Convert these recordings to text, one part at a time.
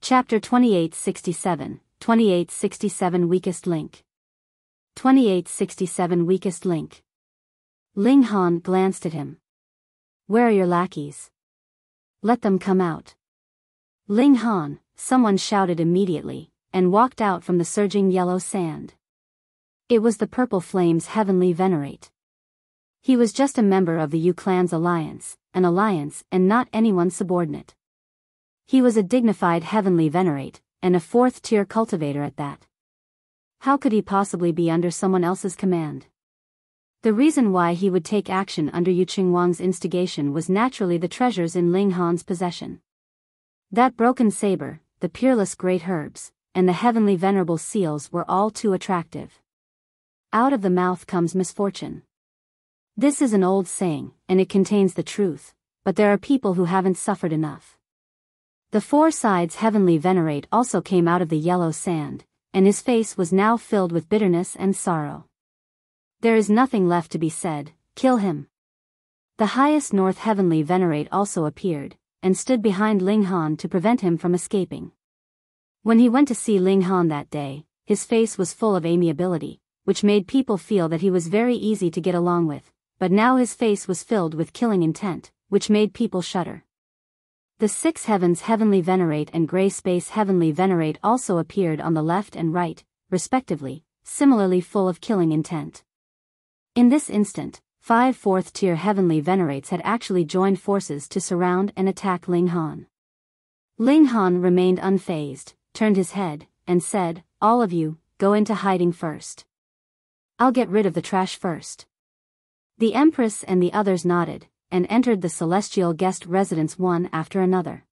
Chapter 2867, 2867 Weakest Link. 2867 Weakest Link. Ling Han glanced at him. Where are your lackeys? Let them come out. Ling Han, someone shouted immediately, and walked out from the surging yellow sand. It was the Purple Flame's heavenly venerate. He was just a member of the Yu clan's alliance, an alliance and not anyone's subordinate. He was a dignified heavenly venerate, and a fourth-tier cultivator at that. How could he possibly be under someone else's command? The reason why he would take action under Yu Qingwang's instigation was naturally the treasures in Ling Han's possession. That broken saber, the peerless great herbs, and the heavenly venerable seals were all too attractive. Out of the mouth comes misfortune. This is an old saying, and it contains the truth, but there are people who haven't suffered enough. The Four Sides heavenly venerate also came out of the yellow sand, and his face was now filled with bitterness and sorrow. There is nothing left to be said, kill him. The highest north heavenly venerate also appeared, and stood behind Ling Han to prevent him from escaping. When he went to see Ling Han that day, his face was full of amiability, which made people feel that he was very easy to get along with, but now his face was filled with killing intent, which made people shudder. The Six Heavens heavenly venerate and Gray Space heavenly venerate also appeared on the left and right, respectively, similarly full of killing intent. In this instant, 5 fourth-tier heavenly venerates had actually joined forces to surround and attack Ling Han. Ling Han remained unfazed, turned his head, and said, "All of you, go into hiding first. I'll get rid of the trash first." The Empress and the others nodded, and entered the celestial guest residence one after another.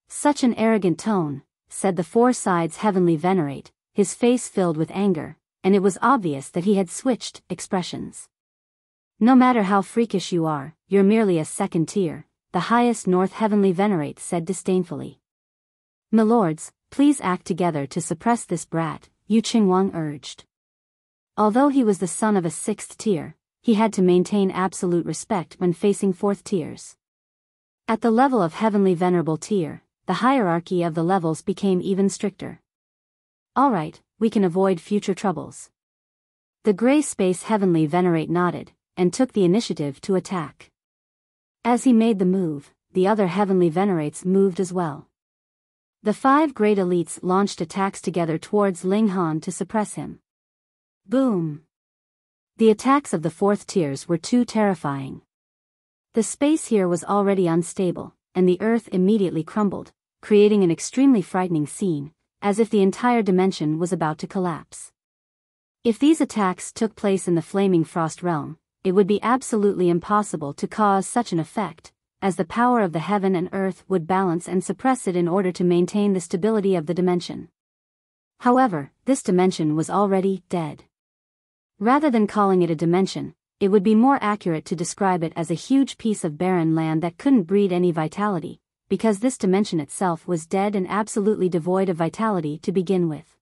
"Such an arrogant tone," said the Four Sides heavenly venerate, his face filled with anger, and it was obvious that he had switched expressions. "No matter how freakish you are, you're merely a second tier," the highest north heavenly venerate said disdainfully. "Milords, please act together to suppress this brat," Yu Qingwang urged. Although he was the son of a sixth tier, he had to maintain absolute respect when facing fourth tiers. At the level of heavenly venerable tier, the hierarchy of the levels became even stricter. "All right, we can avoid future troubles." The Gray Space heavenly venerate nodded, and took the initiative to attack. As he made the move, the other heavenly venerates moved as well. The 5 great elites launched attacks together towards Ling Han to suppress him. Boom! The attacks of the fourth tiers were too terrifying. The space here was already unstable, and the earth immediately crumbled, creating an extremely frightening scene, as if the entire dimension was about to collapse. If these attacks took place in the Flaming Frost realm, it would be absolutely impossible to cause such an effect, as the power of the heaven and earth would balance and suppress it in order to maintain the stability of the dimension. However, this dimension was already dead. Rather than calling it a dimension, it would be more accurate to describe it as a huge piece of barren land that couldn't breed any vitality, because this dimension itself was dead and absolutely devoid of vitality to begin with.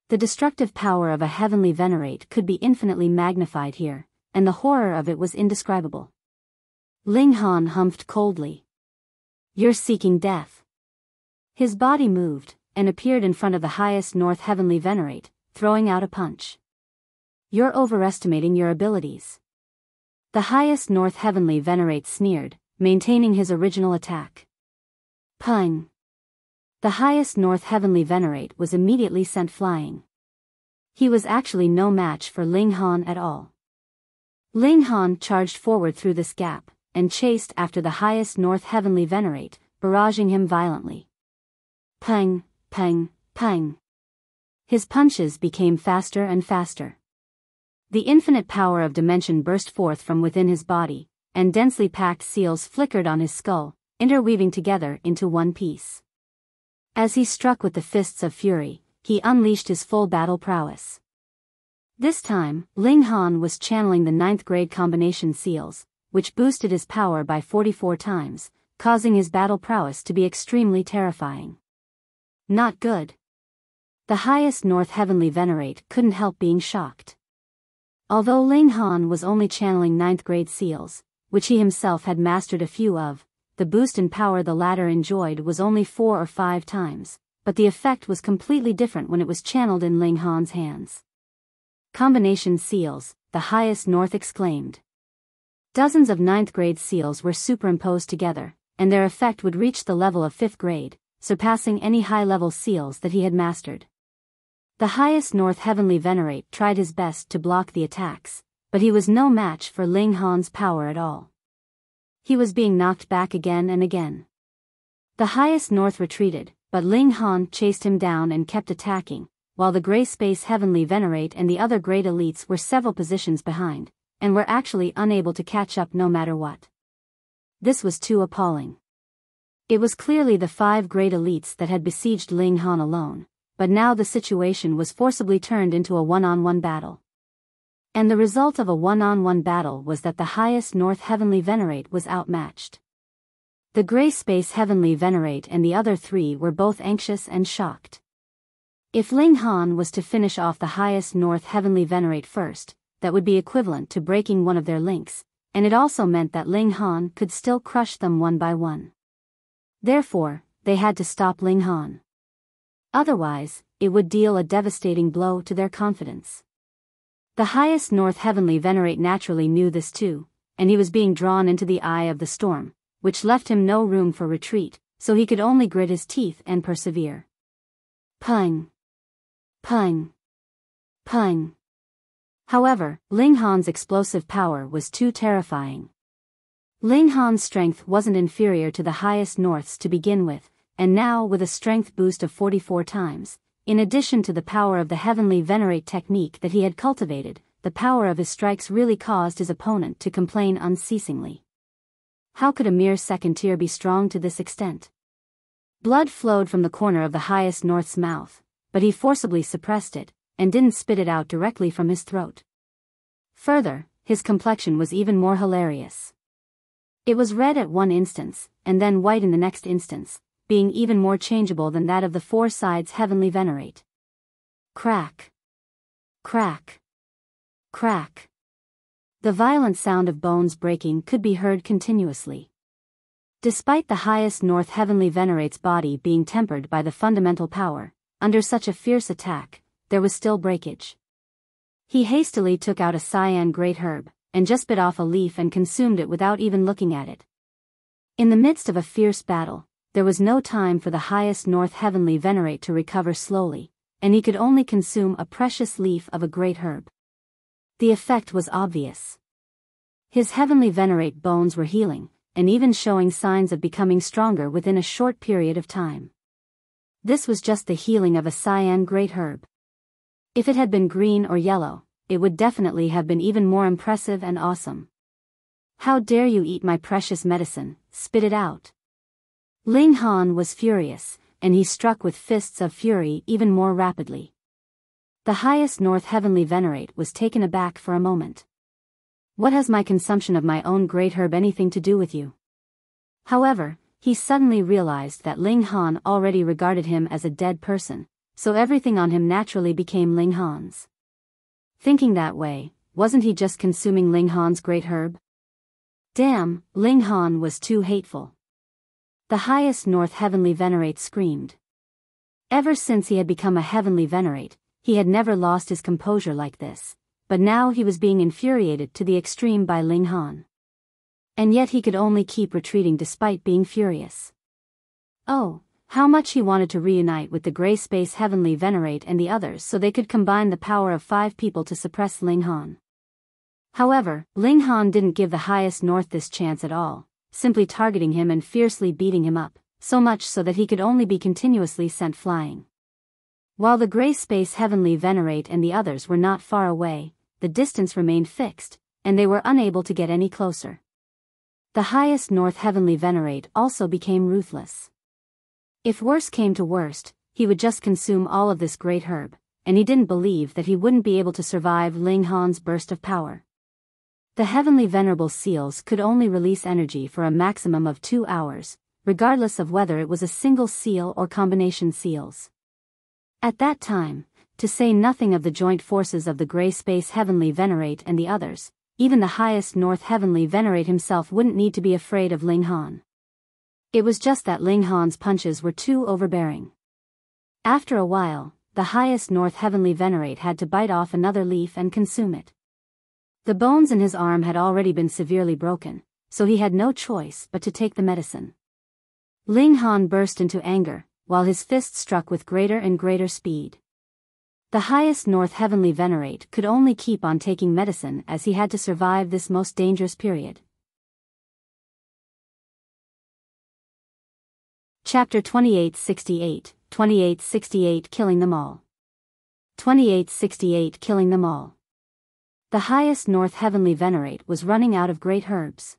The destructive power of a heavenly venerate could be infinitely magnified here, and the horror of it was indescribable. Ling Han humphed coldly. "You're seeking death." His body moved, and appeared in front of the highest north heavenly venerate, throwing out a punch. "You're overestimating your abilities." The highest north heavenly venerate sneered, maintaining his original attack. Pung! The highest north heavenly venerate was immediately sent flying. He was actually no match for Ling Han at all. Ling Han charged forward through this gap, and chased after the highest north heavenly venerate, barraging him violently. Pung, pung, pung. His punches became faster and faster. The infinite power of dimension burst forth from within his body, and densely packed seals flickered on his skull, interweaving together into one piece. As he struck with the fists of fury, he unleashed his full battle prowess. This time, Ling Han was channeling the 9th grade combination seals, which boosted his power by 44 times, causing his battle prowess to be extremely terrifying. Not good. The highest north heavenly venerate couldn't help being shocked. Although Ling Han was only channeling 9th grade seals, which he himself had mastered a few of, the boost in power the latter enjoyed was only 4 or 5 times, but the effect was completely different when it was channeled in Ling Han's hands. Combination seals, the highest north exclaimed. Dozens of 9th grade seals were superimposed together, and their effect would reach the level of 5th grade, surpassing any high-level seals that he had mastered. The highest north heavenly venerate tried his best to block the attacks, but he was no match for Ling Han's power at all. He was being knocked back again and again. The highest north retreated, but Ling Han chased him down and kept attacking, while the gray space heavenly venerate and the other great elites were several positions behind, and were actually unable to catch up no matter what. This was too appalling. It was clearly the 5 great elites that had besieged Ling Han alone, but now the situation was forcibly turned into a one-on-one battle. And the result of a one-on-one battle was that the highest north heavenly venerate was outmatched. The gray space heavenly venerate and the other 3 were both anxious and shocked. If Ling Han was to finish off the highest north heavenly venerate first, that would be equivalent to breaking one of their links, and it also meant that Ling Han could still crush them one by one. Therefore, they had to stop Ling Han. Otherwise, it would deal a devastating blow to their confidence. The highest north heavenly venerate naturally knew this too, and he was being drawn into the eye of the storm, which left him no room for retreat, so he could only grit his teeth and persevere. Pung! Pung! Pung! However, Ling Han's explosive power was too terrifying. Ling Han's strength wasn't inferior to the highest north's to begin with, and now with a strength boost of 44 times, in addition to the power of the heavenly venerate technique that he had cultivated, the power of his strikes really caused his opponent to complain unceasingly. How could a mere second tier be strong to this extent? Blood flowed from the corner of the highest north's mouth, but he forcibly suppressed it, and didn't spit it out directly from his throat. Further, his complexion was even more hilarious. It was red at one instance, and then white in the next instance, being even more changeable than that of the 4 sides heavenly venerate. Crack! Crack! Crack! The violent sound of bones breaking could be heard continuously. Despite the highest north heavenly venerate's body being tempered by the fundamental power, under such a fierce attack, there was still breakage. He hastily took out a cyan great herb, and just bit off a leaf and consumed it without even looking at it. In the midst of a fierce battle, there was no time for the highest north heavenly venerate to recover slowly, and he could only consume a precious leaf of a great herb. The effect was obvious. His heavenly venerate bones were healing, and even showing signs of becoming stronger within a short period of time. This was just the healing of a cyan great herb. If it had been green or yellow, it would definitely have been even more impressive and awesome. How dare you eat my precious medicine, spit it out. Ling Han was furious, and he struck with fists of fury even more rapidly. The highest north heavenly venerate was taken aback for a moment. What has my consumption of my own great herb anything to do with you? However, he suddenly realized that Ling Han already regarded him as a dead person, so everything on him naturally became Ling Han's. Thinking that way, wasn't he just consuming Ling Han's great herb? Damn, Ling Han was too hateful. The highest north heavenly venerate screamed. Ever since he had become a heavenly venerate, he had never lost his composure like this, but now he was being infuriated to the extreme by Ling Han. And yet he could only keep retreating despite being furious. Oh, how much he wanted to reunite with the gray space heavenly venerate and the others so they could combine the power of 5 people to suppress Ling Han. However, Ling Han didn't give the highest north this chance at all, simply targeting him and fiercely beating him up, so much so that he could only be continuously sent flying. While the gray space heavenly venerate and the others were not far away, the distance remained fixed, and they were unable to get any closer. The highest north heavenly venerate also became ruthless. If worse came to worst, he would just consume all of this great herb, and he didn't believe that he wouldn't be able to survive Ling Han's burst of power. The heavenly venerable seals could only release energy for a maximum of 2 hours, regardless of whether it was a single seal or combination seals. At that time, to say nothing of the joint forces of the gray space heavenly venerate and the others, even the highest north heavenly venerate himself wouldn't need to be afraid of Ling Han. It was just that Ling Han's punches were too overbearing. After a while, the highest North Heavenly Venerate had to bite off another leaf and consume it. The bones in his arm had already been severely broken, so he had no choice but to take the medicine. Ling Han burst into anger, while his fist struck with greater and greater speed. The highest North Heavenly Venerate could only keep on taking medicine as he had to survive this most dangerous period. Chapter 2868, 2868 Killing them all. 2868 Killing them all. The highest North Heavenly Venerate was running out of great herbs.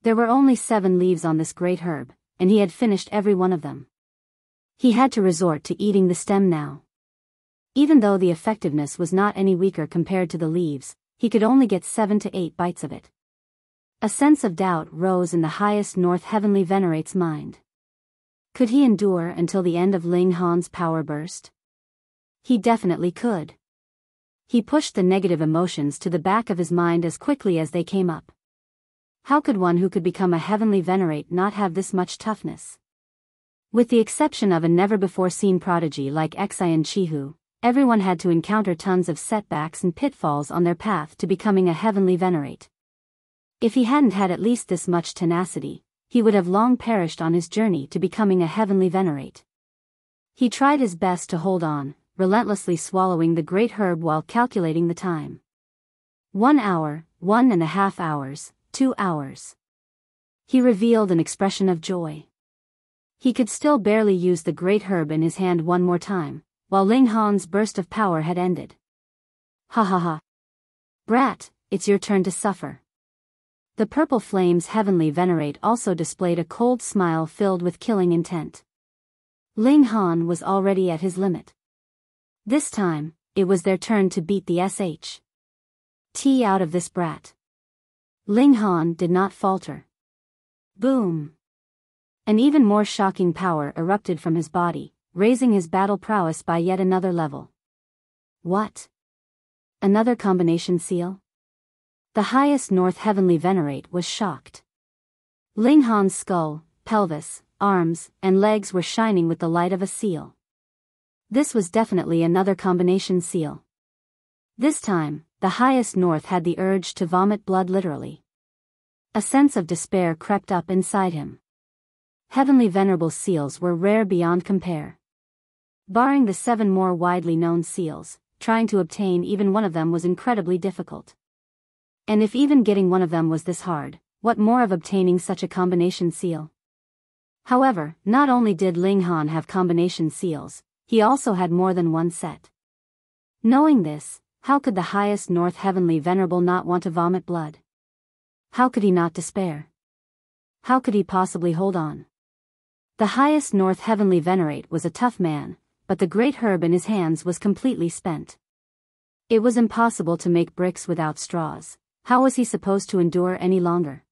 There were only 7 leaves on this great herb, and he had finished every one of them. He had to resort to eating the stem now. Even though the effectiveness was not any weaker compared to the leaves, he could only get 7 to 8 bites of it. A sense of doubt rose in the highest North Heavenly Venerate's mind. Could he endure until the end of Ling Han's power burst? He definitely could. He pushed the negative emotions to the back of his mind as quickly as they came up. How could one who could become a Heavenly Venerate not have this much toughness? With the exception of a never-before-seen prodigy like Qihu, everyone had to encounter tons of setbacks and pitfalls on their path to becoming a Heavenly Venerate. If he hadn't had at least this much tenacity, he would have long perished on his journey to becoming a Heavenly Venerate. He tried his best to hold on, relentlessly swallowing the great herb while calculating the time. 1 hour, 1.5 hours, 2 hours. He revealed an expression of joy. He could still barely use the great herb in his hand one more time, while Ling Han's burst of power had ended. Ha ha ha. Brat, it's your turn to suffer. The Purple Flame's Heavenly Venerate also displayed a cold smile filled with killing intent. Ling Han was already at his limit. This time, it was their turn to beat the SHT out of this brat. Ling Han did not falter. Boom! An even more shocking power erupted from his body, raising his battle prowess by yet another level. What? Another combination seal? The highest North Heavenly Venerate was shocked. Ling Han's skull, pelvis, arms, and legs were shining with the light of a seal. This was definitely another combination seal. This time, the highest North had the urge to vomit blood literally. A sense of despair crept up inside him. Heavenly Venerable seals were rare beyond compare. Barring the 7 more widely known seals, trying to obtain even one of them was incredibly difficult. And if even getting one of them was this hard, what more of obtaining such a combination seal? However, not only did Ling Han have combination seals, he also had more than one set. Knowing this, how could the highest North Heavenly Venerable not want to vomit blood? How could he not despair? How could he possibly hold on? The highest North Heavenly Venerate was a tough man, but the great herb in his hands was completely spent. It was impossible to make bricks without straws. How was he supposed to endure any longer?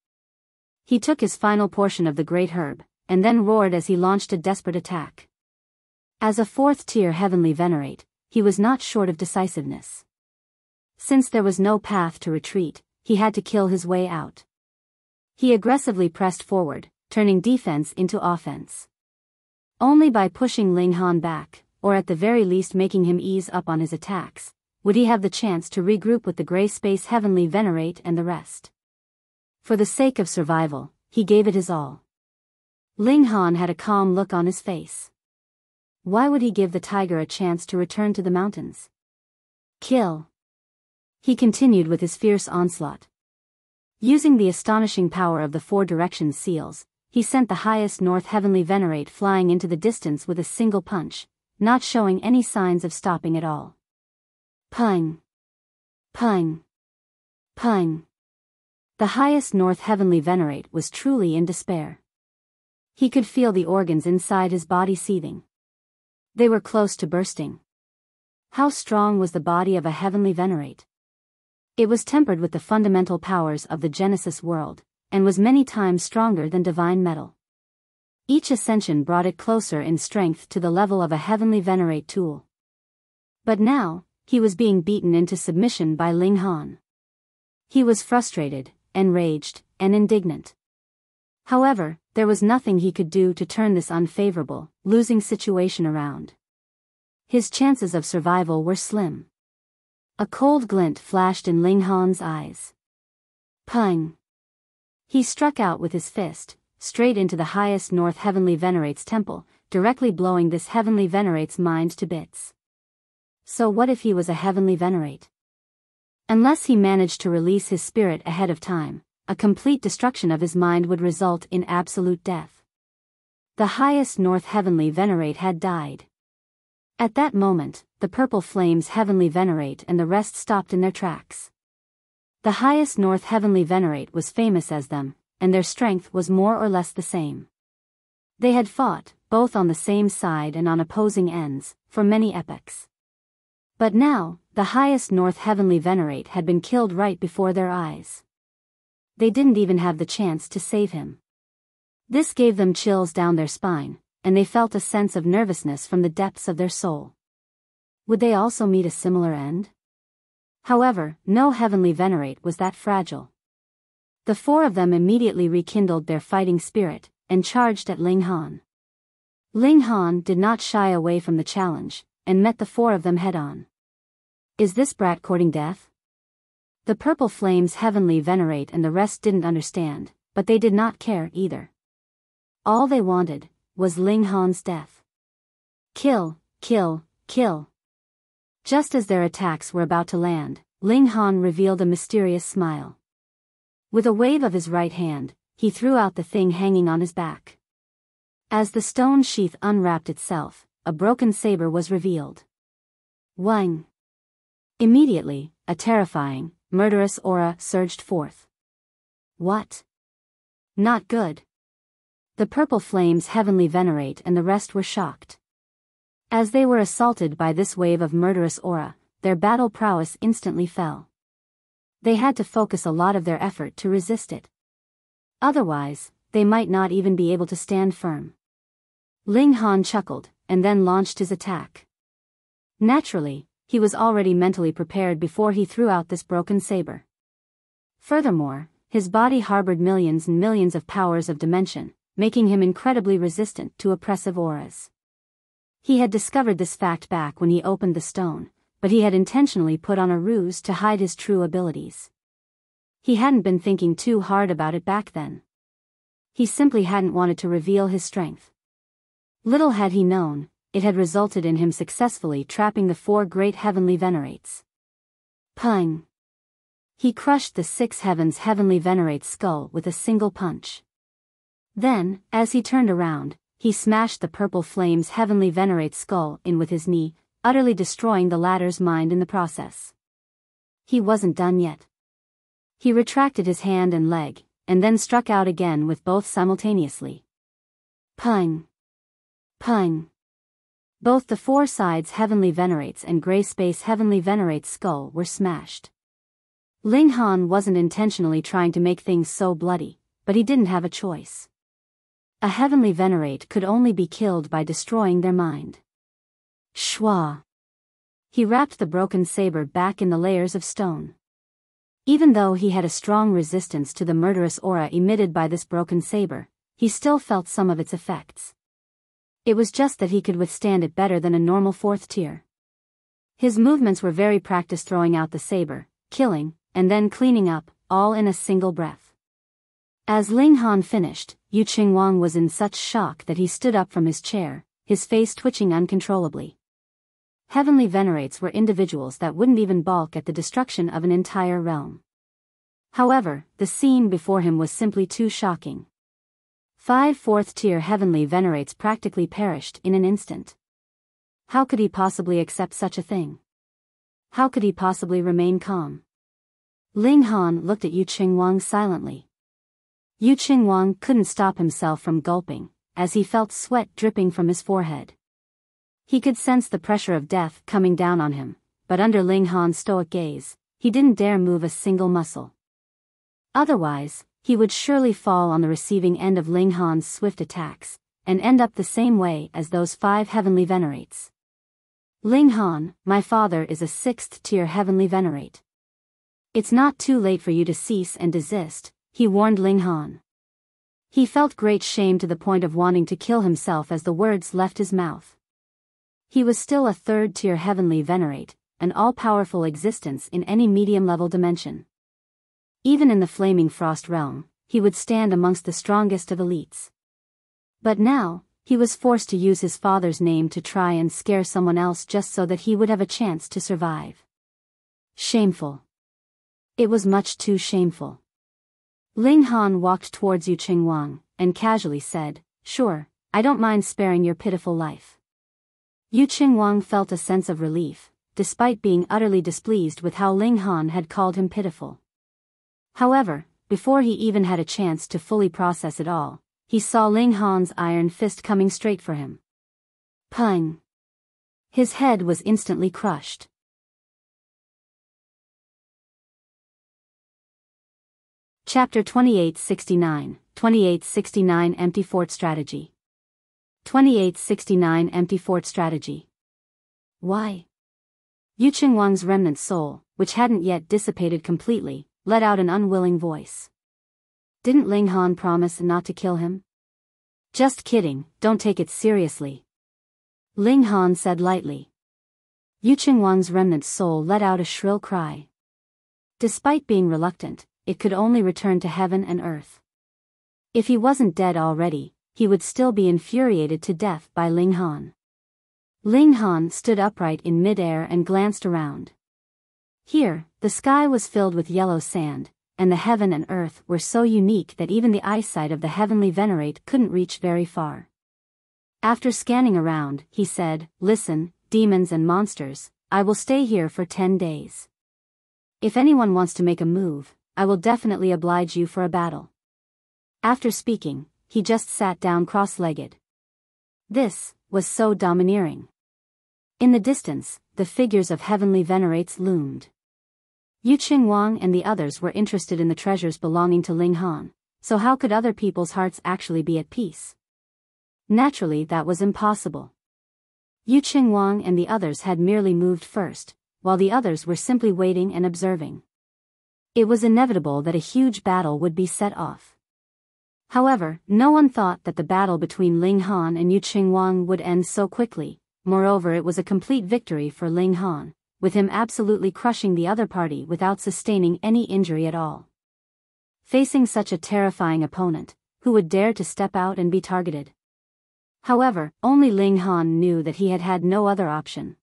He took his final portion of the great herb, and then roared as he launched a desperate attack. As a 4th-tier Heavenly Venerate, he was not short of decisiveness. Since there was no path to retreat, he had to kill his way out. He aggressively pressed forward, turning defense into offense. Only by pushing Ling Han back, or at the very least making him ease up on his attacks, would he have the chance to regroup with the Gray Space Heavenly Venerate and the rest. For the sake of survival, he gave it his all. Ling Han had a calm look on his face. Why would he give the tiger a chance to return to the mountains? Kill. He continued with his fierce onslaught. Using the astonishing power of the 4 direction seals, he sent the highest North Heavenly Venerate flying into the distance with a single punch, not showing any signs of stopping at all. Pung! Pung! Pung! The highest North Heavenly Venerate was truly in despair. He could feel the organs inside his body seething. They were close to bursting. How strong was the body of a Heavenly Venerate? It was tempered with the fundamental powers of the Genesis world, and was many times stronger than divine metal. Each ascension brought it closer in strength to the level of a Heavenly Venerate tool. But now, he was being beaten into submission by Ling Han. He was frustrated, enraged, and indignant. However, there was nothing he could do to turn this unfavorable, losing situation around. His chances of survival were slim. A cold glint flashed in Ling Han's eyes. Pung! He struck out with his fist, straight into the highest North Heavenly Venerate's temple, directly blowing this Heavenly Venerate's mind to bits. So what if he was a Heavenly Venerate? Unless he managed to release his spirit ahead of time, a complete destruction of his mind would result in absolute death. The highest North Heavenly Venerate had died. At that moment, the Purple Flame's Heavenly Venerate and the rest stopped in their tracks. The highest North Heavenly Venerate was famous as them, and their strength was more or less the same. They had fought, both on the same side and on opposing ends, for many epochs. But now, the highest North Heavenly Venerate had been killed right before their eyes. They didn't even have the chance to save him. This gave them chills down their spine, and they felt a sense of nervousness from the depths of their soul. Would they also meet a similar end? However, no Heavenly Venerate was that fragile. The four of them immediately rekindled their fighting spirit, and charged at Ling Han. Ling Han did not shy away from the challenge, and met the four of them head-on. Is this brat courting death? The Purple Flame's Heavenly Venerate and the rest didn't understand, but they did not care either. All they wanted was Ling Han's death. Kill, kill, kill. Just as their attacks were about to land, Ling Han revealed a mysterious smile. With a wave of his right hand, he threw out the thing hanging on his back. As the stone sheath unwrapped itself, a broken saber was revealed. Wang! Immediately, a terrifying, murderous aura surged forth. What? Not good. The Purple Flame's Heavenly Venerate and the rest were shocked. As they were assaulted by this wave of murderous aura, their battle prowess instantly fell. They had to focus a lot of their effort to resist it. Otherwise, they might not even be able to stand firm. Ling Han chuckled, and then launched his attack. Naturally, he was already mentally prepared before he threw out this broken saber. Furthermore, his body harbored millions and millions of powers of dimension, making him incredibly resistant to oppressive auras. He had discovered this fact back when he opened the stone, but he had intentionally put on a ruse to hide his true abilities. He hadn't been thinking too hard about it back then. He simply hadn't wanted to reveal his strength. Little had he known, it had resulted in him successfully trapping the four great Heavenly Venerates. Pung! He crushed the six heavens Heavenly Venerate's skull with a single punch. Then, as he turned around, he smashed the Purple Flame's Heavenly Venerate's skull in with his knee, utterly destroying the latter's mind in the process. He wasn't done yet. He retracted his hand and leg, and then struck out again with both simultaneously. Pung! Pung! Both the four sides Heavenly Venerates and Grey Space Heavenly Venerate's skull were smashed. Ling Han wasn't intentionally trying to make things so bloody, but he didn't have a choice. A Heavenly Venerate could only be killed by destroying their mind. Shwa! He wrapped the broken saber back in the layers of stone. Even though he had a strong resistance to the murderous aura emitted by this broken saber, he still felt some of its effects. It was just that he could withstand it better than a normal fourth tier. His movements were very practiced, throwing out the saber, killing, and then cleaning up, all in a single breath. As Ling Han finished, Yu Qingwang was in such shock that he stood up from his chair, his face twitching uncontrollably. Heavenly Venerates were individuals that wouldn't even balk at the destruction of an entire realm. However, the scene before him was simply too shocking. 5 fourth-tier Heavenly Venerates practically perished in an instant. How could he possibly accept such a thing? How could he possibly remain calm? Ling Han looked at Yu Qingwang silently. Yu Qingwang couldn't stop himself from gulping, as he felt sweat dripping from his forehead. He could sense the pressure of death coming down on him, but under Ling Han's stoic gaze, he didn't dare move a single muscle. Otherwise, he would surely fall on the receiving end of Ling Han's swift attacks, and end up the same way as those 5 Heavenly Venerates. Ling Han, my father is a 6th-tier Heavenly Venerate. It's not too late for you to cease and desist, he warned Ling Han. He felt great shame to the point of wanting to kill himself as the words left his mouth. He was still a third-tier heavenly venerate, an all-powerful existence in any medium-level dimension. Even in the flaming frost realm, he would stand amongst the strongest of elites. But now, he was forced to use his father's name to try and scare someone else just so that he would have a chance to survive. Shameful. It was much too shameful. Ling Han walked towards Yu Qingwang, and casually said, "Sure, I don't mind sparing your pitiful life." Yu Qingwang felt a sense of relief, despite being utterly displeased with how Ling Han had called him pitiful. However, before he even had a chance to fully process it all, he saw Ling Han's iron fist coming straight for him. Pung! His head was instantly crushed. Chapter 2869, 2869 Empty Fort Strategy. 2869 Empty Fort Strategy. Why? Yu Qingwang's remnant soul, which hadn't yet dissipated completely, let out an unwilling voice. Didn't Ling Han promise not to kill him? Just kidding, don't take it seriously. Ling Han said lightly. Yu Qingwang's remnant soul let out a shrill cry. Despite being reluctant, it could only return to heaven and earth. If he wasn't dead already, he would still be infuriated to death by Ling Han. Ling Han stood upright in midair and glanced around. Here, the sky was filled with yellow sand, and the heaven and earth were so unique that even the eyesight of the heavenly venerate couldn't reach very far. After scanning around, he said, "Listen, demons and monsters, I will stay here for 10 days. If anyone wants to make a move, I will definitely oblige you for a battle." After speaking, he just sat down cross-legged. This was so domineering. In the distance, the figures of heavenly venerates loomed. Yu Qingwang and the others were interested in the treasures belonging to Ling Han, so how could other people's hearts actually be at peace? Naturally, that was impossible. Yu Qingwang and the others had merely moved first, while the others were simply waiting and observing. It was inevitable that a huge battle would be set off. However, no one thought that the battle between Ling Han and Yu Qingwang would end so quickly. Moreover, it was a complete victory for Ling Han, with him absolutely crushing the other party without sustaining any injury at all. Facing such a terrifying opponent, who would dare to step out and be targeted? However, only Ling Han knew that he had had no other option.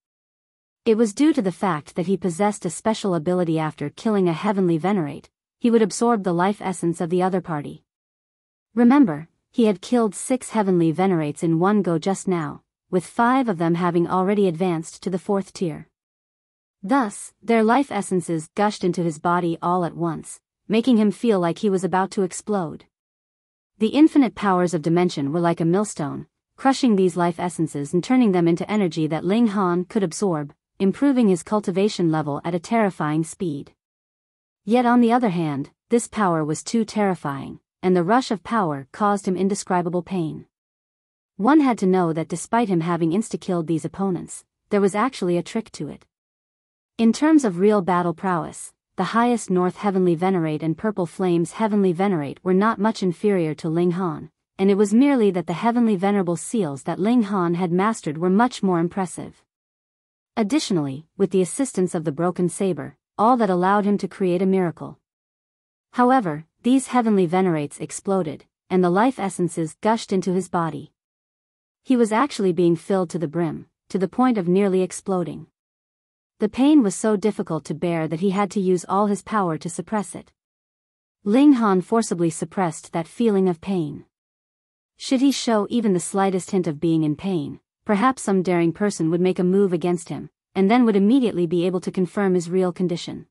It was due to the fact that he possessed a special ability. After killing a heavenly venerate, he would absorb the life essence of the other party. Remember, he had killed 6 heavenly venerates in one go just now, with 5 of them having already advanced to the 4th tier. Thus, their life essences gushed into his body all at once, making him feel like he was about to explode. The infinite powers of dimension were like a millstone, crushing these life essences and turning them into energy that Ling Han could absorb, improving his cultivation level at a terrifying speed. Yet on the other hand, this power was too terrifying, and the rush of power caused him indescribable pain. One had to know that despite him having insta-killed these opponents, there was actually a trick to it. In terms of real battle prowess, the highest North Heavenly Venerate and Purple Flames Heavenly Venerate were not much inferior to Ling Han, and it was merely that the Heavenly Venerable Seals that Ling Han had mastered were much more impressive. Additionally, with the assistance of the broken saber, all that allowed him to create a miracle. However, these heavenly venerates exploded, and the life essences gushed into his body. He was actually being filled to the brim, to the point of nearly exploding. The pain was so difficult to bear that he had to use all his power to suppress it. Ling Han forcibly suppressed that feeling of pain. Should he show even the slightest hint of being in pain, perhaps some daring person would make a move against him, and then would immediately be able to confirm his real condition.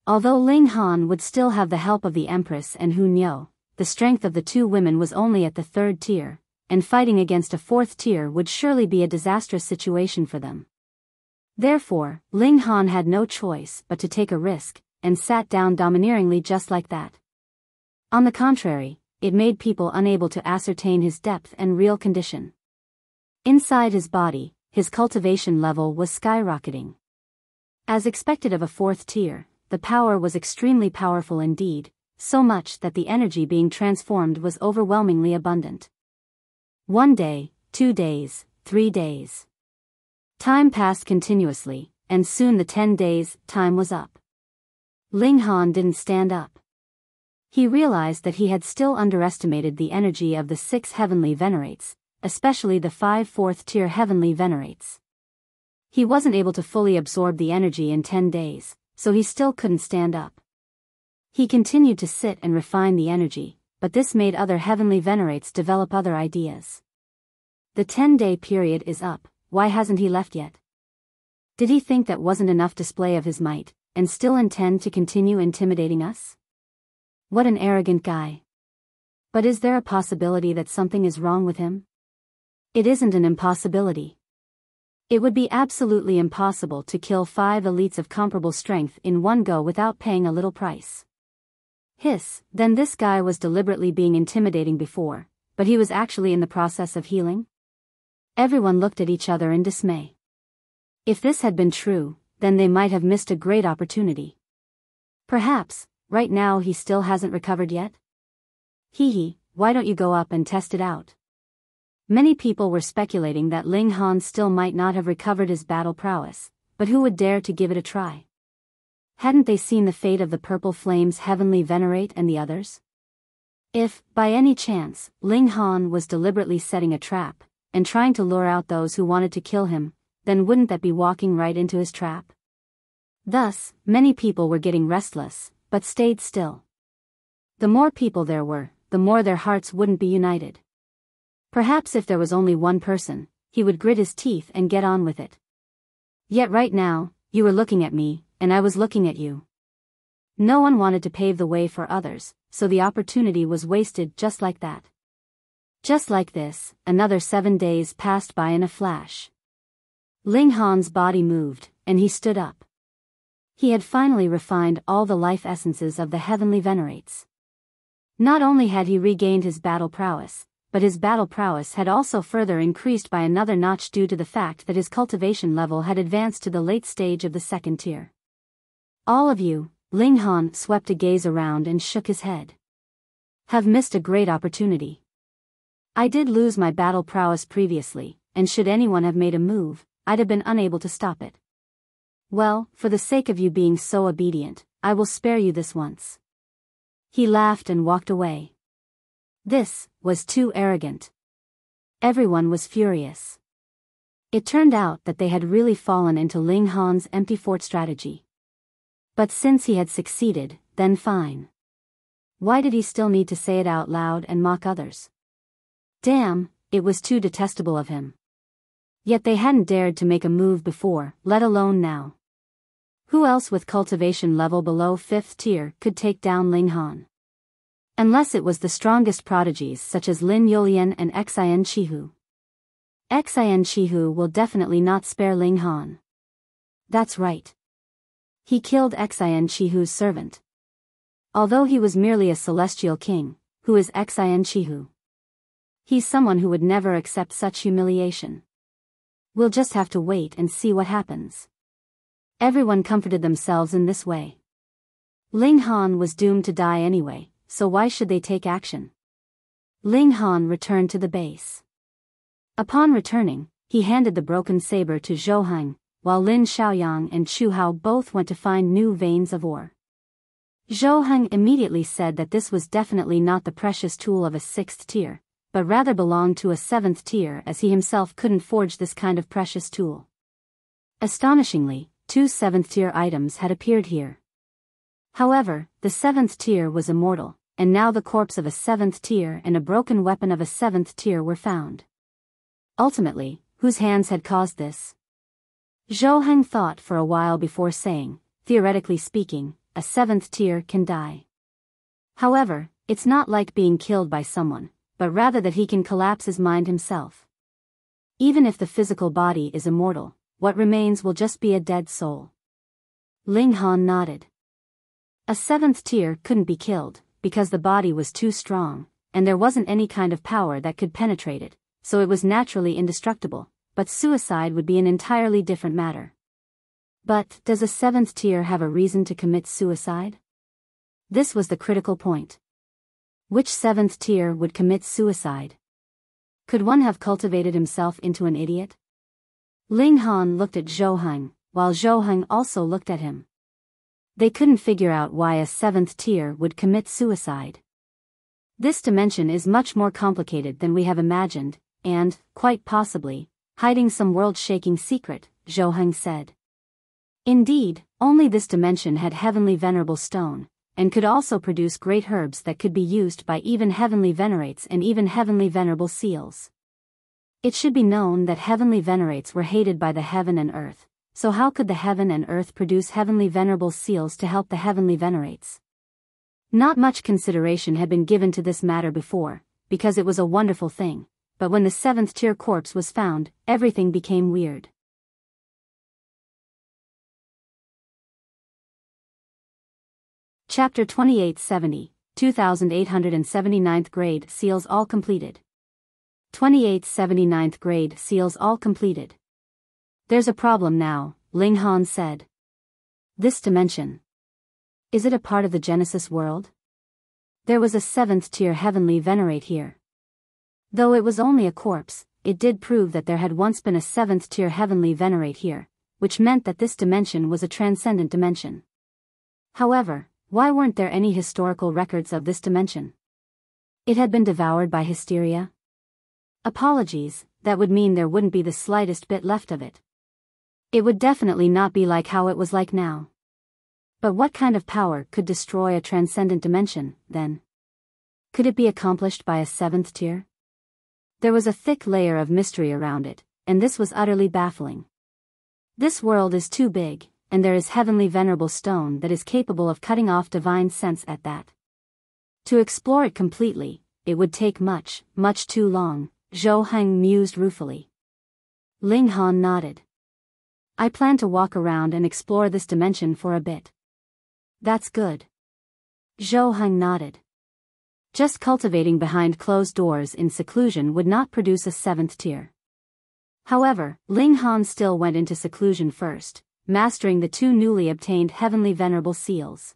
Although Ling Han would still have the help of the Empress and Hu Niu, the strength of the 2 women was only at the 3rd tier, and fighting against a 4th tier would surely be a disastrous situation for them. Therefore, Ling Han had no choice but to take a risk, and sat down domineeringly just like that. On the contrary, it made people unable to ascertain his depth and real condition. Inside his body, his cultivation level was skyrocketing. As expected of a 4th tier, the power was extremely powerful indeed, so much that the energy being transformed was overwhelmingly abundant. 1 day, 2 days, 3 days. Time passed continuously, and soon the 10 days' time was up. Ling Han didn't stand up. He realized that he had still underestimated the energy of the 6 heavenly venerates, especially the 5 4th-tier heavenly venerates. He wasn't able to fully absorb the energy in 10 days, so he still couldn't stand up. He continued to sit and refine the energy, but this made other heavenly venerates develop other ideas. The 10-day period is up, why hasn't he left yet? Did he think that wasn't enough display of his might, and still intend to continue intimidating us? What an arrogant guy. But is there a possibility that something is wrong with him? It isn't an impossibility. It would be absolutely impossible to kill 5 elites of comparable strength in one go without paying a little price. Hiss, then this guy was deliberately being intimidating before, but he was actually in the process of healing? Everyone looked at each other in dismay. If this had been true, then they might have missed a great opportunity. Perhaps, right now he still hasn't recovered yet? Hee, why don't you go up and test it out? Many people were speculating that Ling Han still might not have recovered his battle prowess, but who would dare to give it a try? Hadn't they seen the fate of the Purple Flame's heavenly venerate and the others? If, by any chance, Ling Han was deliberately setting a trap, and trying to lure out those who wanted to kill him, then wouldn't that be walking right into his trap? Thus, many people were getting restless, but stayed still. The more people there were, the more their hearts wouldn't be united. Perhaps if there was only one person, he would grit his teeth and get on with it. Yet right now, you were looking at me, and I was looking at you. No one wanted to pave the way for others, so the opportunity was wasted just like that. Just like this, another 7 days passed by in a flash. Ling Han's body moved, and he stood up. He had finally refined all the life essences of the heavenly venerates. Not only had he regained his battle prowess, but his battle prowess had also further increased by another notch due to the fact that his cultivation level had advanced to the late stage of the 2nd tier. All of you, Ling Han swept a gaze around and shook his head. Have missed a great opportunity. I did lose my battle prowess previously, and should anyone have made a move, I'd have been unable to stop it. Well, for the sake of you being so obedient, I will spare you this once. He laughed and walked away. This was too arrogant. Everyone was furious. It turned out that they had really fallen into Ling Han's empty fort strategy. But since he had succeeded, then fine. Why did he still need to say it out loud and mock others? Damn, it was too detestable of him. Yet they hadn't dared to make a move before, let alone now. Who else with cultivation level below 5th tier could take down Ling Han? Unless it was the strongest prodigies such as Lin Yulian and Qihu. Qihu will definitely not spare Ling Han. That's right. He killed Qihu's servant. Although he was merely a celestial king, who is Qihu? He's someone who would never accept such humiliation. We'll just have to wait and see what happens. Everyone comforted themselves in this way. Ling Han was doomed to die anyway, so why should they take action? Ling Han returned to the base. Upon returning, he handed the broken saber to Zhou Heng, while Lin Xiaoyang and Chu Hao both went to find new veins of ore. Zhou Heng immediately said that this was definitely not the precious tool of a 6th tier, but rather belonged to a 7th tier as he himself couldn't forge this kind of precious tool. Astonishingly, 2 7th tier items had appeared here. However, the 7th tier was immortal, and now the corpse of a 7th tier and a broken weapon of a 7th tier were found. Ultimately, whose hands had caused this? Zhou Heng thought for a while before saying, theoretically speaking, a 7th tier can die. However, it's not like being killed by someone, but rather that he can collapse his mind himself. Even if the physical body is immortal, what remains will just be a dead soul. Ling Han nodded. A 7th tier couldn't be killed, because the body was too strong, and there wasn't any kind of power that could penetrate it, so it was naturally indestructible, but suicide would be an entirely different matter. But, does a 7th tier have a reason to commit suicide? This was the critical point. Which seventh tier would commit suicide? Could one have cultivated himself into an idiot? Ling Han looked at Zhou Heng, while Zhou Heng also looked at him. They couldn't figure out why a seventh tier would commit suicide. This dimension is much more complicated than we have imagined, and, quite possibly, hiding some world-shaking secret, Zhou Heng said. Indeed, only this dimension had heavenly venerable stone, and could also produce great herbs that could be used by even heavenly venerates and even heavenly venerable seals. It should be known that heavenly venerates were hated by the heaven and earth, so how could the heaven and earth produce heavenly venerable seals to help the heavenly venerates? Not much consideration had been given to this matter before, because it was a wonderful thing, but when the seventh tier corpse was found, everything became weird. Chapter 2870, 2879th grade seals all completed. 2879th grade seals all completed. There's a problem now, Ling Han said. This dimension. Is it a part of the Genesis world? There was a seventh tier heavenly venerate here. Though it was only a corpse, it did prove that there had once been a seventh tier heavenly venerate here, which meant that this dimension was a transcendent dimension. However, why weren't there any historical records of this dimension? It had been devoured by hysteria? Apologies, that would mean there wouldn't be the slightest bit left of it. It would definitely not be like how it was like now. But what kind of power could destroy a transcendent dimension, then? Could it be accomplished by a seventh tier? There was a thick layer of mystery around it, and this was utterly baffling. This world is too big, and there is heavenly venerable stone that is capable of cutting off divine sense at that. To explore it completely, it would take much, much too long, Zhou Heng mused ruefully. Ling Han nodded. I plan to walk around and explore this dimension for a bit. That's good. Zhou Heng nodded. Just cultivating behind closed doors in seclusion would not produce a seventh tier. However, Ling Han still went into seclusion first, mastering the two newly obtained heavenly venerable seals.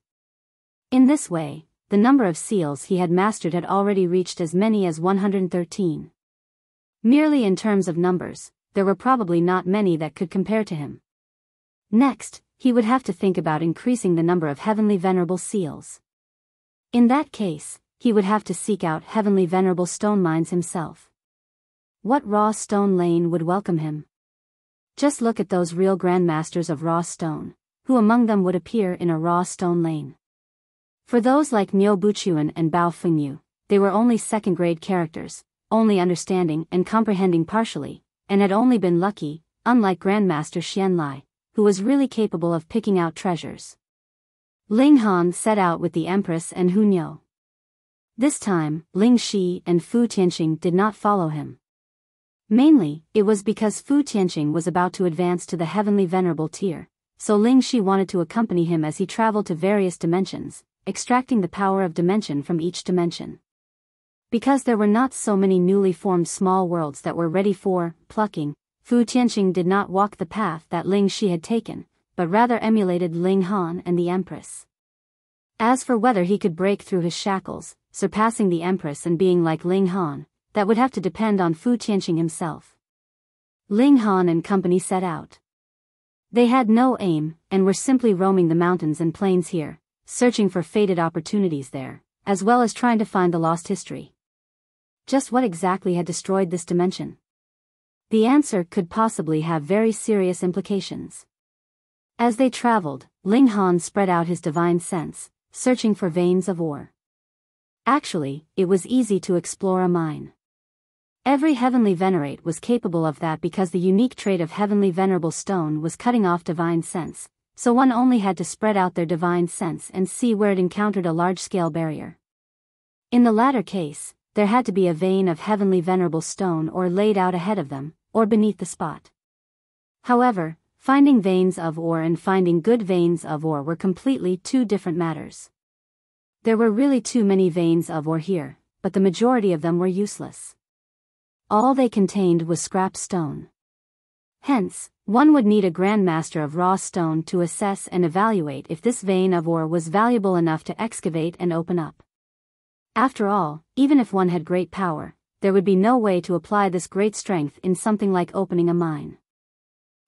In this way, the number of seals he had mastered had already reached as many as 113. Merely in terms of numbers, there were probably not many that could compare to him. Next, he would have to think about increasing the number of heavenly venerable seals. In that case, he would have to seek out heavenly venerable stone mines himself. What raw stone lane would welcome him? Just look at those real grandmasters of raw stone, who among them would appear in a raw stone lane. For those like Niu Buchuan and Bao Fengyu, they were only second-grade characters, only understanding and comprehending partially, and had only been lucky, unlike Grandmaster Xianlai, who was really capable of picking out treasures. Ling Han set out with the Empress and Hu Niu. This time, Ling Shi and Fu Tianqing did not follow him. Mainly, it was because Fu Tianqing was about to advance to the heavenly venerable tier, so Ling Shi wanted to accompany him as he traveled to various dimensions, extracting the power of dimension from each dimension. Because there were not so many newly formed small worlds that were ready for plucking, Fu Tianqing did not walk the path that Ling Shi had taken, but rather emulated Ling Han and the Empress. As for whether he could break through his shackles, surpassing the Empress and being like Ling Han, that would have to depend on Fu Tianqing himself. Ling Han and company set out. They had no aim, and were simply roaming the mountains and plains here, searching for fated opportunities there, as well as trying to find the lost history. Just what exactly had destroyed this dimension? The answer could possibly have very serious implications. As they traveled, Ling Han spread out his divine sense, searching for veins of ore. Actually, it was easy to explore a mine. Every heavenly venerate was capable of that because the unique trait of heavenly venerable stone was cutting off divine sense, so one only had to spread out their divine sense and see where it encountered a large-scale barrier. In the latter case, there had to be a vein of heavenly venerable stone or laid out ahead of them, or beneath the spot. However, finding veins of ore and finding good veins of ore were completely two different matters. There were really too many veins of ore here, but the majority of them were useless. All they contained was scrap stone. Hence, one would need a grandmaster of raw stone to assess and evaluate if this vein of ore was valuable enough to excavate and open up. After all, even if one had great power, there would be no way to apply this great strength in something like opening a mine.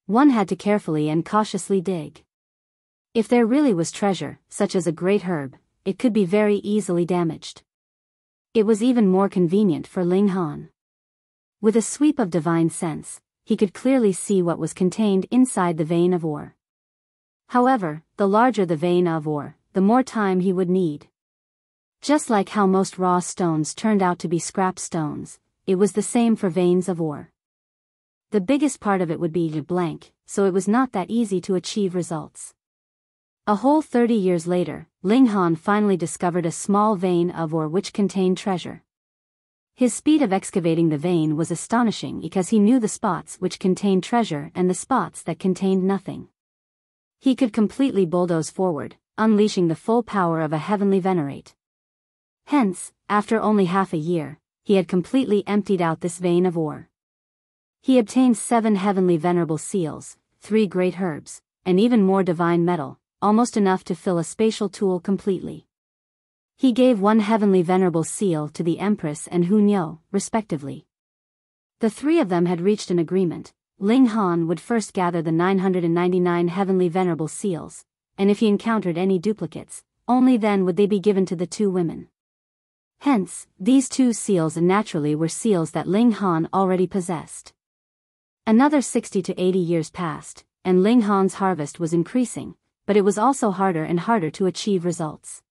One had to carefully and cautiously dig. If there really was treasure, such as a great herb, it could be very easily damaged. It was even more convenient for Ling Han. With a sweep of divine sense, he could clearly see what was contained inside the vein of ore. However, the larger the vein of ore, the more time he would need. Just like how most raw stones turned out to be scrap stones, it was the same for veins of ore. The biggest part of it would be blank, so it was not that easy to achieve results. A whole 30 years later, Ling Han finally discovered a small vein of ore which contained treasure. His speed of excavating the vein was astonishing because he knew the spots which contained treasure and the spots that contained nothing. He could completely bulldoze forward, unleashing the full power of a heavenly venerate. Hence, after only half a year, he had completely emptied out this vein of ore. He obtained 7 heavenly venerable seals, 3 great herbs, and even more divine metal, almost enough to fill a spatial tool completely. He gave 1 heavenly venerable seal to the Empress and Hunyou, respectively. The 3 of them had reached an agreement. Ling Han would first gather the 999 heavenly venerable seals, and if he encountered any duplicates, only then would they be given to the 2 women. Hence, these 2 seals naturally were seals that Ling Han already possessed. Another 60 to 80 years passed, and Ling Han's harvest was increasing, but it was also harder and harder to achieve results.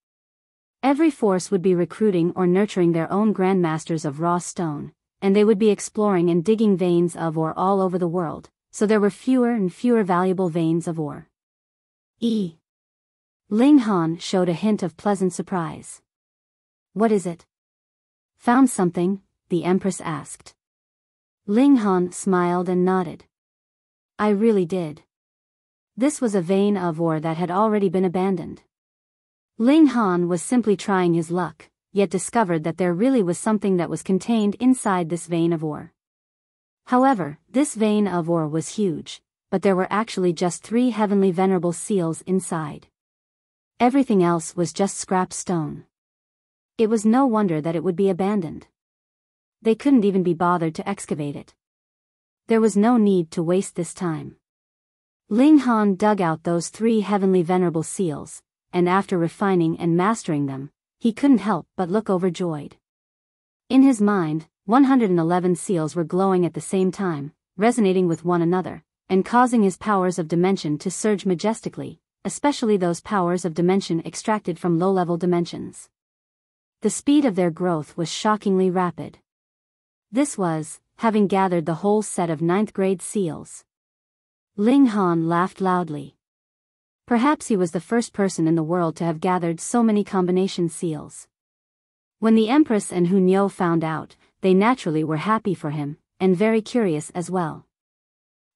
Every force would be recruiting or nurturing their own grandmasters of raw stone, and they would be exploring and digging veins of ore all over the world, so there were fewer and fewer valuable veins of ore. Ling Han showed a hint of pleasant surprise. What is it? Found something? The Empress asked. Ling Han smiled and nodded. I really did. This was a vein of ore that had already been abandoned. Ling Han was simply trying his luck, yet discovered that there really was something that was contained inside this vein of ore. However, this vein of ore was huge, but there were actually just 3 heavenly venerable seals inside. Everything else was just scrap stone. It was no wonder that it would be abandoned. They couldn't even be bothered to excavate it. There was no need to waste this time. Ling Han dug out those 3 heavenly venerable seals, and after refining and mastering them, he couldn't help but look overjoyed. In his mind, 111 seals were glowing at the same time, resonating with one another, and causing his powers of dimension to surge majestically, especially those powers of dimension extracted from low-level dimensions. The speed of their growth was shockingly rapid. This was, having gathered the whole set of 9th-grade seals. Ling Han laughed loudly. Perhaps he was the first person in the world to have gathered so many combination seals. When the Empress and Hunyou found out, they naturally were happy for him, and very curious as well.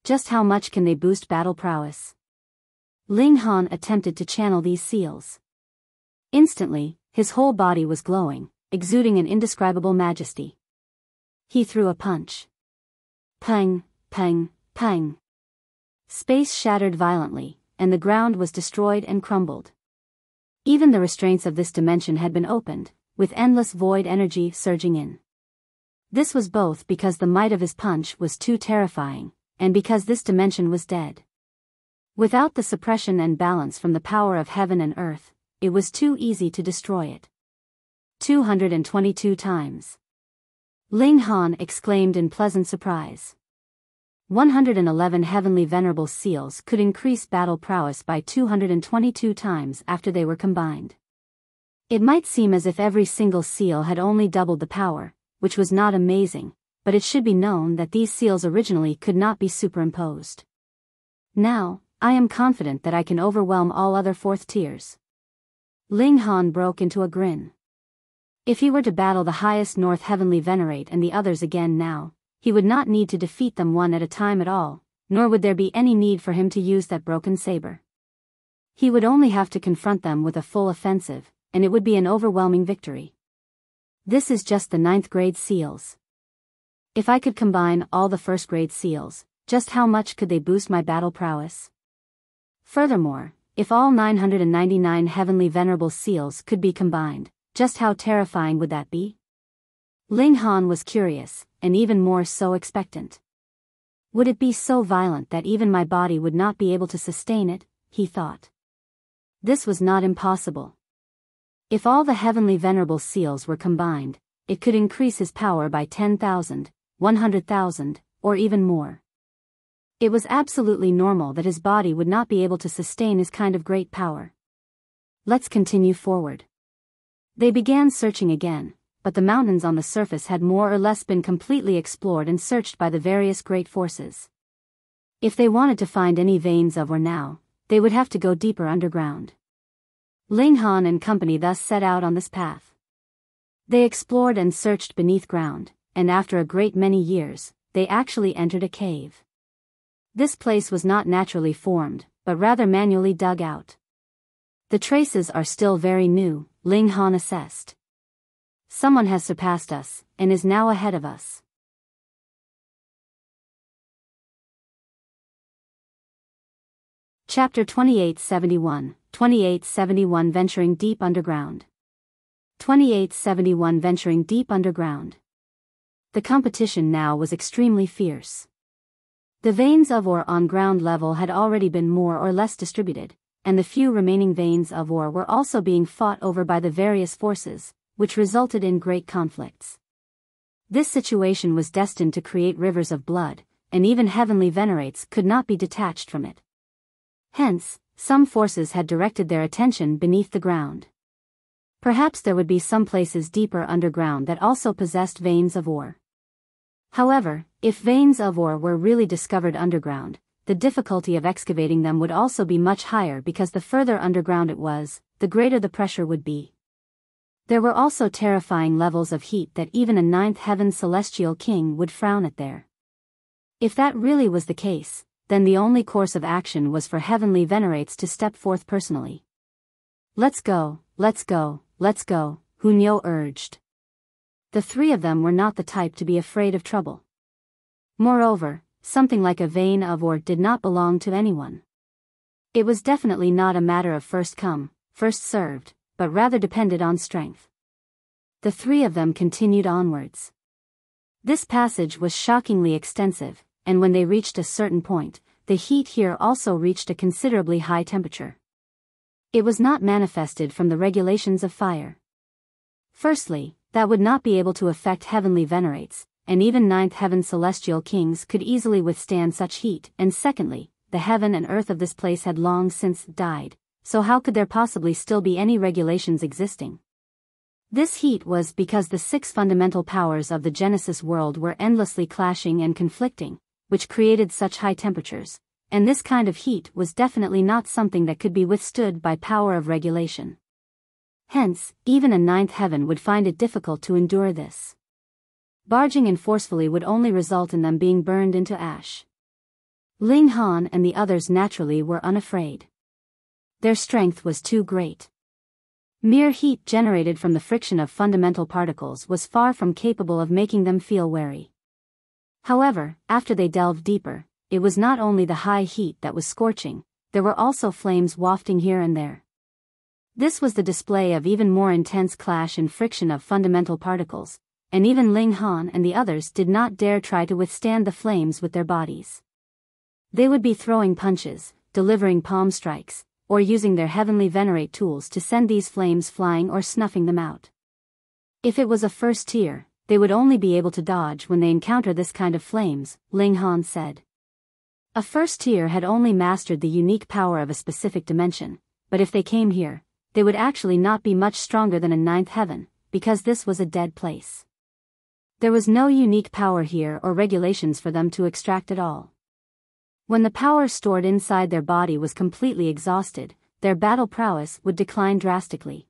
Just how much can they boost battle prowess? Ling Han attempted to channel these seals. Instantly, his whole body was glowing, exuding an indescribable majesty. He threw a punch. Pang, pang, pang. Space shattered violently, and the ground was destroyed and crumbled. Even the restraints of this dimension had been opened, with endless void energy surging in. This was both because the might of his punch was too terrifying, and because this dimension was dead. Without the suppression and balance from the power of heaven and earth, it was too easy to destroy it. 222 times. Ling Han exclaimed in pleasant surprise. 111 heavenly venerable seals could increase battle prowess by 222 times after they were combined. It might seem as if every single seal had only doubled the power, which was not amazing, but it should be known that these seals originally could not be superimposed. Now, I am confident that I can overwhelm all other 4th tiers. Ling Han broke into a grin. If he were to battle the highest North Heavenly Venerate and the others again now, he would not need to defeat them one at a time at all, nor would there be any need for him to use that broken saber. He would only have to confront them with a full offensive, and it would be an overwhelming victory. This is just the 9th grade seals. If I could combine all the 1st grade seals, just how much could they boost my battle prowess? Furthermore, if all 999 heavenly venerable seals could be combined, just how terrifying would that be? Ling Han was curious, and even more so expectant. Would it be so violent that even my body would not be able to sustain it, he thought. This was not impossible. If all the heavenly venerable seals were combined, it could increase his power by 10,000, 100,000, or even more. It was absolutely normal that his body would not be able to sustain his kind of great power. Let's continue forward. They began searching again, but the mountains on the surface had more or less been completely explored and searched by the various great forces. If they wanted to find any veins of ore now, they would have to go deeper underground. Ling Han and company thus set out on this path. They explored and searched beneath ground, and after a great many years, they actually entered a cave. This place was not naturally formed, but rather manually dug out. The traces are still very new, Ling Han assessed. Someone has surpassed us, and is now ahead of us. Chapter 2871, 2871 Venturing Deep Underground. 2871 Venturing Deep Underground. The competition now was extremely fierce. The veins of ore on ground level had already been more or less distributed, and the few remaining veins of ore were also being fought over by the various forces, which resulted in great conflicts. This situation was destined to create rivers of blood, and even heavenly venerates could not be detached from it. Hence, some forces had directed their attention beneath the ground. Perhaps there would be some places deeper underground that also possessed veins of ore. However, if veins of ore were really discovered underground, the difficulty of excavating them would also be much higher because the further underground it was, the greater the pressure would be. There were also terrifying levels of heat that even a ninth heaven celestial king would frown at there. If that really was the case, then the only course of action was for heavenly venerates to step forth personally. Let's go, let's go, let's go, Hunyo urged. The three of them were not the type to be afraid of trouble. Moreover, something like a vein of ore did not belong to anyone. It was definitely not a matter of first come, first served, but rather depended on strength. The three of them continued onwards. This passage was shockingly extensive, and when they reached a certain point, the heat here also reached a considerably high temperature. It was not manifested from the regulations of fire. Firstly, that would not be able to affect heavenly venerates, and even ninth heaven celestial kings could easily withstand such heat, and secondly, the heaven and earth of this place had long since died, so how could there possibly still be any regulations existing? This heat was because the six fundamental powers of the Genesis world were endlessly clashing and conflicting, which created such high temperatures, and this kind of heat was definitely not something that could be withstood by power of regulation. Hence, even a ninth heaven would find it difficult to endure this. Barging in forcefully would only result in them being burned into ash. Ling Han and the others naturally were unafraid. Their strength was too great. Mere heat generated from the friction of fundamental particles was far from capable of making them feel wary. However, after they delved deeper, it was not only the high heat that was scorching, there were also flames wafting here and there. This was the display of even more intense clash and friction of fundamental particles, and even Ling Han and the others did not dare try to withstand the flames with their bodies. They would be throwing punches, delivering palm strikes, or using their heavenly venerate tools to send these flames flying or snuffing them out. If it was a first tier, they would only be able to dodge when they encounter this kind of flames, Ling Han said. A first tier had only mastered the unique power of a specific dimension, but if they came here, they would actually not be much stronger than a ninth heaven, because this was a dead place. There was no unique power here or regulations for them to extract at all. When the power stored inside their body was completely exhausted, their battle prowess would decline drastically.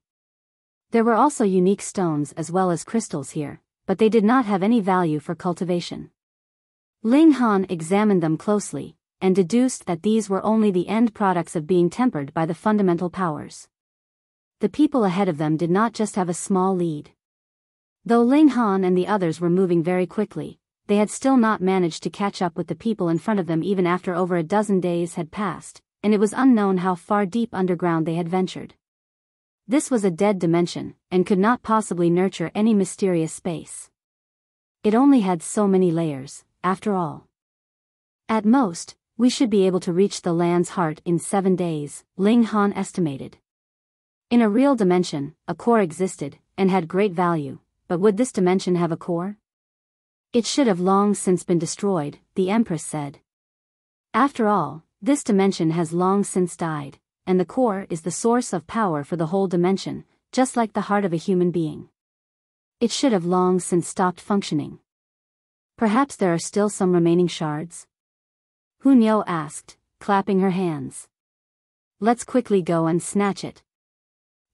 There were also unique stones as well as crystals here, but they did not have any value for cultivation. Ling Han examined them closely, and deduced that these were only the end products of being tempered by the fundamental powers. The people ahead of them did not just have a small lead. Though Ling Han and the others were moving very quickly, they had still not managed to catch up with the people in front of them even after over a dozen days had passed, and it was unknown how far deep underground they had ventured. This was a dead dimension, and could not possibly nurture any mysterious space. It only had so many layers, after all. At most, we should be able to reach the land's heart in 7 days, Ling Han estimated. In a real dimension, a core existed, and had great value, but would this dimension have a core? It should have long since been destroyed, the Empress said. After all, this dimension has long since died, and the core is the source of power for the whole dimension, just like the heart of a human being. It should have long since stopped functioning. Perhaps there are still some remaining shards? Hunyo asked, clapping her hands. Let's quickly go and snatch it.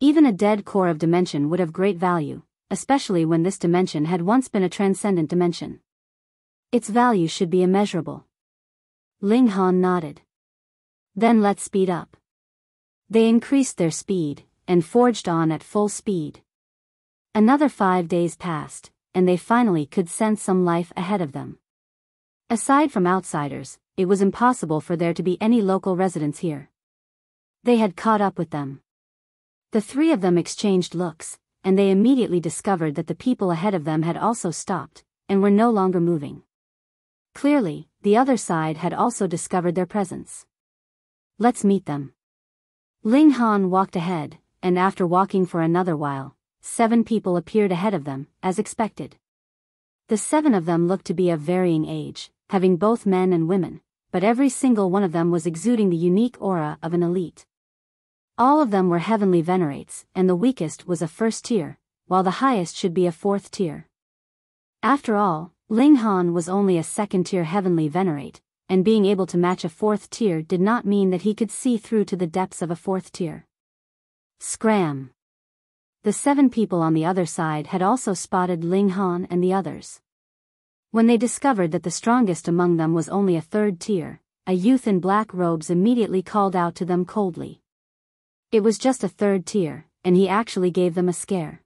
Even a dead core of dimension would have great value, especially when this dimension had once been a transcendent dimension. Its value should be immeasurable. Ling Han nodded. Then let's speed up. They increased their speed, and forged on at full speed. Another 5 days passed, and they finally could sense some life ahead of them. Aside from outsiders, it was impossible for there to be any local residents here. They had caught up with them. The 3 of them exchanged looks, and they immediately discovered that the people ahead of them had also stopped, and were no longer moving. Clearly, the other side had also discovered their presence. Let's meet them. Ling Han walked ahead, and after walking for another while, 7 people appeared ahead of them, as expected. The 7 of them looked to be of varying age, having both men and women, but every single one of them was exuding the unique aura of an elite. All of them were heavenly venerates, and the weakest was a 1st tier, while the highest should be a 4th tier. After all, Ling Han was only a 2nd tier heavenly venerate, and being able to match a 4th tier did not mean that he could see through to the depths of a 4th tier. Scram! The 7 people on the other side had also spotted Ling Han and the others. When they discovered that the strongest among them was only a 3rd tier, a youth in black robes immediately called out to them coldly. It was just a 3rd tier, and he actually gave them a scare.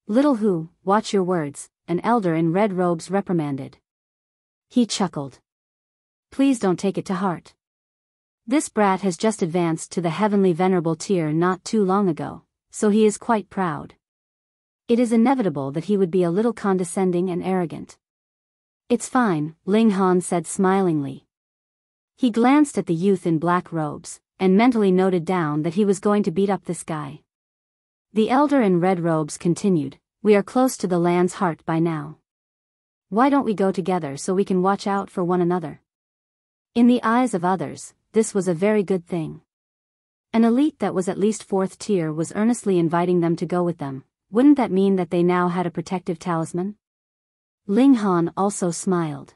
Little Hu, watch your words, an elder in red robes reprimanded. He chuckled. Please don't take it to heart. This brat has just advanced to the heavenly venerable tier not too long ago, so he is quite proud. It is inevitable that he would be a little condescending and arrogant. It's fine, Ling Han said smilingly. He glanced at the youth in black robes, and mentally noted down that he was going to beat up this guy. The elder in red robes continued, we are close to the land's heart by now. Why don't we go together so we can watch out for one another? In the eyes of others, this was a very good thing. An elite that was at least 4th tier was earnestly inviting them to go with them. Wouldn't that mean that they now had a protective talisman? Ling Han also smiled.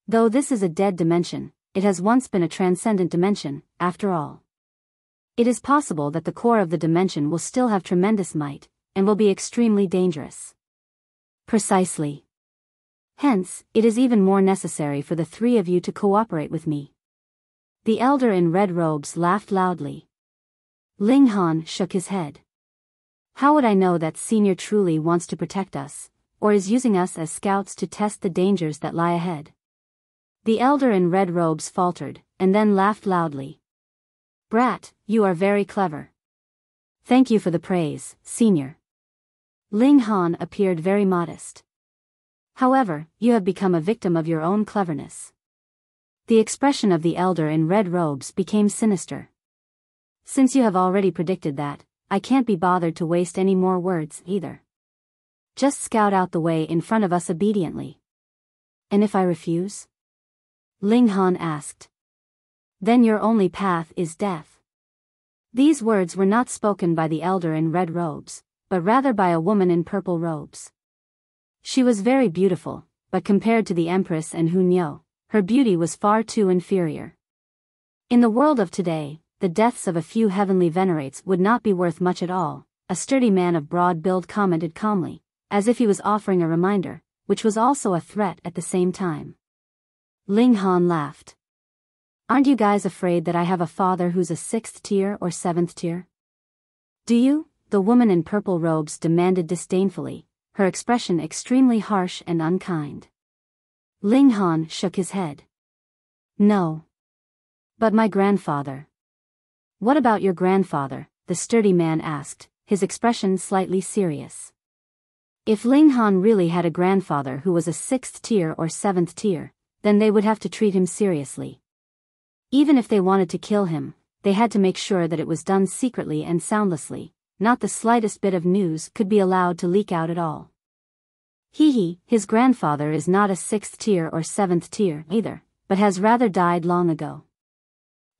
Though this is a dead dimension, it has once been a transcendent dimension, after all. It is possible that the core of the dimension will still have tremendous might, and will be extremely dangerous. Precisely. Hence, it is even more necessary for the 3 of you to cooperate with me. The elder in red robes laughed loudly. Ling Han shook his head. How would I know that senior truly wants to protect us, or is using us as scouts to test the dangers that lie ahead? The elder in red robes faltered, and then laughed loudly. Brat, you are very clever. Thank you for the praise, senior. Ling Han appeared very modest. However, you have become a victim of your own cleverness. The expression of the elder in red robes became sinister. Since you have already predicted that, I can't be bothered to waste any more words, either. Just scout out the way in front of us obediently. And if I refuse? Ling Han asked. Then your only path is death. These words were not spoken by the elder in red robes, but rather by a woman in purple robes. She was very beautiful, but compared to the Empress and Hunyo, her beauty was far too inferior. In the world of today, the deaths of a few heavenly venerates would not be worth much at all, a sturdy man of broad build commented calmly, as if he was offering a reminder, which was also a threat at the same time. Ling Han laughed. Aren't you guys afraid that I have a father who's a 6th tier or 7th tier? Do you? The woman in purple robes demanded disdainfully, her expression extremely harsh and unkind. Ling Han shook his head. No. But my grandfather. What about your grandfather? The sturdy man asked, his expression slightly serious. If Ling Han really had a grandfather who was a 6th tier or 7th tier, then they would have to treat him seriously. Even if they wanted to kill him, they had to make sure that it was done secretly and soundlessly. Not the slightest bit of news could be allowed to leak out at all. His grandfather is not a 6th tier or 7th tier either, but has rather died long ago.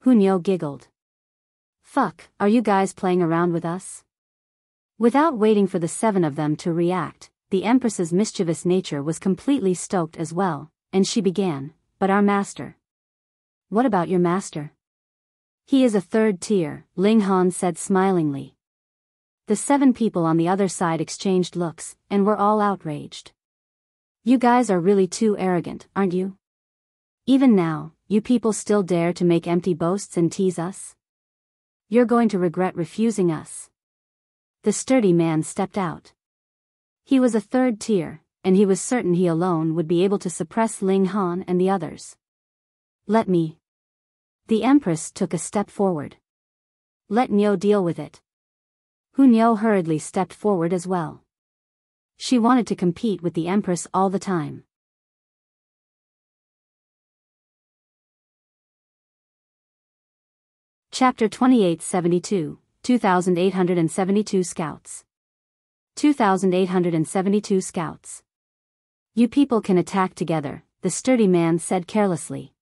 Hunyo giggled. Fuck, are you guys playing around with us? Without waiting for the 7 of them to react, the Empress's mischievous nature was completely stoked as well, and she began, but our master. What about your master? He is a 3rd tier, Ling Han said smilingly. The 7 people on the other side exchanged looks, and were all outraged. You guys are really too arrogant, aren't you? Even now, you people still dare to make empty boasts and tease us? You're going to regret refusing us. The sturdy man stepped out. He was a 3rd tier, and he was certain he alone would be able to suppress Ling Han and the others. Let me. The Empress took a step forward. Let Nyo deal with it. Hunyo hurriedly stepped forward as well. She wanted to compete with the Empress all the time. Chapter 2872, 2872 Scouts. 2872 Scouts. You people can attack together, the sturdy man said carelessly.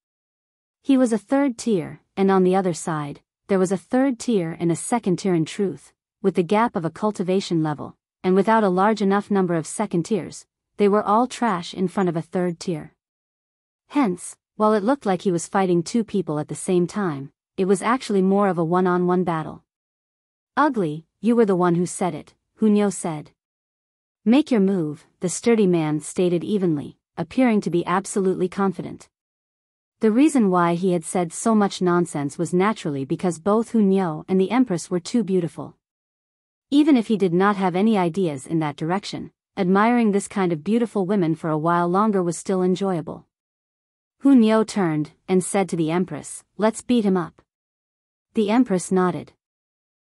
He was a 3rd tier, and on the other side, there was a 3rd tier and a 2nd tier in truth, with the gap of a cultivation level, and without a large enough number of 2nd tiers, they were all trash in front of a 3rd tier. Hence, while it looked like he was fighting 2 people at the same time, it was actually more of a one-on-one battle. Ugly, you were the one who said it, Hunyo said. Make your move, the sturdy man stated evenly, appearing to be absolutely confident. The reason why he had said so much nonsense was naturally because both Hunyo and the Empress were too beautiful. Even if he did not have any ideas in that direction, admiring this kind of beautiful women for a while longer was still enjoyable. Hunyo turned and said to the Empress, "Let's beat him up." The Empress nodded.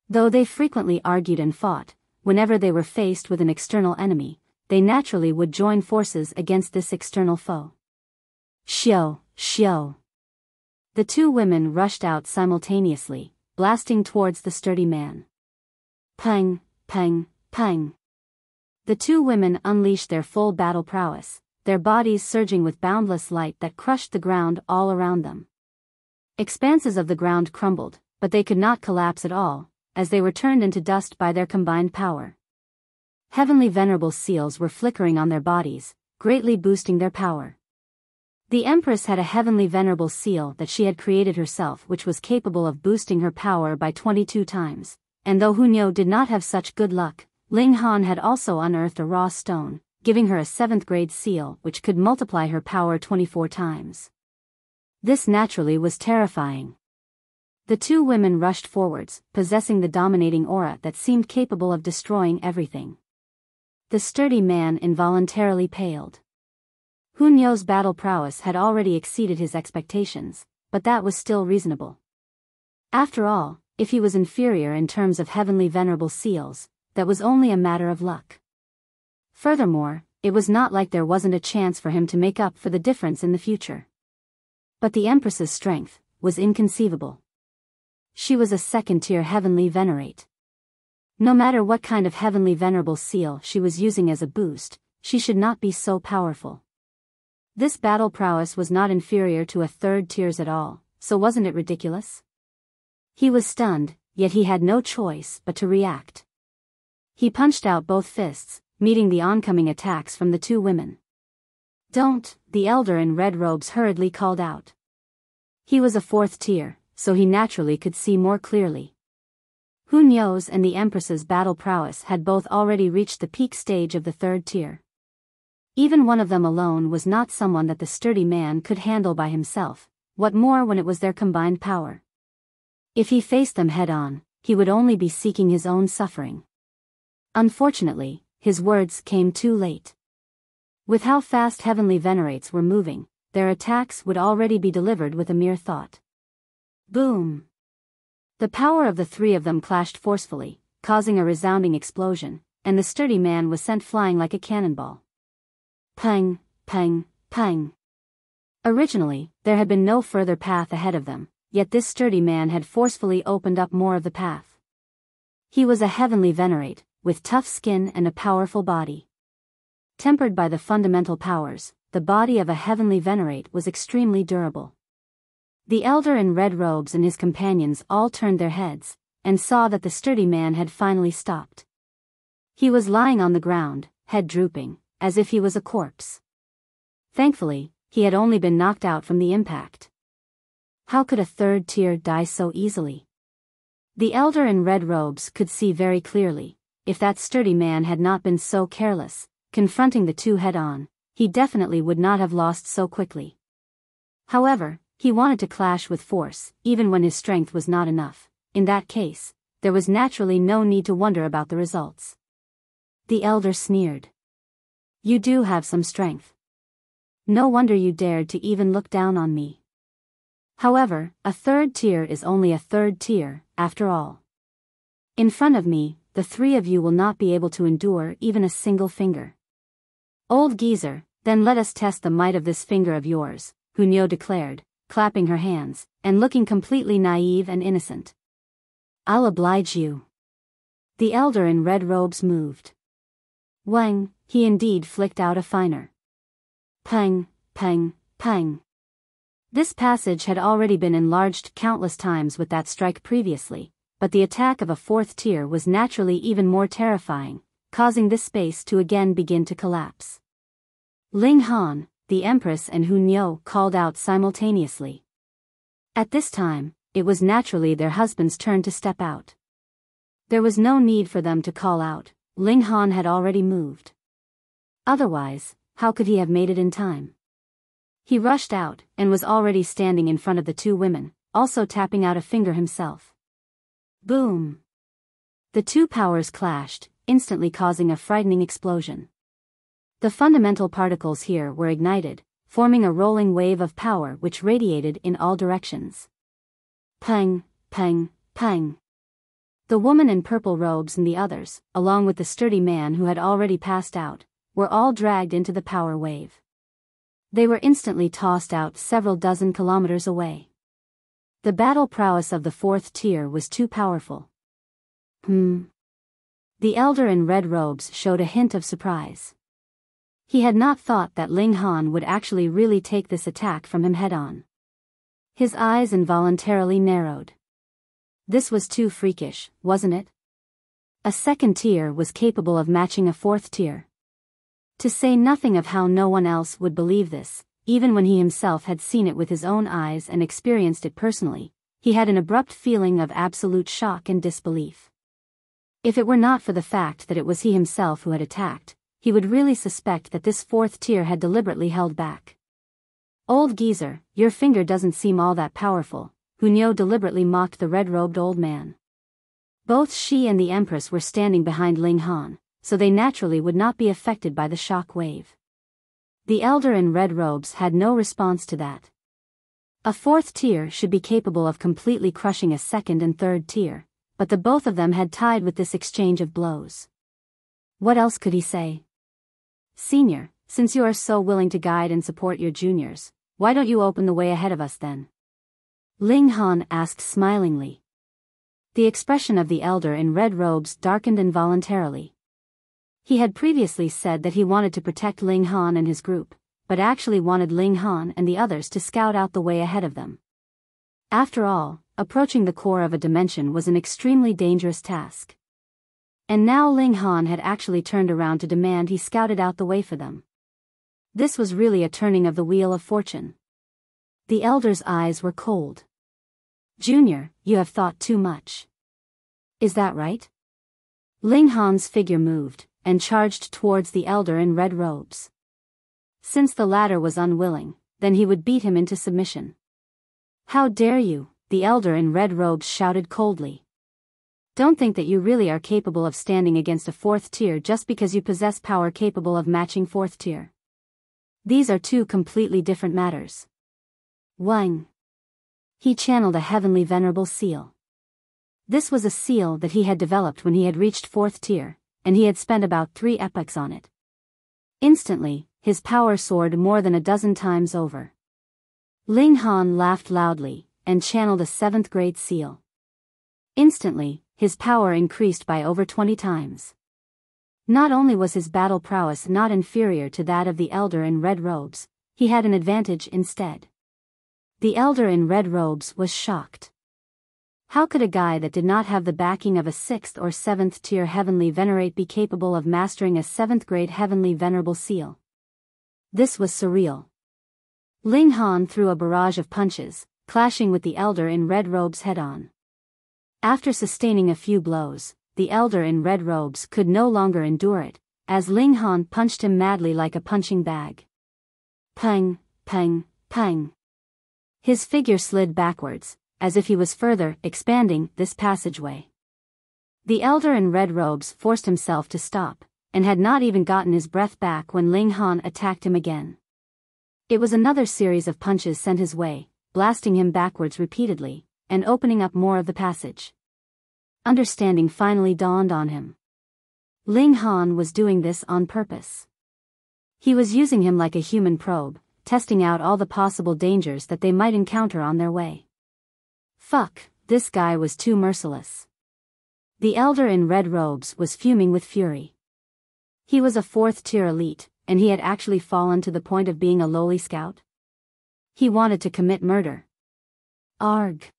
Though they frequently argued and fought, whenever they were faced with an external enemy, they naturally would join forces against this external foe. Xiao, Xiao. The 2 women rushed out simultaneously, blasting towards the sturdy man. Peng, peng, peng. The 2 women unleashed their full battle prowess, their bodies surging with boundless light that crushed the ground all around them. Expanses of the ground crumbled, but they could not collapse at all, as they were turned into dust by their combined power. Heavenly venerable seals were flickering on their bodies, greatly boosting their power. The Empress had a heavenly venerable seal that she had created herself which was capable of boosting her power by 22 times, and though Hunyo did not have such good luck, Ling Han had also unearthed a raw stone, giving her a 7th grade seal which could multiply her power 24 times. This naturally was terrifying. The 2 women rushed forwards, possessing the dominating aura that seemed capable of destroying everything. The sturdy man involuntarily paled. Hunyo's battle prowess had already exceeded his expectations, but that was still reasonable. After all, if he was inferior in terms of heavenly venerable seals, that was only a matter of luck. Furthermore, it was not like there wasn't a chance for him to make up for the difference in the future. But the Empress's strength was inconceivable. She was a 2nd tier heavenly venerate. No matter what kind of heavenly venerable seal she was using as a boost, she should not be so powerful. This battle prowess was not inferior to a 3rd tier's at all, so wasn't it ridiculous? He was stunned, yet he had no choice but to react. He punched out both fists, meeting the oncoming attacks from the 2 women. "Don't," the elder in red robes hurriedly called out. He was a 4th tier, so he naturally could see more clearly. Hunyo's and the Empress's battle prowess had both already reached the peak stage of the 3rd tier. Even one of them alone was not someone that the sturdy man could handle by himself, what more when it was their combined power. If he faced them head-on, he would only be seeking his own suffering. Unfortunately, his words came too late. With how fast heavenly venerates were moving, their attacks would already be delivered with a mere thought. Boom! The power of the three of them clashed forcefully, causing a resounding explosion, and the sturdy man was sent flying like a cannonball. Pang, pang, pang. Originally, there had been no further path ahead of them, yet this sturdy man had forcefully opened up more of the path. He was a heavenly venerate, with tough skin and a powerful body. Tempered by the fundamental powers, the body of a heavenly venerate was extremely durable. The elder in red robes and his companions all turned their heads, and saw that the sturdy man had finally stopped. He was lying on the ground, head drooping, as if he was a corpse. Thankfully, he had only been knocked out from the impact. How could a third tier die so easily? The elder in red robes could see very clearly. If that sturdy man had not been so careless, confronting the two head-on, he definitely would not have lost so quickly. However, he wanted to clash with force, even when his strength was not enough. In that case, there was naturally no need to wonder about the results. The elder sneered. You do have some strength. No wonder you dared to even look down on me. However, a third tier is only a third tier, after all. In front of me, the three of you will not be able to endure even a single finger. Old geezer, then let us test the might of this finger of yours, Hunyo declared, clapping her hands, and looking completely naive and innocent. I'll oblige you. The elder in red robes moved. Wang, he indeed flicked out a finer. Pang, pang, pang. This passage had already been enlarged countless times with that strike previously, but the attack of a fourth tier was naturally even more terrifying, causing this space to again begin to collapse. Ling Han, the Empress and Hunyo called out simultaneously. At this time, it was naturally their husband's turn to step out. There was no need for them to call out, Ling Han had already moved. Otherwise, how could he have made it in time? He rushed out, and was already standing in front of the two women, also tapping out a finger himself. Boom! The two powers clashed, instantly causing a frightening explosion. The fundamental particles here were ignited, forming a rolling wave of power which radiated in all directions. Pang, pang, pang. The woman in purple robes and the others, along with the sturdy man who had already passed out, were all dragged into the power wave. They were instantly tossed out several dozen kilometers away. The battle prowess of the fourth tier was too powerful. The elder in red robes showed a hint of surprise. He had not thought that Ling Han would actually really take this attack from him head-on. His eyes involuntarily narrowed. This was too freakish, wasn't it? A second tier was capable of matching a fourth tier. To say nothing of how no one else would believe this, even when he himself had seen it with his own eyes and experienced it personally, he had an abrupt feeling of absolute shock and disbelief. If it were not for the fact that it was he himself who had attacked, he would really suspect that this fourth tier had deliberately held back. Old geezer, your finger doesn't seem all that powerful, Hunyo deliberately mocked the red-robed old man. Both she and the Empress were standing behind Ling Han, so they naturally would not be affected by the shock wave. The elder in red robes had no response to that. A fourth tier should be capable of completely crushing a second and third tier, but the both of them had tied with this exchange of blows. What else could he say? Senior, since you are so willing to guide and support your juniors, why don't you open the way ahead of us then? Ling Han asked smilingly. The expression of the elder in red robes darkened involuntarily. He had previously said that he wanted to protect Ling Han and his group, but actually wanted Ling Han and the others to scout out the way ahead of them. After all, approaching the core of a dimension was an extremely dangerous task. And now Ling Han had actually turned around to demand he scouted out the way for them. This was really a turning of the wheel of fortune. The elder's eyes were cold. Junior, you have thought too much. Is that right? Ling Han's figure moved, and charged towards the elder in red robes. Since the latter was unwilling, then he would beat him into submission. How dare you, the elder in red robes shouted coldly. Don't think that you really are capable of standing against a fourth tier just because you possess power capable of matching fourth tier. These are two completely different matters. 1. He channeled a heavenly venerable seal. This was a seal that he had developed when he had reached 4th tier, and he had spent about 3 epochs on it. Instantly, his power soared more than a dozen times over. Ling Han laughed loudly, and channeled a 7th grade seal. Instantly, his power increased by over 20 times. Not only was his battle prowess not inferior to that of the elder in red robes, he had an advantage instead. The elder in red robes was shocked. How could a guy that did not have the backing of a 6th or 7th tier heavenly venerate be capable of mastering a 7th grade heavenly venerable seal? This was surreal. Ling Han threw a barrage of punches, clashing with the elder in red robes head-on. After sustaining a few blows, the elder in red robes could no longer endure it, as Ling Han punched him madly like a punching bag. Pang, pang, pang. His figure slid backwards, as if he was further expanding this passageway. The elder in red robes forced himself to stop, and had not even gotten his breath back when Ling Han attacked him again. It was another series of punches sent his way, blasting him backwards repeatedly, and opening up more of the passage. Understanding finally dawned on him. Ling Han was doing this on purpose. He was using him like a human probe, testing out all the possible dangers that they might encounter on their way. Fuck, this guy was too merciless. The elder in red robes was fuming with fury. He was a 4th tier elite, and he had actually fallen to the point of being a lowly scout. He wanted to commit murder. Arg.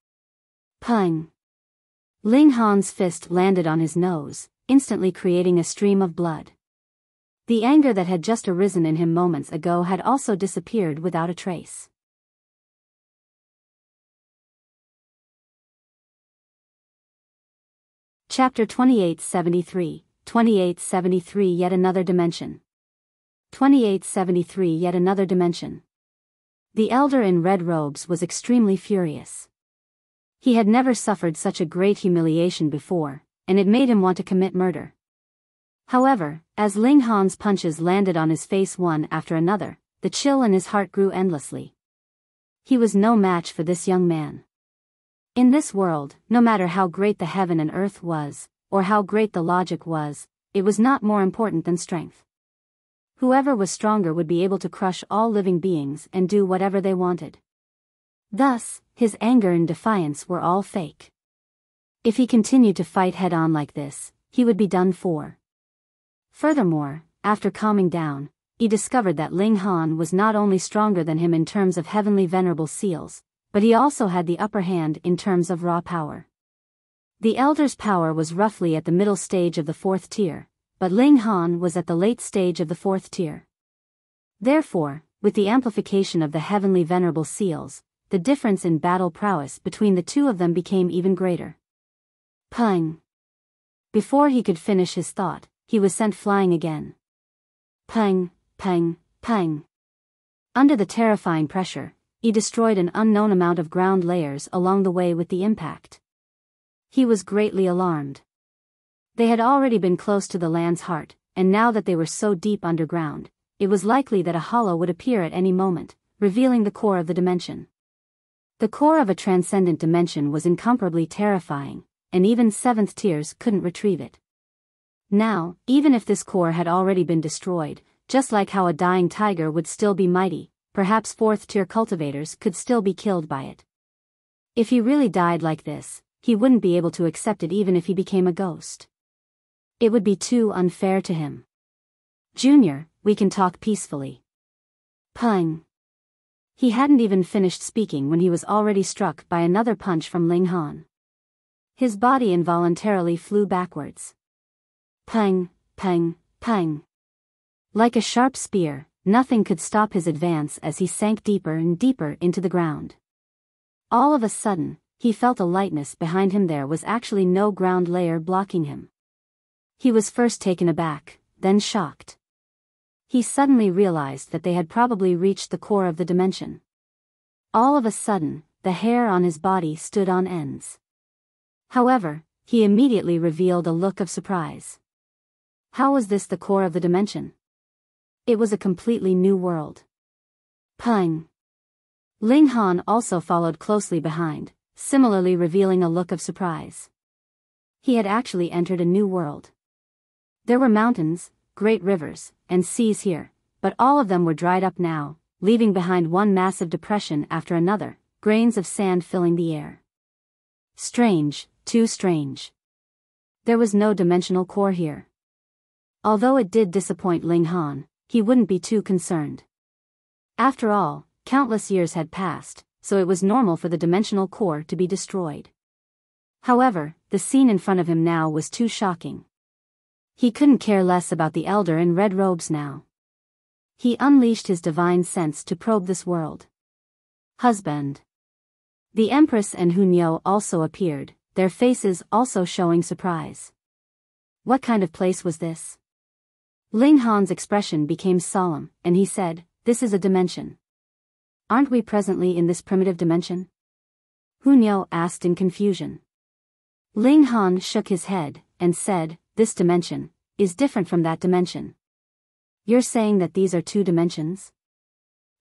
Pang. Ling Han's fist landed on his nose, instantly creating a stream of blood. The anger that had just arisen in him moments ago had also disappeared without a trace. Chapter 2873, 2873 Yet Another Dimension. 2873 Yet Another Dimension. The elder in red robes was extremely furious. He had never suffered such a great humiliation before, and it made him want to commit murder. However, as Ling Han's punches landed on his face one after another, the chill in his heart grew endlessly. He was no match for this young man. In this world, no matter how great the heaven and earth was, or how great the logic was, it was not more important than strength. Whoever was stronger would be able to crush all living beings and do whatever they wanted. Thus, his anger and defiance were all fake. If he continued to fight head-on like this, he would be done for. Furthermore, after calming down, he discovered that Ling Han was not only stronger than him in terms of heavenly venerable seals, but he also had the upper hand in terms of raw power. The elder's power was roughly at the middle stage of the 4th tier, but Ling Han was at the late stage of the 4th tier. Therefore, with the amplification of the heavenly venerable seals, the difference in battle prowess between the two of them became even greater. Pang! Before he could finish his thought, he was sent flying again. Pang, pang, pang. Under the terrifying pressure, he destroyed an unknown amount of ground layers along the way with the impact. He was greatly alarmed. They had already been close to the land's heart, and now that they were so deep underground, it was likely that a hollow would appear at any moment, revealing the core of the dimension. The core of a transcendent dimension was incomparably terrifying, and even 7th tiers couldn't retrieve it. Now, even if this core had already been destroyed, just like how a dying tiger would still be mighty, perhaps 4th tier cultivators could still be killed by it. If he really died like this, he wouldn't be able to accept it even if he became a ghost. It would be too unfair to him. Junior, we can talk peacefully. Pang. He hadn't even finished speaking when he was already struck by another punch from Ling Han. His body involuntarily flew backwards. Pang, pang, pang. Like a sharp spear, nothing could stop his advance as he sank deeper and deeper into the ground. All of a sudden, he felt a lightness behind him. There was actually no ground layer blocking him. He was first taken aback, then shocked. He suddenly realized that they had probably reached the core of the dimension. All of a sudden, the hair on his body stood on ends. However, he immediately revealed a look of surprise. How was this the core of the dimension? It was a completely new world. Pung. Ling Han also followed closely behind, similarly revealing a look of surprise. He had actually entered a new world. There were mountains, great rivers, and seas here, but all of them were dried up now, leaving behind one massive depression after another, grains of sand filling the air. Strange, too strange. There was no dimensional core here. Although it did disappoint Ling Han, he wouldn't be too concerned. After all, countless years had passed, so it was normal for the dimensional core to be destroyed. However, the scene in front of him now was too shocking. He couldn't care less about the elder in red robes now. He unleashed his divine sense to probe this world. Husband. The Empress and Hunyo also appeared, their faces also showing surprise. What kind of place was this? Ling Han's expression became solemn, and he said, "This is a dimension. Aren't we presently in this primitive dimension?" Hunyo asked in confusion. Ling Han shook his head, and said, "This dimension is different from that dimension." "You're saying that these are two dimensions?"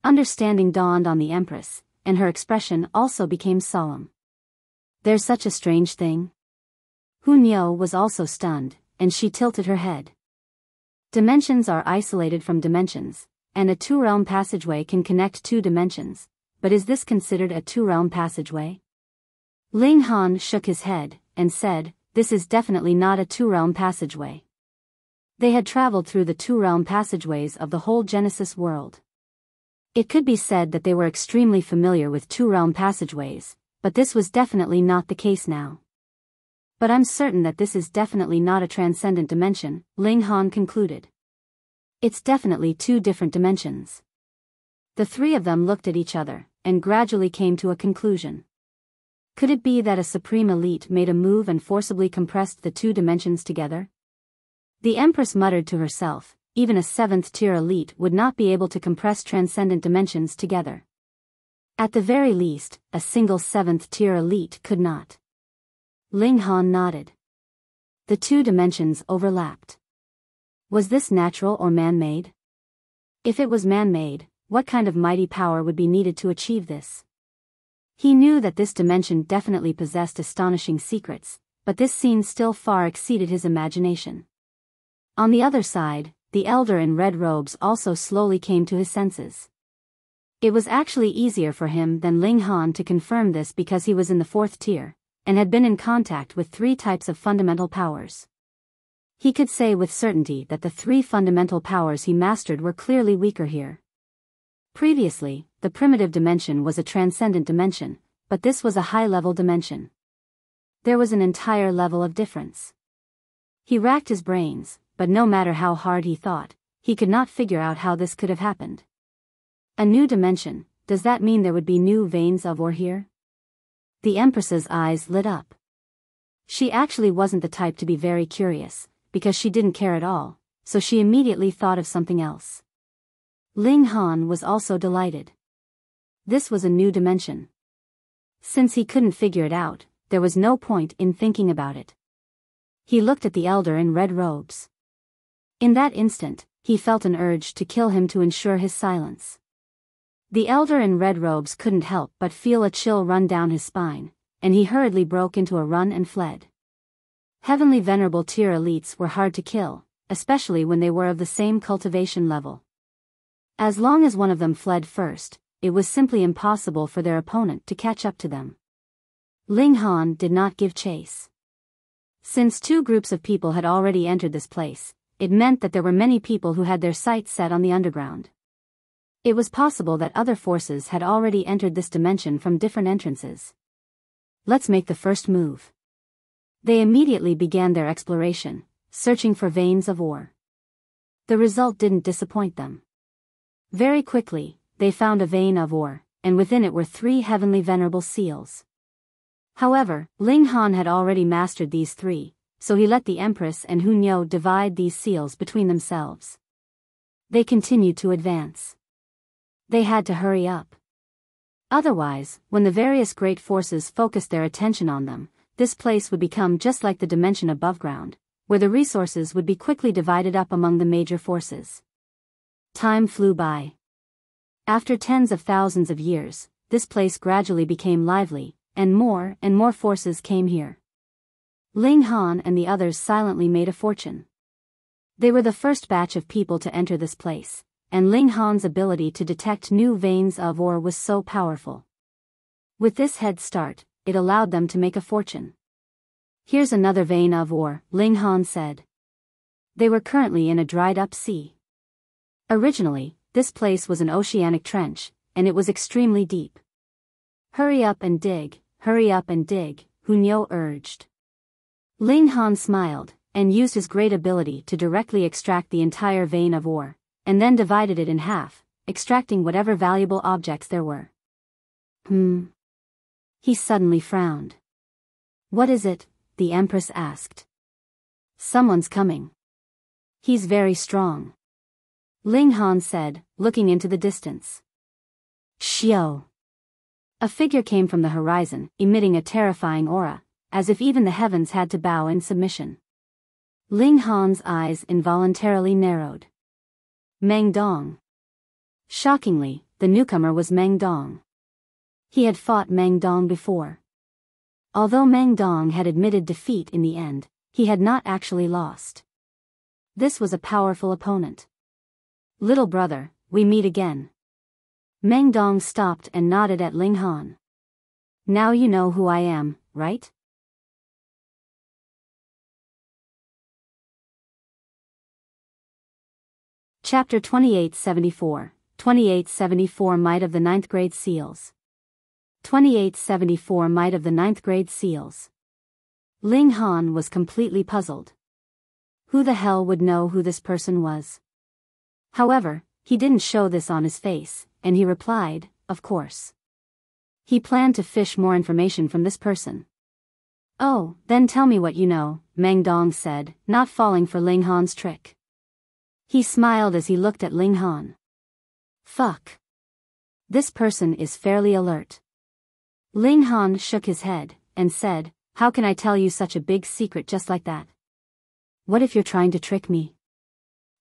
Understanding dawned on the Empress, and her expression also became solemn. "There's such a strange thing?" Hunyo was also stunned, and she tilted her head. Dimensions are isolated from dimensions, and a two-realm passageway can connect two dimensions, but is this considered a two-realm passageway? Ling Han shook his head, and said, "This is definitely not a two-realm passageway." They had traveled through the two-realm passageways of the whole Genesis world. It could be said that they were extremely familiar with two-realm passageways, but this was definitely not the case now. "But I'm certain that this is definitely not a transcendent dimension," Ling Han concluded. "It's definitely two different dimensions." The three of them looked at each other, and gradually came to a conclusion. Could it be that a supreme elite made a move and forcibly compressed the two dimensions together? The Empress muttered to herself, even a 7th-tier elite would not be able to compress transcendent dimensions together. At the very least, a single 7th-tier elite could not. Ling Han nodded. The two dimensions overlapped. Was this natural or man-made? If it was man-made, what kind of mighty power would be needed to achieve this? He knew that this dimension definitely possessed astonishing secrets, but this scene still far exceeded his imagination. On the other side, the elder in red robes also slowly came to his senses. It was actually easier for him than Ling Han to confirm this because he was in the 4th tier, and had been in contact with 3 types of fundamental powers. He could say with certainty that the 3 fundamental powers he mastered were clearly weaker here. Previously, the primitive dimension was a transcendent dimension, but this was a high-level dimension. There was an entire level of difference. He racked his brains, but no matter how hard he thought, he could not figure out how this could have happened. A new dimension, does that mean there would be new veins of ore here? The Empress's eyes lit up. She actually wasn't the type to be very curious, because she didn't care at all, so she immediately thought of something else. Ling Han was also delighted. This was a new dimension. Since he couldn't figure it out, there was no point in thinking about it. He looked at the elder in red robes. In that instant, he felt an urge to kill him to ensure his silence. The elder in red robes couldn't help but feel a chill run down his spine, and he hurriedly broke into a run and fled. Heavenly Venerable tier elites were hard to kill, especially when they were of the same cultivation level. As long as one of them fled first, it was simply impossible for their opponent to catch up to them. Ling Han did not give chase. Since 2 groups of people had already entered this place, it meant that there were many people who had their sights set on the underground. It was possible that other forces had already entered this dimension from different entrances. Let's make the first move. They immediately began their exploration, searching for veins of ore. The result didn't disappoint them. Very quickly, they found a vein of ore, and within it were 3 heavenly venerable seals. However, Ling Han had already mastered these 3, so he let the Empress and Hunyo divide these seals between themselves. They continued to advance. They had to hurry up. Otherwise, when the various great forces focused their attention on them, this place would become just like the dimension above ground, where the resources would be quickly divided up among the major forces. Time flew by. After tens of thousands of years, this place gradually became lively, and more forces came here. Ling Han and the others silently made a fortune. They were the first batch of people to enter this place, and Ling Han's ability to detect new veins of ore was so powerful. With this head start, it allowed them to make a fortune. Here's another vein of ore, Ling Han said. They were currently in a dried-up sea. Originally, this place was an oceanic trench, and it was extremely deep. Hurry up and dig, Hunyo urged. Ling Han smiled, and used his great ability to directly extract the entire vein of ore, and then divided it in half, extracting whatever valuable objects there were. He suddenly frowned. What is it? The Empress asked. Someone's coming. He's very strong. Ling Han said, looking into the distance. Xiao. A figure came from the horizon, emitting a terrifying aura, as if even the heavens had to bow in submission. Ling Han's eyes involuntarily narrowed. Meng Dong. Shockingly, the newcomer was Meng Dong. He had fought Meng Dong before. Although Meng Dong had admitted defeat in the end, he had not actually lost. This was a powerful opponent. Little brother, we meet again. Meng Dong stopped and nodded at Ling Han. Now you know who I am, right? Chapter 2874, 2874 Might of the Ninth Grade Seals. 2874 Might of the Ninth Grade Seals. Ling Han was completely puzzled. Who the hell would know who this person was? However, he didn't show this on his face, and he replied, of course. He planned to fish more information from this person. Oh, then tell me what you know, Meng Dong said, not falling for Ling Han's trick. He smiled as he looked at Ling Han. Fuck. This person is fairly alert. Ling Han shook his head, and said, how can I tell you such a big secret just like that? What if you're trying to trick me?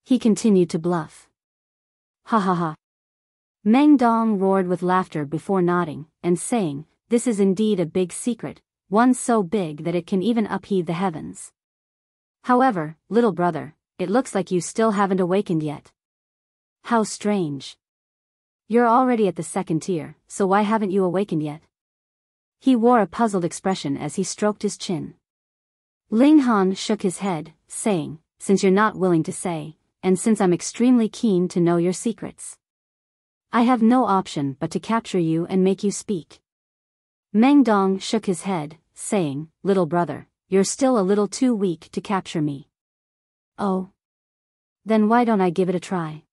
He continued to bluff. Ha ha ha. Meng Dong roared with laughter before nodding, and saying, this is indeed a big secret, one so big that it can even upheave the heavens. However, little brother, it looks like you still haven't awakened yet. How strange. You're already at the second tier, so why haven't you awakened yet? He wore a puzzled expression as he stroked his chin. Ling Han shook his head, saying, since you're not willing to say, and since I'm extremely keen to know your secrets, I have no option but to capture you and make you speak. Meng Dong shook his head, saying, little brother, you're still a little too weak to capture me. Oh. Then why don't I give it a try?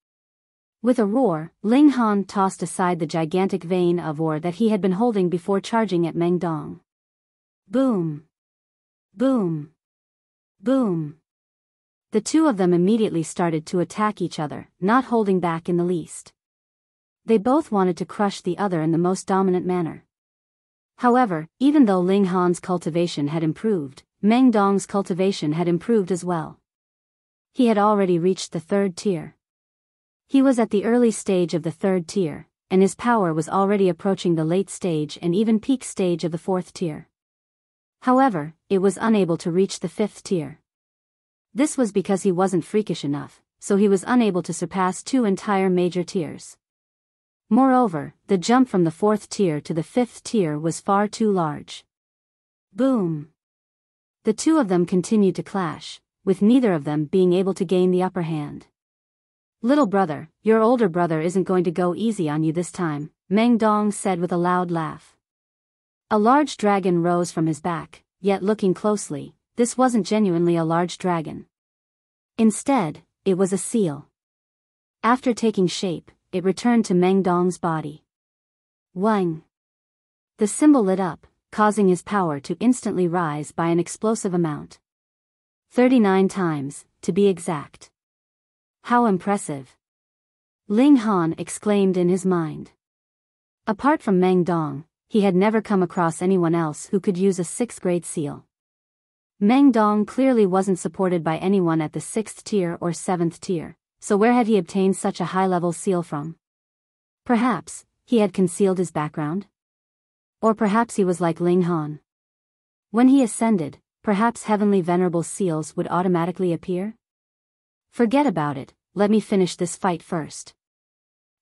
With a roar, Ling Han tossed aside the gigantic vein of ore that he had been holding before charging at Meng Dong. Boom. Boom. Boom. The two of them immediately started to attack each other, not holding back in the least. They both wanted to crush the other in the most dominant manner. However, even though Ling Han's cultivation had improved, Meng Dong's cultivation had improved as well. He had already reached the third tier. He was at the early stage of the third tier, and his power was already approaching the late stage and even peak stage of the fourth tier. However, it was unable to reach the fifth tier. This was because he wasn't freakish enough, so he was unable to surpass two entire major tiers. Moreover, the jump from the fourth tier to the fifth tier was far too large. Boom! The two of them continued to clash, with neither of them being able to gain the upper hand. Little brother, your older brother isn't going to go easy on you this time, Meng Dong said with a loud laugh. A large dragon rose from his back, yet looking closely, this wasn't genuinely a large dragon. Instead, it was a seal. After taking shape, it returned to Meng Dong's body. Wang! The symbol lit up, causing his power to instantly rise by an explosive amount. 39 times, to be exact. How impressive! Ling Han exclaimed in his mind. Apart from Meng Dong, he had never come across anyone else who could use a 6th grade seal. Meng Dong clearly wasn't supported by anyone at the 6th tier or 7th tier, so where had he obtained such a high-level seal from? Perhaps he had concealed his background? Or perhaps he was like Ling Han. When he ascended, perhaps heavenly venerable seals would automatically appear? Forget about it, let me finish this fight first.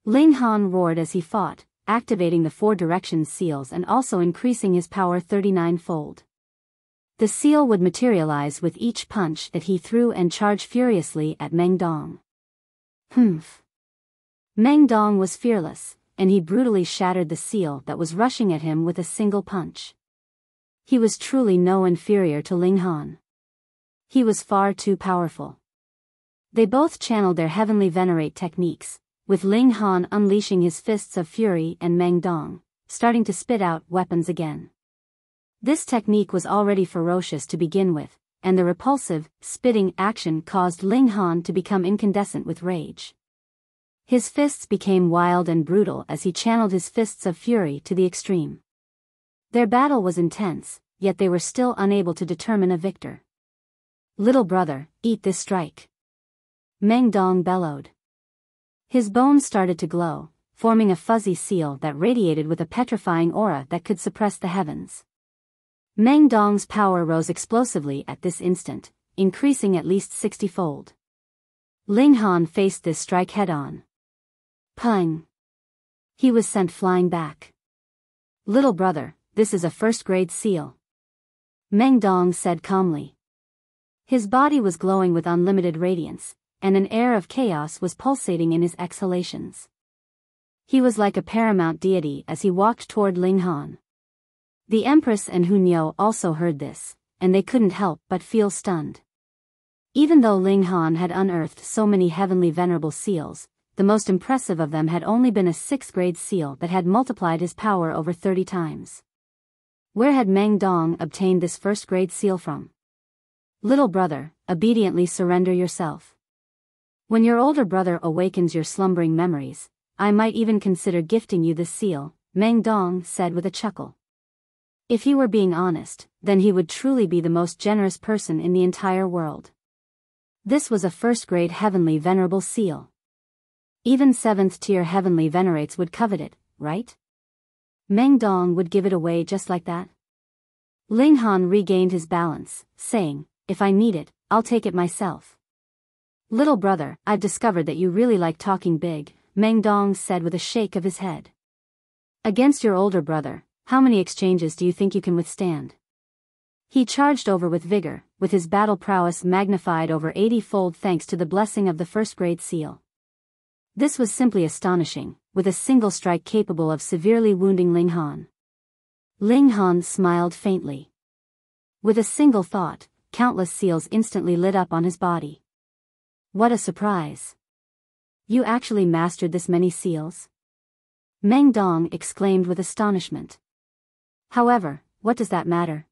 Ling Han roared as he fought, activating the 4 direction seals and also increasing his power 39-fold. The seal would materialize with each punch that he threw and charge furiously at Meng Dong. Humph. Meng Dong was fearless, and he brutally shattered the seal that was rushing at him with a single punch. He was truly no inferior to Ling Han. He was far too powerful. They both channeled their heavenly venerate techniques, with Ling Han unleashing his fists of fury and Meng Dong starting to spit out weapons again. This technique was already ferocious to begin with, and the repulsive, spitting action caused Ling Han to become incandescent with rage. His fists became wild and brutal as he channeled his fists of fury to the extreme. Their battle was intense, yet they were still unable to determine a victor. Little brother, eat this strike. Meng Dong bellowed. His bones started to glow, forming a fuzzy seal that radiated with a petrifying aura that could suppress the heavens. Meng Dong's power rose explosively at this instant, increasing at least 60-fold. Ling Han faced this strike head-on. Pung! He was sent flying back. Little brother, this is a first-grade seal. Meng Dong said calmly. His body was glowing with unlimited radiance, and an air of chaos was pulsating in his exhalations. He was like a paramount deity as he walked toward Ling Han. The Empress and Hunyao also heard this, and they couldn't help but feel stunned. Even though Ling Han had unearthed so many heavenly venerable seals, the most impressive of them had only been a 6th-grade seal that had multiplied his power over 30 times. Where had Meng Dong obtained this first-grade seal from? Little brother, obediently surrender yourself. When your older brother awakens your slumbering memories, I might even consider gifting you this seal, Meng Dong said with a chuckle. If he were being honest, then he would truly be the most generous person in the entire world. This was a first-grade heavenly venerable seal. Even 7th-tier heavenly venerates would covet it, right? Meng Dong would give it away just like that? Ling Han regained his balance, saying, if I need it, I'll take it myself. Little brother, I've discovered that you really like talking big, Meng Dong said with a shake of his head. Against your older brother, how many exchanges do you think you can withstand? He charged over with vigor, with his battle prowess magnified over 80-fold thanks to the blessing of the first-grade seal. This was simply astonishing, with a single strike capable of severely wounding Ling Han. Ling Han smiled faintly. With a single thought, countless seals instantly lit up on his body. What a surprise! You actually mastered this many seals? Meng Dong exclaimed with astonishment. However, what does that matter?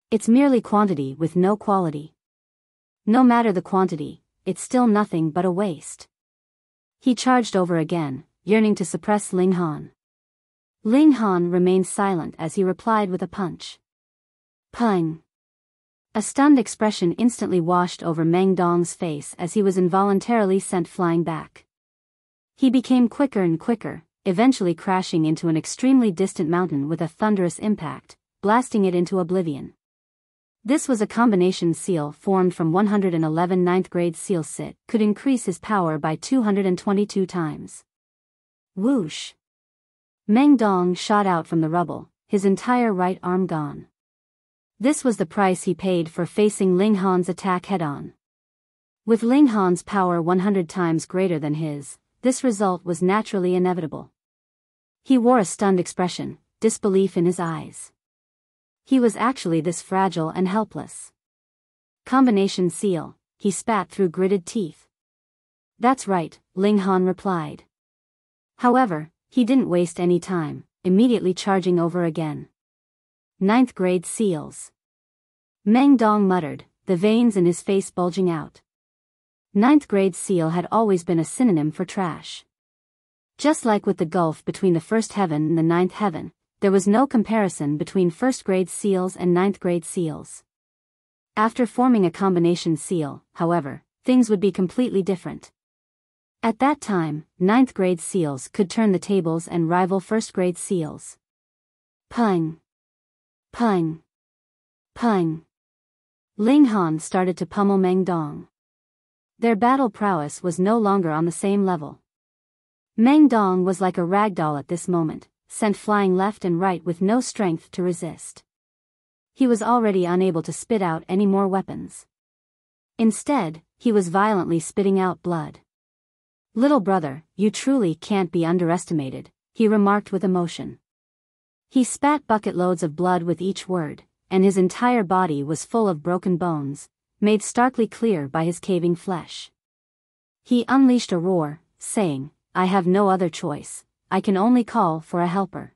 It's merely quantity with no quality. No matter the quantity, it's still nothing but a waste. He charged over again, yearning to suppress Ling Han. Ling Han remained silent as he replied with a punch. Pung! A stunned expression instantly washed over Meng Dong's face as he was involuntarily sent flying back. He became quicker and quicker, eventually crashing into an extremely distant mountain with a thunderous impact, blasting it into oblivion. This was a combination seal formed from 111 9th-grade seal sit, could increase his power by 222 times. Whoosh! Meng Dong shot out from the rubble, his entire right arm gone. This was the price he paid for facing Ling Han's attack head-on. With Ling Han's power 100 times greater than his, this result was naturally inevitable. He wore a stunned expression, disbelief in his eyes. He was actually this fragile and helpless. Combination seal, he spat through gritted teeth. That's right, Ling Han replied. However, he didn't waste any time, immediately charging over again. 9th-grade seals. Meng Dong muttered, the veins in his face bulging out. 9th-grade seal had always been a synonym for trash. Just like with the gulf between the first heaven and the 9th heaven, there was no comparison between first-grade seals and 9th-grade seals. After forming a combination seal, however, things would be completely different. At that time, 9th grade seals could turn the tables and rival 1st grade seals. Pung! Pung! Pung! Ling Han started to pummel Meng Dong. Their battle prowess was no longer on the same level. Meng Dong was like a ragdoll at this moment, sent flying left and right with no strength to resist. He was already unable to spit out any more weapons. Instead, he was violently spitting out blood. "Little brother, you truly can't be underestimated," he remarked with emotion. He spat bucket loads of blood with each word, and his entire body was full of broken bones, made starkly clear by his caving flesh. He unleashed a roar, saying, "I have no other choice, I can only call for a helper."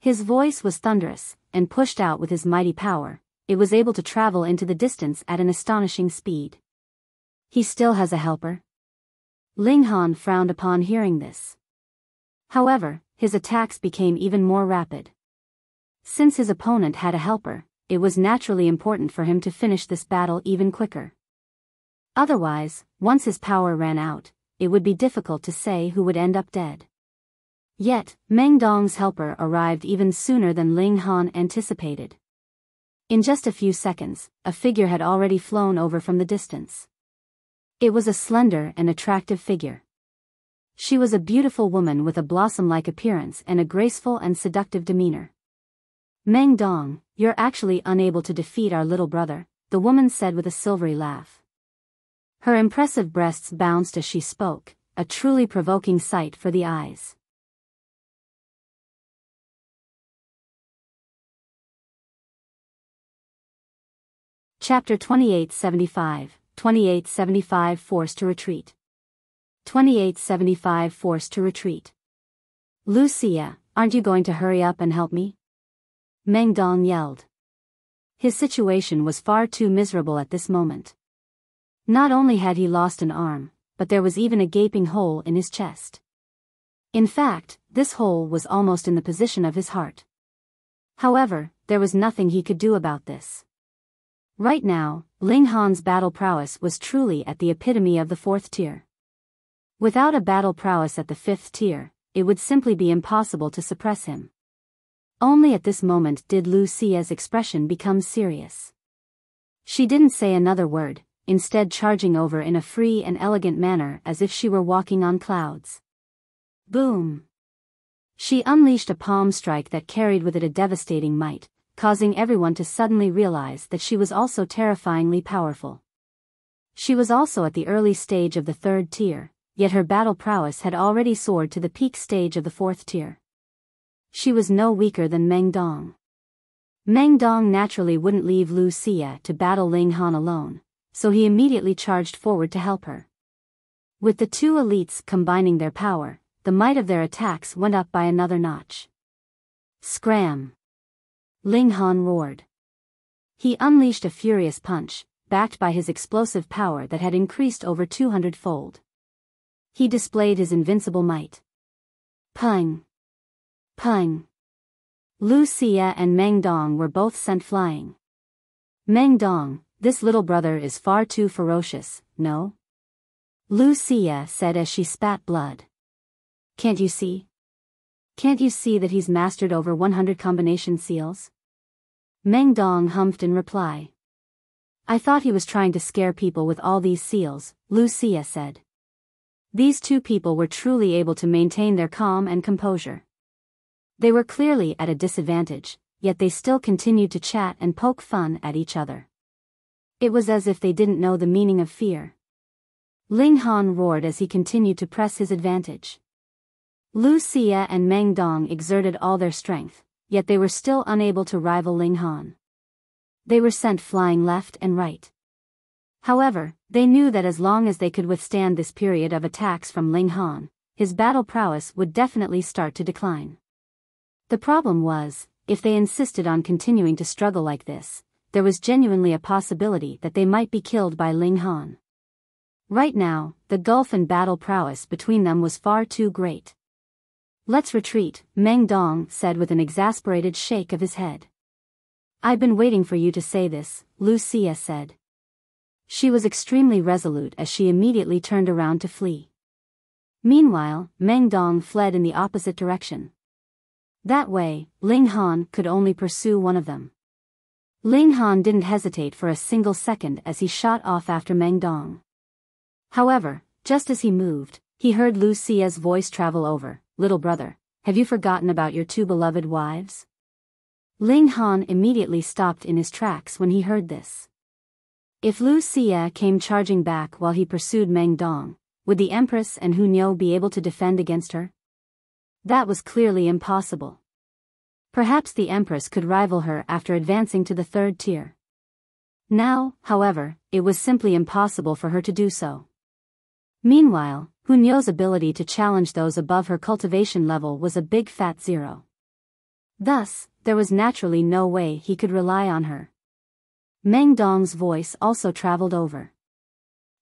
His voice was thunderous, and pushed out with his mighty power, it was able to travel into the distance at an astonishing speed. "He still has a helper?" Ling Han frowned upon hearing this. However, his attacks became even more rapid. Since his opponent had a helper, it was naturally important for him to finish this battle even quicker. Otherwise, once his power ran out, it would be difficult to say who would end up dead. Yet, Meng Dong's helper arrived even sooner than Ling Han anticipated. In just a few seconds, a figure had already flown over from the distance. It was a slender and attractive figure. She was a beautiful woman with a blossom-like appearance and a graceful and seductive demeanor. "Meng Dong, you're actually unable to defeat our little brother," the woman said with a silvery laugh. Her impressive breasts bounced as she spoke, a truly provoking sight for the eyes. Chapter 2875, 2875 Forced to Retreat. 2875 Forced to Retreat. "Lucia, aren't you going to hurry up and help me?" Meng Dong yelled. His situation was far too miserable at this moment. Not only had he lost an arm, but there was even a gaping hole in his chest. In fact, this hole was almost in the position of his heart. However, there was nothing he could do about this. Right now, Ling Han's battle prowess was truly at the epitome of the 4th tier. Without a battle prowess at the 5th tier, it would simply be impossible to suppress him. Only at this moment did Lucia's expression become serious. She didn't say another word, instead charging over in a free and elegant manner as if she were walking on clouds. Boom! She unleashed a palm strike that carried with it a devastating might, causing everyone to suddenly realize that she was also terrifyingly powerful. She was also at the early stage of the 3rd tier, yet her battle prowess had already soared to the peak stage of the 4th tier. She was no weaker than Meng Dong. Meng Dong naturally wouldn't leave Lucia to battle Ling Han alone, so he immediately charged forward to help her. With the two elites combining their power, the might of their attacks went up by another notch. Scram! Ling Han roared. He unleashed a furious punch, backed by his explosive power that had increased over 200-fold. He displayed his invincible might. Pung! Pung! Lucia and Meng Dong were both sent flying. "Meng Dong, this little brother is far too ferocious, no?" Lucia said as she spat blood. "Can't you see? Can't you see that he's mastered over 100 combination seals?" Meng Dong humphed in reply. "I thought he was trying to scare people with all these seals," Lucia said. These two people were truly able to maintain their calm and composure. They were clearly at a disadvantage, yet they still continued to chat and poke fun at each other. It was as if they didn't know the meaning of fear. Ling Han roared as he continued to press his advantage. Lucia and Meng Dong exerted all their strength, yet they were still unable to rival Ling Han. They were sent flying left and right. However, they knew that as long as they could withstand this period of attacks from Ling Han, his battle prowess would definitely start to decline. The problem was, if they insisted on continuing to struggle like this, there was genuinely a possibility that they might be killed by Ling Han. Right now, the gulf in battle prowess between them was far too great. "Let's retreat," Meng Dong said with an exasperated shake of his head. "I've been waiting for you to say this," Lucia said. She was extremely resolute as she immediately turned around to flee. Meanwhile, Meng Dong fled in the opposite direction. That way, Ling Han could only pursue one of them. Ling Han didn't hesitate for a single second as he shot off after Meng Dong. However, just as he moved, he heard Lu Xia's voice travel over, "Little brother, have you forgotten about your two beloved wives?" Ling Han immediately stopped in his tracks when he heard this. If Lu Xia came charging back while he pursued Meng Dong, would the Empress and Hu Niu be able to defend against her? That was clearly impossible. Perhaps the Empress could rival her after advancing to the third tier. Now, however, it was simply impossible for her to do so. Meanwhile, Hu Niu's ability to challenge those above her cultivation level was a big fat zero. Thus, there was naturally no way he could rely on her. Meng Dong's voice also traveled over.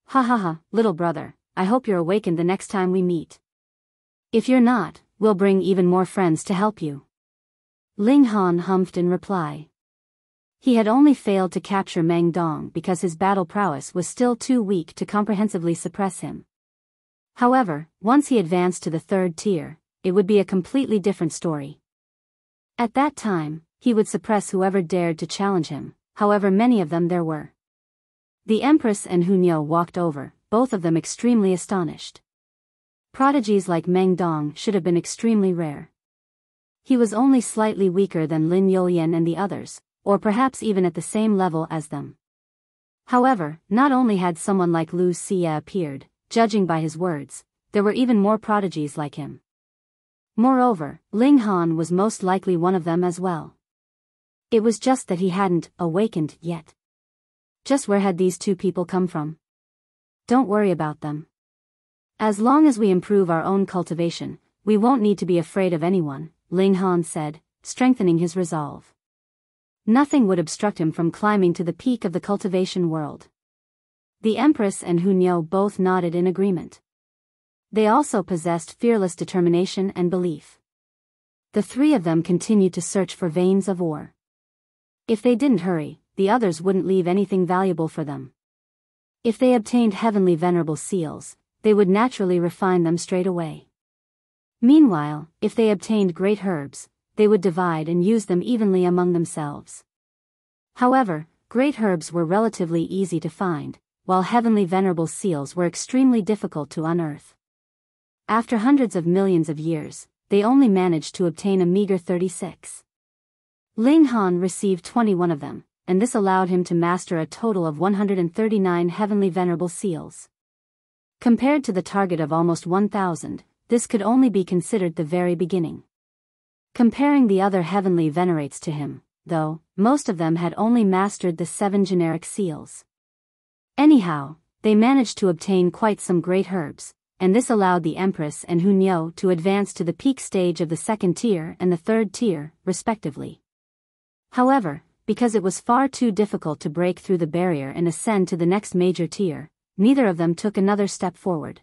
"Ha ha ha, little brother, I hope you're awakened the next time we meet. If you're not, we'll bring even more friends to help you." Ling Han humphed in reply. He had only failed to capture Meng Dong because his battle prowess was still too weak to comprehensively suppress him. However, once he advanced to the third tier, it would be a completely different story. At that time, he would suppress whoever dared to challenge him, however many of them there were. The Empress and Hu Niu walked over, both of them extremely astonished. Prodigies like Meng Dong should have been extremely rare. He was only slightly weaker than Lin Youlian and the others, or perhaps even at the same level as them. However, not only had someone like Lu Xia appeared, judging by his words, there were even more prodigies like him. Moreover, Ling Han was most likely one of them as well. It was just that he hadn't awakened yet. Just where had these two people come from? Don't worry about them. As long as we improve our own cultivation, we won't need to be afraid of anyone, Ling Han said, strengthening his resolve. Nothing would obstruct him from climbing to the peak of the cultivation world. The Empress and Hu Niu both nodded in agreement. They also possessed fearless determination and belief. The three of them continued to search for veins of ore. If they didn't hurry, the others wouldn't leave anything valuable for them. If they obtained heavenly venerable seals, they would naturally refine them straight away. Meanwhile, if they obtained great herbs, they would divide and use them evenly among themselves. However, great herbs were relatively easy to find, while heavenly venerable seals were extremely difficult to unearth. After hundreds of millions of years, they only managed to obtain a meager 36. Ling Han received 21 of them, and this allowed him to master a total of 139 heavenly venerable seals. Compared to the target of almost 1,000, this could only be considered the very beginning. Comparing the other heavenly venerates to him, though, most of them had only mastered the 7 generic seals. Anyhow, they managed to obtain quite some great herbs, and this allowed the Empress and Hu Niu to advance to the peak stage of the second tier and the third tier, respectively. However, because it was far too difficult to break through the barrier and ascend to the next major tier, neither of them took another step forward.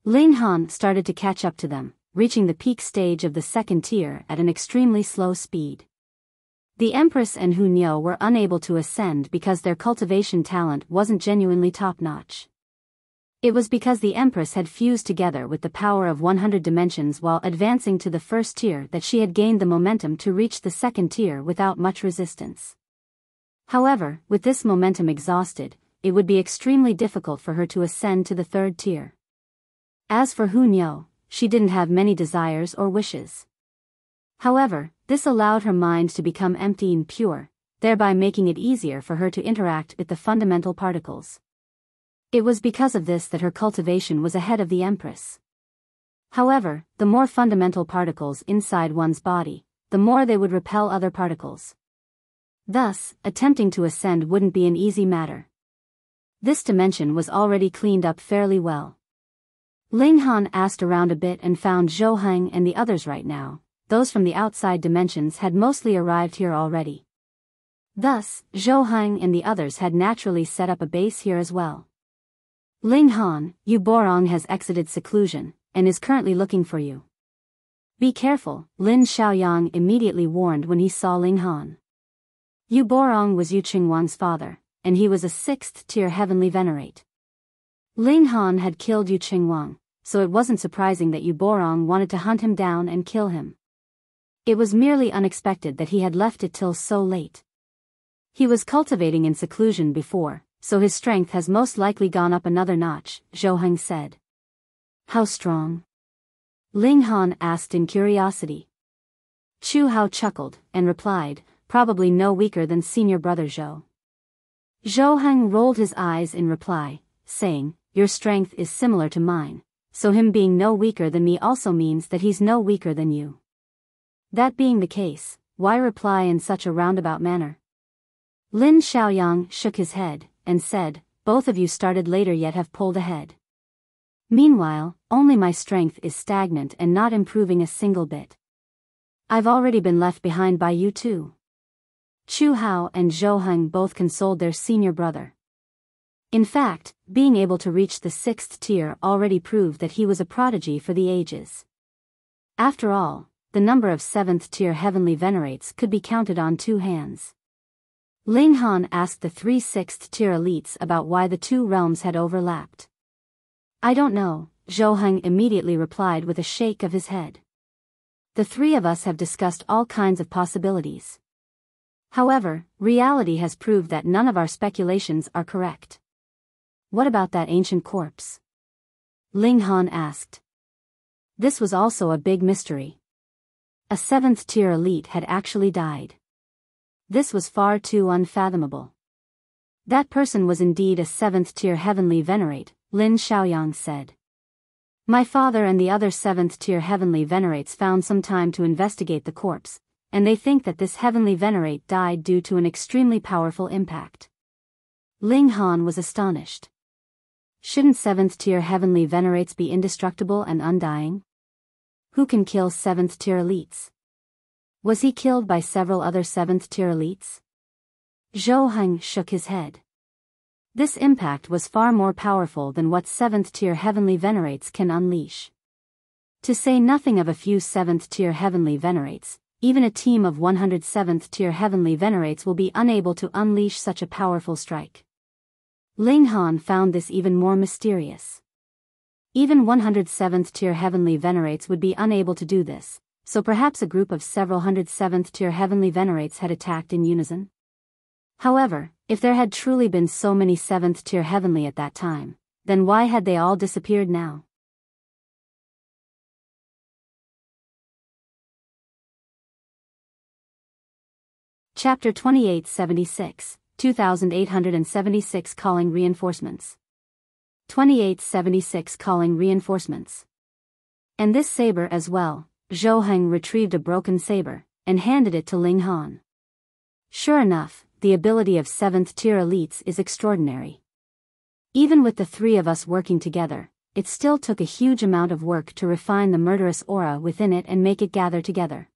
Ling Han started to catch up to them, reaching the peak stage of the second tier at an extremely slow speed. The Empress and Hu Niu were unable to ascend because their cultivation talent wasn't genuinely top-notch. It was because the Empress had fused together with the power of 100 dimensions while advancing to the first tier that she had gained the momentum to reach the second tier without much resistance. However, with this momentum exhausted, it would be extremely difficult for her to ascend to the third tier. As for Hu Niu, she didn't have many desires or wishes. However, this allowed her mind to become empty and pure, thereby making it easier for her to interact with the fundamental particles. It was because of this that her cultivation was ahead of the Empress. However, the more fundamental particles inside one's body, the more they would repel other particles. Thus, attempting to ascend wouldn't be an easy matter. This dimension was already cleaned up fairly well. Ling Han asked around a bit and found Zhou Heng and the others right now. Those from the outside dimensions had mostly arrived here already. Thus, Zhou Heng and the others had naturally set up a base here as well. Ling Han, Yu Borong has exited seclusion, and is currently looking for you. Be careful, Lin Xiaoyang immediately warned when he saw Ling Han. Yu Borong was Yu Qingwang's father, and he was a 6th-tier heavenly venerate. Ling Han had killed Yu Qingwang, so it wasn't surprising that Yu Borong wanted to hunt him down and kill him. It was merely unexpected that he had left it till so late. He was cultivating in seclusion before, so his strength has most likely gone up another notch, Zhou Heng said. How strong? Ling Han asked in curiosity. Chu Hao chuckled, and replied, probably no weaker than senior brother Zhou. Zhou Heng rolled his eyes in reply, saying, your strength is similar to mine, so him being no weaker than me also means that he's no weaker than you. That being the case, why reply in such a roundabout manner? Lin Xiaoyang shook his head, and said, both of you started later yet have pulled ahead. Meanwhile, only my strength is stagnant and not improving a single bit. I've already been left behind by you too. Chu Hao and Zhou Heng both consoled their senior brother. In fact, being able to reach the 6th tier already proved that he was a prodigy for the ages. After all, the number of 7th tier heavenly venerates could be counted on 2 hands. Ling Han asked the 3 6th tier elites about why the 2 realms had overlapped. I don't know, Zhou Heng immediately replied with a shake of his head. The 3 of us have discussed all kinds of possibilities. However, reality has proved that none of our speculations are correct. What about that ancient corpse? Ling Han asked. This was also a big mystery. A 7th tier elite had actually died. This was far too unfathomable. That person was indeed a 7th tier heavenly venerate, Lin Xiaoyang said. My father and the other 7th tier heavenly venerates found some time to investigate the corpse, and they think that this heavenly venerate died due to an extremely powerful impact. Ling Han was astonished. Shouldn't 7th tier heavenly venerates be indestructible and undying? Who can kill 7th tier elites? Was he killed by several other 7th tier elites? Zhou Heng shook his head. This impact was far more powerful than what 7th tier heavenly venerates can unleash. To say nothing of a few 7th tier heavenly venerates, even a team of 107th tier heavenly venerates will be unable to unleash such a powerful strike. Ling Han found this even more mysterious. Even 107th tier heavenly venerates would be unable to do this, so perhaps a group of several hundred 7th tier heavenly venerates had attacked in unison? However, if there had truly been so many 7th tier heavenly at that time, then why had they all disappeared now? Chapter 2876, 2876 Calling Reinforcements. 2876 Calling Reinforcements. And this saber as well. Zhou Heng retrieved a broken saber, and handed it to Ling Han. Sure enough, the ability of 7th tier elites is extraordinary. Even with the 3 of us working together, it still took a huge amount of work to refine the murderous aura within it and make it gather together.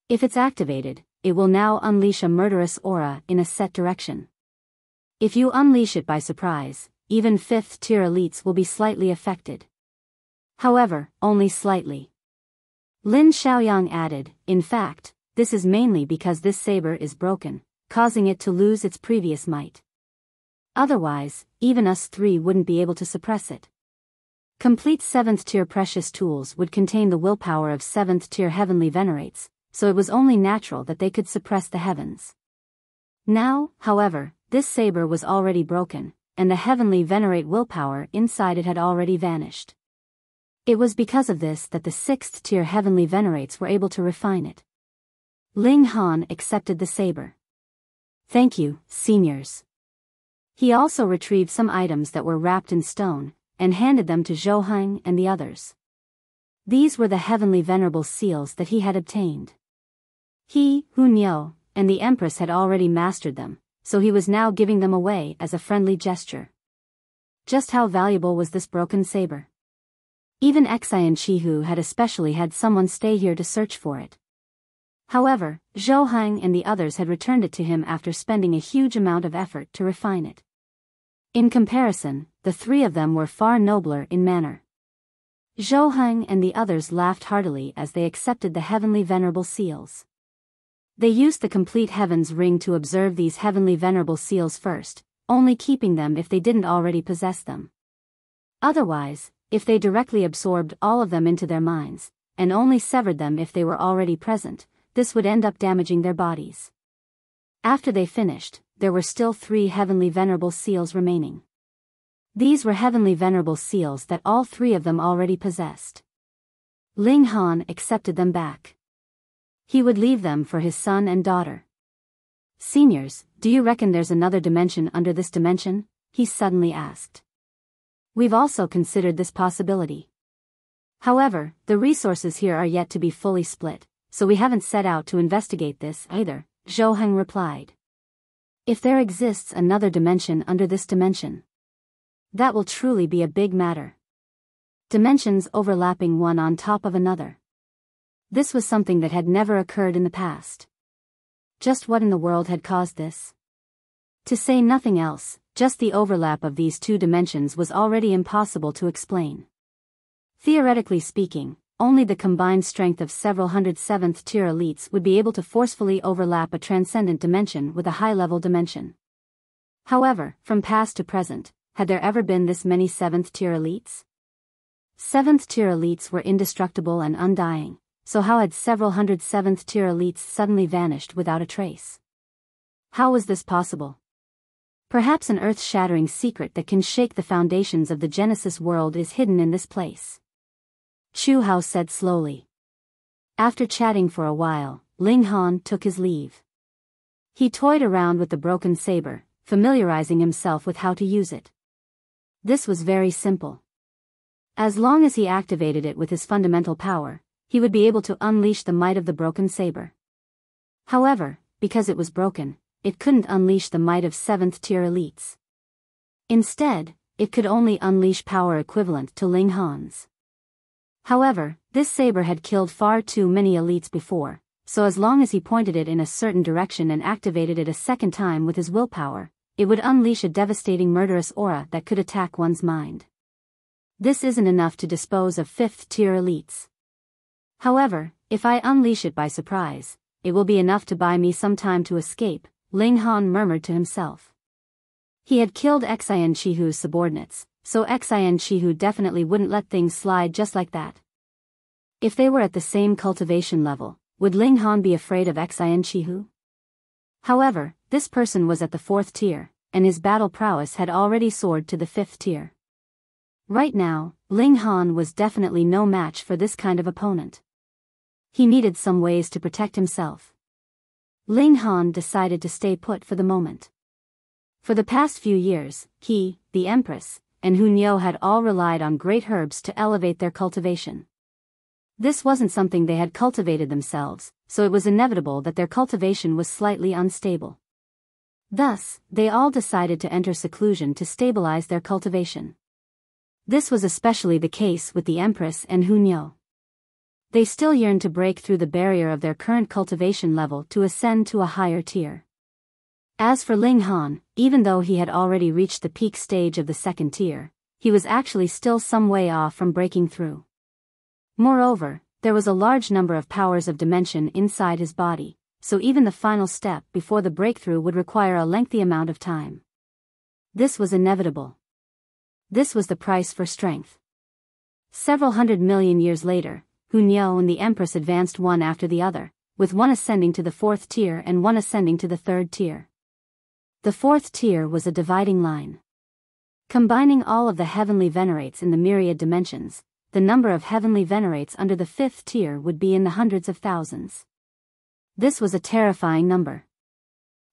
If it's activated, it will now unleash a murderous aura in a set direction. If you unleash it by surprise, even 5th tier elites will be slightly affected. However, only slightly. Lin Xiaoyang added, in fact, this is mainly because this saber is broken, causing it to lose its previous might. Otherwise, even us 3 wouldn't be able to suppress it. Complete 7th tier precious tools would contain the willpower of 7th tier heavenly venerates, so it was only natural that they could suppress the heavens. Now, however, this saber was already broken, and the heavenly venerate willpower inside it had already vanished. It was because of this that the 6th tier heavenly venerates were able to refine it. Ling Han accepted the saber. Thank you, seniors. He also retrieved some items that were wrapped in stone, and handed them to Zhou Heng and the others. These were the heavenly venerable seals that he had obtained. He, Hun Yo, and the Empress had already mastered them, so he was now giving them away as a friendly gesture. Just how valuable was this broken saber? Even Xi and Qihu had especially had someone stay here to search for it. However, Zhou Heng and the others had returned it to him after spending a huge amount of effort to refine it. In comparison, the 3 of them were far nobler in manner. Zhou Heng and the others laughed heartily as they accepted the heavenly venerable seals. They used the complete heavens ring to observe these heavenly venerable seals first, only keeping them if they didn't already possess them. Otherwise, if they directly absorbed all of them into their minds, and only severed them if they were already present, this would end up damaging their bodies. After they finished, there were still 3 heavenly venerable seals remaining. These were heavenly venerable seals that all 3 of them already possessed. Ling Han accepted them back. He would leave them for his son and daughter. "Seniors, do you reckon there's another dimension under this dimension?" he suddenly asked. "We've also considered this possibility. However, the resources here are yet to be fully split, so we haven't set out to investigate this either," Zhou Heng replied. "If there exists another dimension under this dimension, that will truly be a big matter. Dimensions overlapping one on top of another. This was something that had never occurred in the past. Just what in the world had caused this? To say nothing else, just the overlap of these 2 dimensions was already impossible to explain. Theoretically speaking, only the combined strength of several hundred 7th-tier elites would be able to forcefully overlap a transcendent dimension with a high-level dimension. However, from past to present, had there ever been this many 7th-tier elites? 7th-tier elites were indestructible and undying, so how had several hundred 7th-tier elites suddenly vanished without a trace? How was this possible? Perhaps an earth-shattering secret that can shake the foundations of the Genesis world is hidden in this place. Chu Hao said slowly. After chatting for a while, Ling Han took his leave. He toyed around with the broken saber, familiarizing himself with how to use it. This was very simple. As long as he activated it with his fundamental power, he would be able to unleash the might of the broken saber. However, because it was broken, it couldn't unleash the might of 7th-tier elites. Instead, it could only unleash power equivalent to Ling Han's. However, this saber had killed far too many elites before, so as long as he pointed it in a certain direction and activated it a second time with his willpower, it would unleash a devastating murderous aura that could attack one's mind. This isn't enough to dispose of 5th-tier elites. However, if I unleash it by surprise, it will be enough to buy me some time to escape, Ling Han murmured to himself. He had killed Xian Qihu's subordinates, so Xian Qihu definitely wouldn't let things slide just like that. If they were at the same cultivation level, would Ling Han be afraid of Xian Qihu? However, this person was at the 4th tier, and his battle prowess had already soared to the 5th tier. Right now, Ling Han was definitely no match for this kind of opponent. He needed some ways to protect himself. Ling Han decided to stay put for the moment. For the past few years, he, the Empress, and Hunyao had all relied on great herbs to elevate their cultivation. This wasn't something they had cultivated themselves, so it was inevitable that their cultivation was slightly unstable. Thus, they all decided to enter seclusion to stabilize their cultivation. This was especially the case with the Empress and Hunyao. They still yearned to break through the barrier of their current cultivation level to ascend to a higher tier. As for Ling Han, even though he had already reached the peak stage of the 2nd tier, he was actually still some way off from breaking through. Moreover, there was a large number of powers of dimension inside his body, so even the final step before the breakthrough would require a lengthy amount of time. This was inevitable. This was the price for strength. Several 100 million years later, Hunyao and the Empress advanced one after the other, with one ascending to the 4th tier and one ascending to the 3rd tier. The 4th tier was a dividing line. Combining all of the heavenly venerates in the myriad dimensions, the number of heavenly venerates under the 5th tier would be in the hundreds of thousands. This was a terrifying number.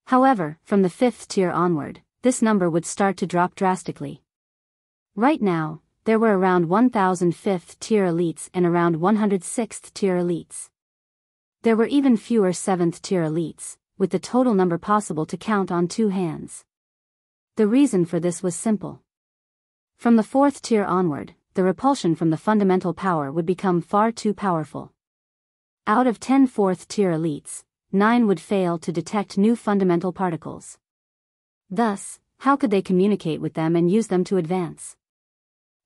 However, from the 5th tier onward, this number would start to drop drastically. Right now, there were around 1,000 5th tier elites and around 100 6th tier elites. There were even fewer 7th tier elites, with the total number possible to count on 2 hands. The reason for this was simple. From the 4th tier onward, the repulsion from the fundamental power would become far too powerful. Out of 10 4th tier elites, 9 would fail to detect new fundamental particles. Thus, how could they communicate with them and use them to advance?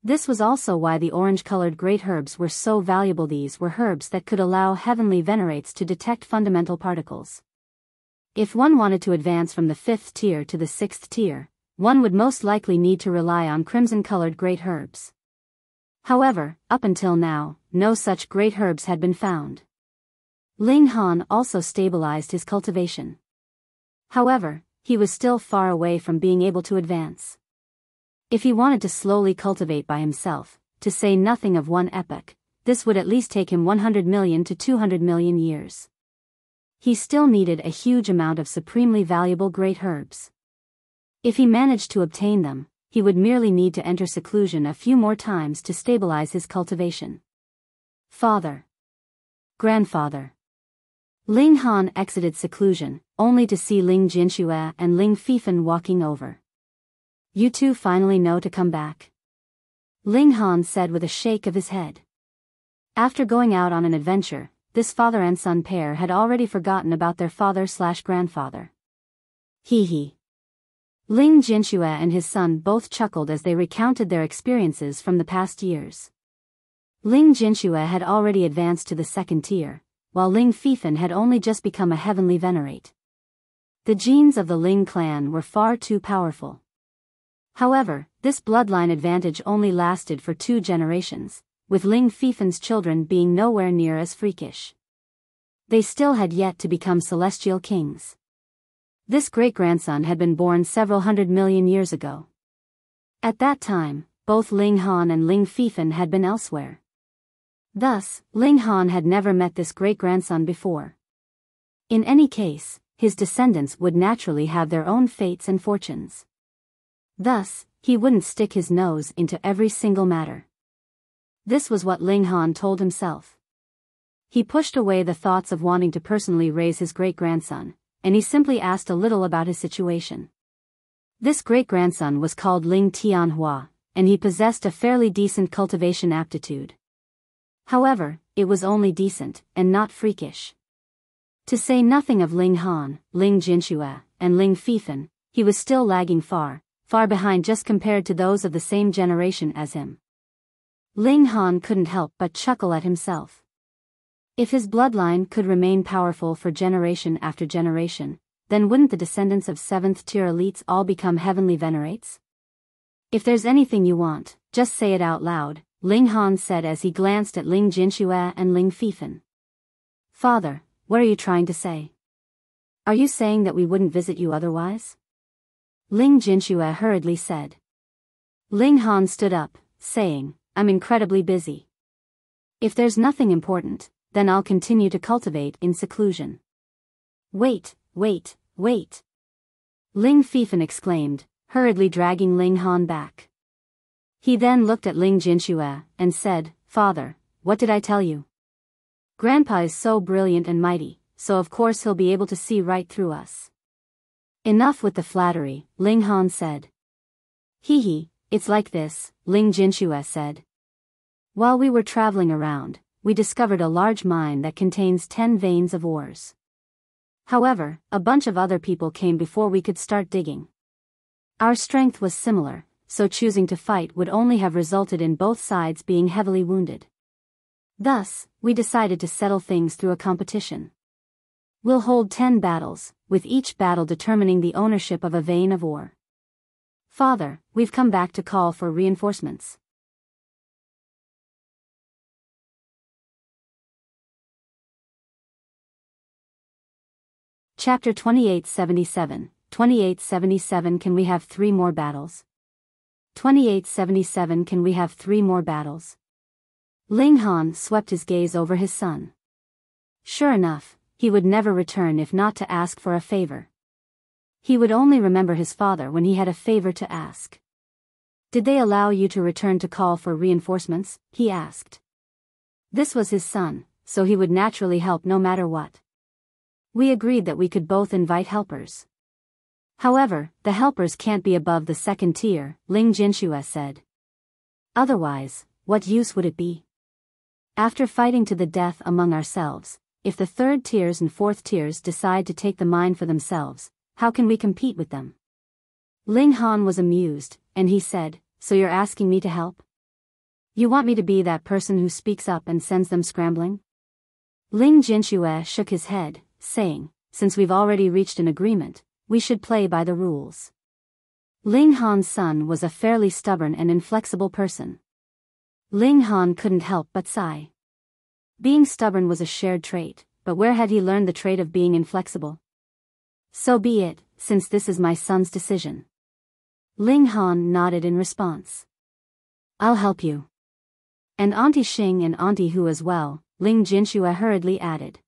This was also why the orange-colored great herbs were so valuable. These were herbs that could allow heavenly venerates to detect fundamental particles. If one wanted to advance from the 5th tier to the 6th tier, one would most likely need to rely on crimson-colored great herbs. However, up until now, no such great herbs had been found. Ling Han also stabilized his cultivation. However, he was still far away from being able to advance. If he wanted to slowly cultivate by himself, to say nothing of one epoch, this would at least take him 100 million to 200 million years. He still needed a huge amount of supremely valuable great herbs. If he managed to obtain them, he would merely need to enter seclusion a few more times to stabilize his cultivation. Father. Grandfather. Ling Han exited seclusion, only to see Ling Jinxue and Ling Fifan walking over. You two finally know to come back. Ling Han said with a shake of his head. After going out on an adventure, this father and son pair had already forgotten about their father/grandfather. Hee hee. Ling Jinxue and his son both chuckled as they recounted their experiences from the past years. Ling Jinxue had already advanced to the second tier, while Ling Fifan had only just become a heavenly venerate. The genes of the Ling clan were far too powerful. However, this bloodline advantage only lasted for 2 generations, with Ling Fifan's children being nowhere near as freakish. They still had yet to become celestial kings. This great-grandson had been born several 100 million years ago. At that time, both Ling Han and Ling Fifan had been elsewhere. Thus, Ling Han had never met this great-grandson before. In any case, his descendants would naturally have their own fates and fortunes. Thus, he wouldn't stick his nose into every single matter. This was what Ling Han told himself. He pushed away the thoughts of wanting to personally raise his great-grandson, and he simply asked a little about his situation. This great-grandson was called Ling Tianhua, and he possessed a fairly decent cultivation aptitude. However, it was only decent, and not freakish. To say nothing of Ling Han, Ling Jinxue, and Ling Fifan, he was still lagging far behind just compared to those of the same generation as him. Ling Han couldn't help but chuckle at himself. If his bloodline could remain powerful for generation after generation, then wouldn't the descendants of 7th-tier elites all become heavenly venerates? If there's anything you want, just say it out loud, Ling Han said as he glanced at Ling Jinxue and Ling Fifan. Father, what are you trying to say? Are you saying that we wouldn't visit you otherwise? Ling Jinxue hurriedly said. Ling Han stood up, saying, I'm incredibly busy. If there's nothing important, then I'll continue to cultivate in seclusion. Wait. Ling Fifan exclaimed, hurriedly dragging Ling Han back. He then looked at Ling Jinxue and said, Father, what did I tell you? Grandpa is so brilliant and mighty, so of course he'll be able to see right through us. Enough with the flattery, Ling Han said. Hee, it's like this, Ling Jinxue said. While we were traveling around, we discovered a large mine that contains 10 veins of ores. However, a bunch of other people came before we could start digging. Our strength was similar, so choosing to fight would only have resulted in both sides being heavily wounded. Thus, we decided to settle things through a competition. We'll hold 10 battles, with each battle determining the ownership of a vein of ore. Father, we've come back to call for reinforcements. Chapter 2877, 2877 Can we have 3 more battles? 2877 Can we have 3 more battles? Ling Han swept his gaze over his son. Sure enough, he would never return if not to ask for a favor. He would only remember his father when he had a favor to ask. Did they allow you to return to call for reinforcements? He asked. This was his son, so he would naturally help no matter what. We agreed that we could both invite helpers. However, the helpers can't be above the 2nd tier, Ling Jinxue said. Otherwise, what use would it be? After fighting to the death among ourselves, if the 3rd tiers and 4th tiers decide to take the mine for themselves, how can we compete with them? Ling Han was amused, and he said, So you're asking me to help? You want me to be that person who speaks up and sends them scrambling? Ling Jinxue shook his head, saying, Since we've already reached an agreement, we should play by the rules. Ling Han's son was a fairly stubborn and inflexible person. Ling Han couldn't help but sigh. Being stubborn was a shared trait, but where had he learned the trait of being inflexible? So be it, since this is my son's decision. Ling Han nodded in response. I'll help you. And Auntie Xing and Auntie Hu as well, Ling Jinxue hurriedly added.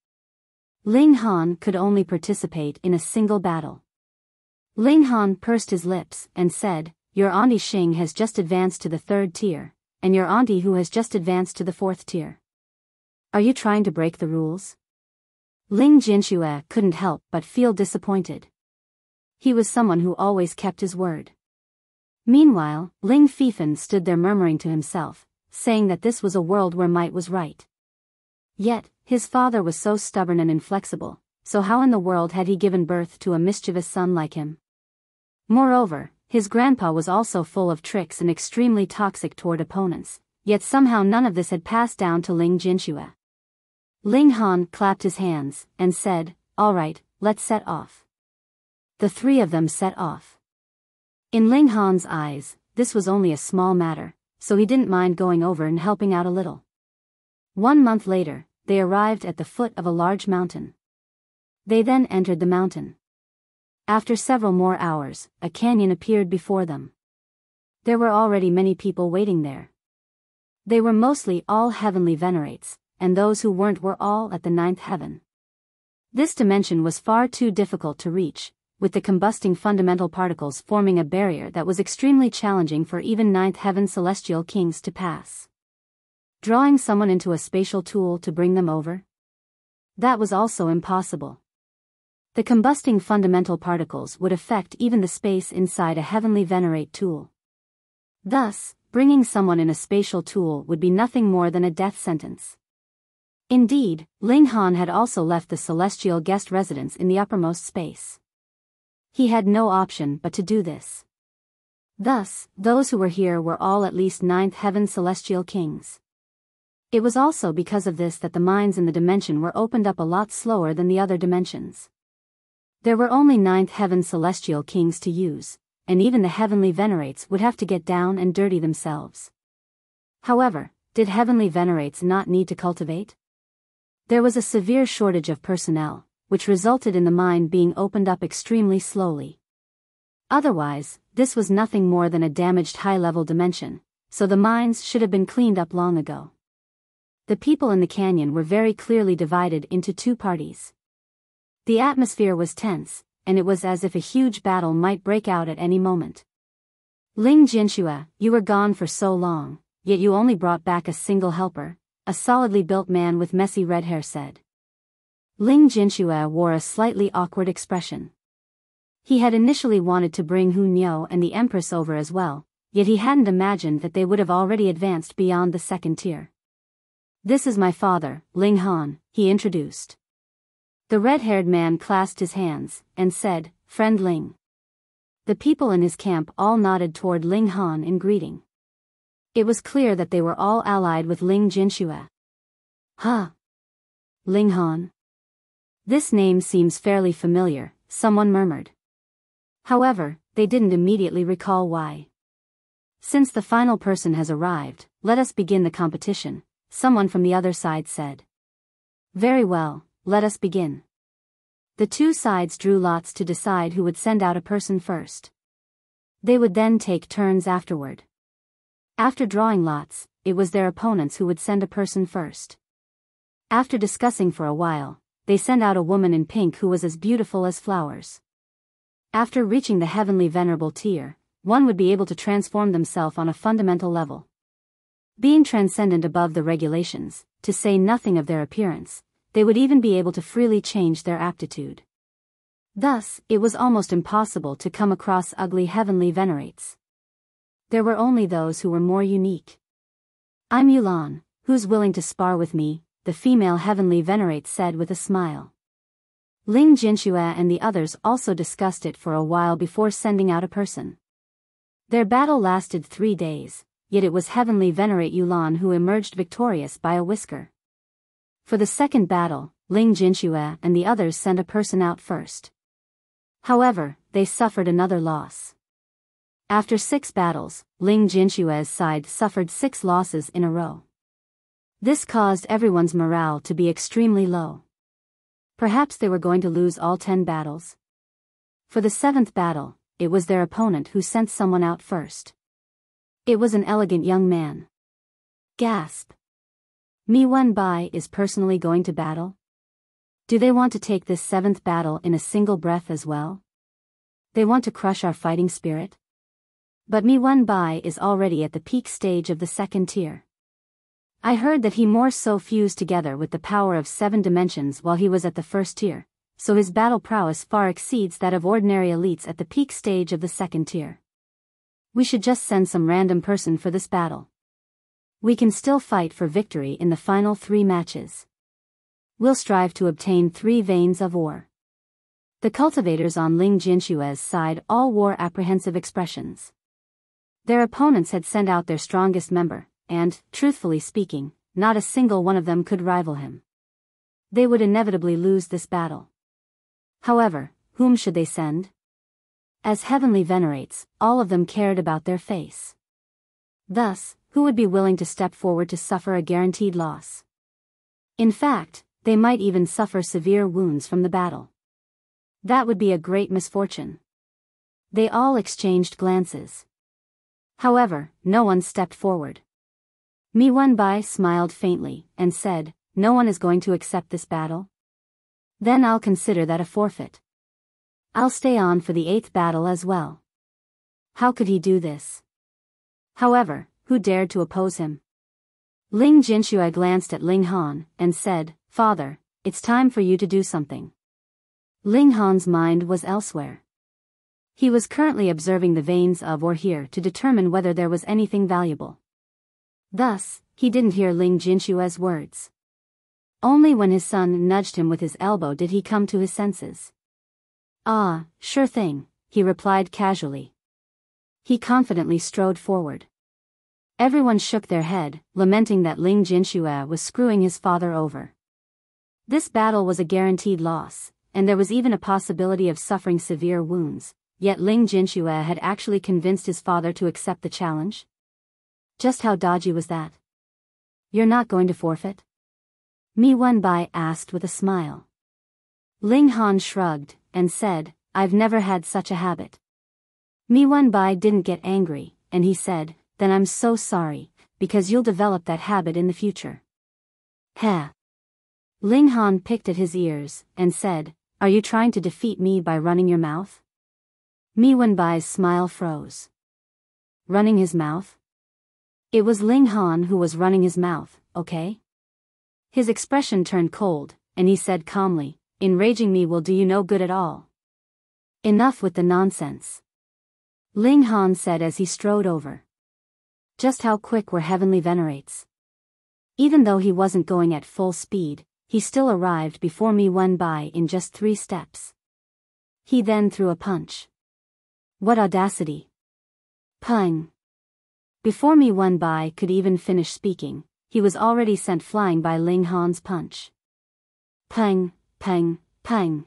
Ling Han could only participate in a single battle. Ling Han pursed his lips and said, Your Auntie Xing has just advanced to the 3rd tier, and your Auntie Hu has just advanced to the 4th tier. Are you trying to break the rules? Ling Jinxue couldn't help but feel disappointed. He was someone who always kept his word. Meanwhile, Ling Fifan stood there murmuring to himself, saying that this was a world where might was right. Yet, his father was so stubborn and inflexible, so how in the world had he given birth to a mischievous son like him? Moreover, his grandpa was also full of tricks and extremely toxic toward opponents, yet somehow none of this had passed down to Ling Jinxue. Ling Han clapped his hands and said, All right, let's set off. The 3 of them set off. In Ling Han's eyes, this was only a small matter, so he didn't mind going over and helping out a little. 1 month later, they arrived at the foot of a large mountain. They then entered the mountain. After several more hours, a canyon appeared before them. There were already many people waiting there. They were mostly all heavenly venerates, and those who weren't were all at the 9th heaven. This dimension was far too difficult to reach, with the combusting fundamental particles forming a barrier that was extremely challenging for even 9th heaven celestial kings to pass. Drawing someone into a spatial tool to bring them over? That was also impossible. The combusting fundamental particles would affect even the space inside a heavenly venerate tool. Thus, bringing someone in a spatial tool would be nothing more than a death sentence. Indeed, Ling Han had also left the celestial guest residence in the uppermost space. He had no option but to do this. Thus, those who were here were all at least 9th heaven celestial kings. It was also because of this that the minds in the dimension were opened up a lot slower than the other dimensions. There were only 9th heaven celestial kings to use, and even the heavenly venerates would have to get down and dirty themselves. However, did heavenly venerates not need to cultivate? There was a severe shortage of personnel, which resulted in the mind being opened up extremely slowly. Otherwise, this was nothing more than a damaged high-level dimension, so the mines should have been cleaned up long ago. The people in the canyon were very clearly divided into 2 parties. The atmosphere was tense, and it was as if a huge battle might break out at any moment. Ling Jinxue, you were gone for so long, yet you only brought back a single helper, a solidly built man with messy red hair said. Ling Jinxue wore a slightly awkward expression. He had initially wanted to bring Hu Niu and the Empress over as well, yet he hadn't imagined that they would have already advanced beyond the 2nd tier. This is my father, Ling Han, he introduced. The red-haired man clasped his hands and said, Friend Ling. The people in his camp all nodded toward Ling Han in greeting. It was clear that they were all allied with Ling Jinxue. Huh? Ling Han? This name seems fairly familiar, someone murmured. However, they didn't immediately recall why. Since the final person has arrived, let us begin the competition, someone from the other side said. Very well, let us begin. The 2 sides drew lots to decide who would send out a person first. They would then take turns afterward. After drawing lots, it was their opponents who would send a person first. After discussing for a while, they sent out a woman in pink who was as beautiful as flowers. After reaching the heavenly venerable tier, one would be able to transform themselves on a fundamental level. Being transcendent above the regulations, to say nothing of their appearance, they would even be able to freely change their aptitude. Thus, it was almost impossible to come across ugly heavenly venerates. There were only those who were more unique. I'm Yulan, who's willing to spar with me, the female heavenly venerate said with a smile. Ling Jinxue and the others also discussed it for a while before sending out a person. Their battle lasted 3 days, yet it was heavenly venerate Yulan who emerged victorious by a whisker. For the second battle, Ling Jinxue and the others sent a person out first. However, they suffered another loss. After 6 battles, Ling Jinshue's side suffered 6 losses in a row. This caused everyone's morale to be extremely low. Perhaps they were going to lose all 10 battles. For the 7th battle, it was their opponent who sent someone out first. It was an elegant young man. Gasp. Mi Wenbai is personally going to battle? Do they want to take this 7th battle in a single breath as well? They want to crush our fighting spirit? But Mi Wenbai is already at the peak stage of the 2nd tier. I heard that he more so fused together with the power of 7 dimensions while he was at the 1st tier, so his battle prowess far exceeds that of ordinary elites at the peak stage of the 2nd tier. We should just send some random person for this battle. We can still fight for victory in the final 3 matches. We'll strive to obtain 3 veins of ore. The cultivators on Ling Jinshue's side all wore apprehensive expressions. Their opponents had sent out their strongest member, and, truthfully speaking, not a single one of them could rival him. They would inevitably lose this battle. However, whom should they send? As heavenly venerates, all of them cared about their face. Thus, who would be willing to step forward to suffer a guaranteed loss? In fact, they might even suffer severe wounds from the battle. That would be a great misfortune. They all exchanged glances. However, no one stepped forward. Mi Wenbai smiled faintly, and said, "No one is going to accept this battle? Then I'll consider that a forfeit. I'll stay on for the 8th battle as well." How could he do this? However, who dared to oppose him? Ling Jinshue glanced at Ling Han, and said, "Father, it's time for you to do something." Ling Han's mind was elsewhere. He was currently observing the veins of ore here to determine whether there was anything valuable. Thus, he didn't hear Ling Jinshue's words. Only when his son nudged him with his elbow did he come to his senses. "Ah, sure thing," he replied casually. He confidently strode forward. Everyone shook their head, lamenting that Ling Jinshue was screwing his father over. This battle was a guaranteed loss, and there was even a possibility of suffering severe wounds, yet Ling Jinshue had actually convinced his father to accept the challenge? Just how dodgy was that? "You're not going to forfeit?" Mi Wenbai asked with a smile. Ling Han shrugged, and said, "I've never had such a habit." Mi Wenbai didn't get angry, and he said, "Then I'm so sorry, because you'll develop that habit in the future." Heh. Ling Han picked at his ears, and said, "Are you trying to defeat me by running your mouth?" Mi Wenbai's smile froze. Running his mouth? It was Ling Han who was running his mouth, okay? His expression turned cold, and he said calmly, "Enraging me will do you no good at all. Enough with the nonsense." Ling Han said as he strode over. Just how quick were heavenly venerates? Even though he wasn't going at full speed, he still arrived before Mi Wenbai in just 3 steps. He then threw a punch. What audacity! Pung! Before Mi Wenbai could even finish speaking, he was already sent flying by Ling Han's punch. Pung, pung, pung.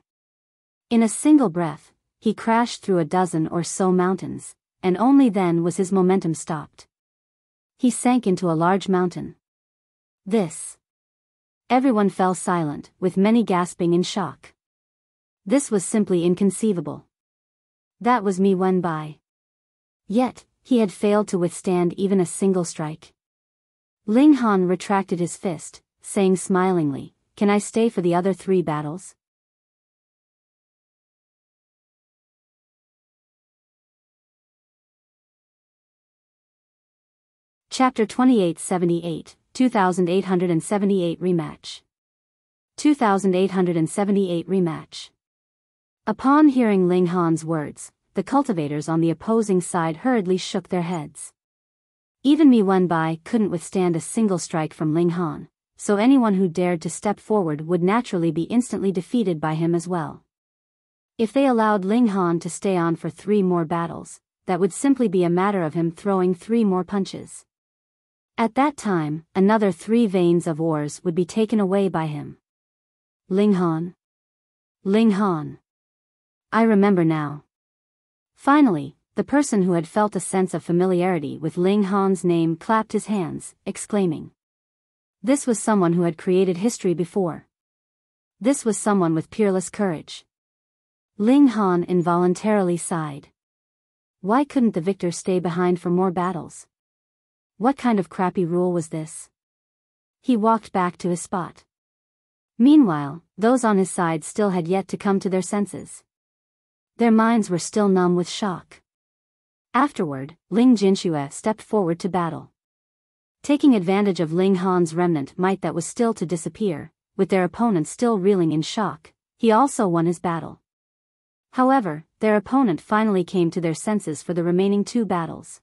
In a single breath, he crashed through a dozen or so mountains, and only then was his momentum stopped. He sank into a large mountain. This. Everyone fell silent, with many gasping in shock. This was simply inconceivable. That was Mi Wenbai. Yet, he had failed to withstand even a single strike. Ling Han retracted his fist, saying smilingly, "Can I stay for the other 3 battles?" Chapter 2878, 2878 Rematch. 2878 Rematch. Upon hearing Ling Han's words, the cultivators on the opposing side hurriedly shook their heads. Even Mi Wenbai couldn't withstand a single strike from Ling Han, so anyone who dared to step forward would naturally be instantly defeated by him as well. If they allowed Ling Han to stay on for 3 more battles, that would simply be a matter of him throwing 3 more punches. At that time, another 3 veins of ores would be taken away by him. Ling Han? Ling Han. I remember now. Finally, the person who had felt a sense of familiarity with Ling Han's name clapped his hands, exclaiming. This was someone who had created history before. This was someone with peerless courage. Ling Han involuntarily sighed. Why couldn't the victor stay behind for more battles? What kind of crappy rule was this? He walked back to his spot. Meanwhile, those on his side still had yet to come to their senses. Their minds were still numb with shock. Afterward, Ling Jinxue stepped forward to battle. Taking advantage of Ling Han's remnant might that was still to disappear, with their opponent still reeling in shock, he also won his battle. However, their opponent finally came to their senses for the remaining 2 battles.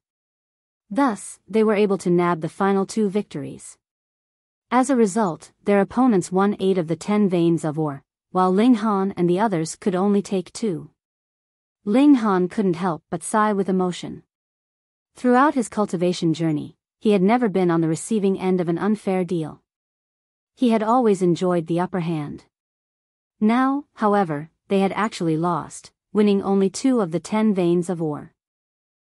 Thus, they were able to nab the final 2 victories. As a result, their opponents won 8 of the 10 veins of ore, while Ling Han and the others could only take 2. Ling Han couldn't help but sigh with emotion. Throughout his cultivation journey, he had never been on the receiving end of an unfair deal. He had always enjoyed the upper hand. Now, however, they had actually lost, winning only 2 of the 10 veins of ore.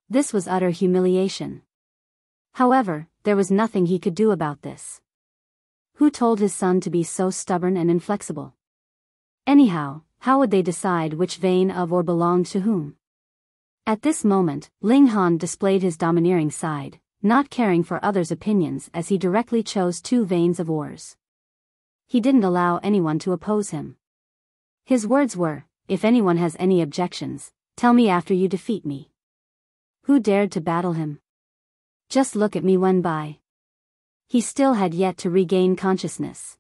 This was utter humiliation. However, there was nothing he could do about this. Who told his son to be so stubborn and inflexible? Anyhow, how would they decide which vein of ore belonged to whom? At this moment, Ling Han displayed his domineering side, not caring for others' opinions as he directly chose 2 veins of ores. He didn't allow anyone to oppose him. His words were, if anyone has any objections, tell me after you defeat me. Who dared to battle him? Just look at me Wen Bai. He still had yet to regain consciousness.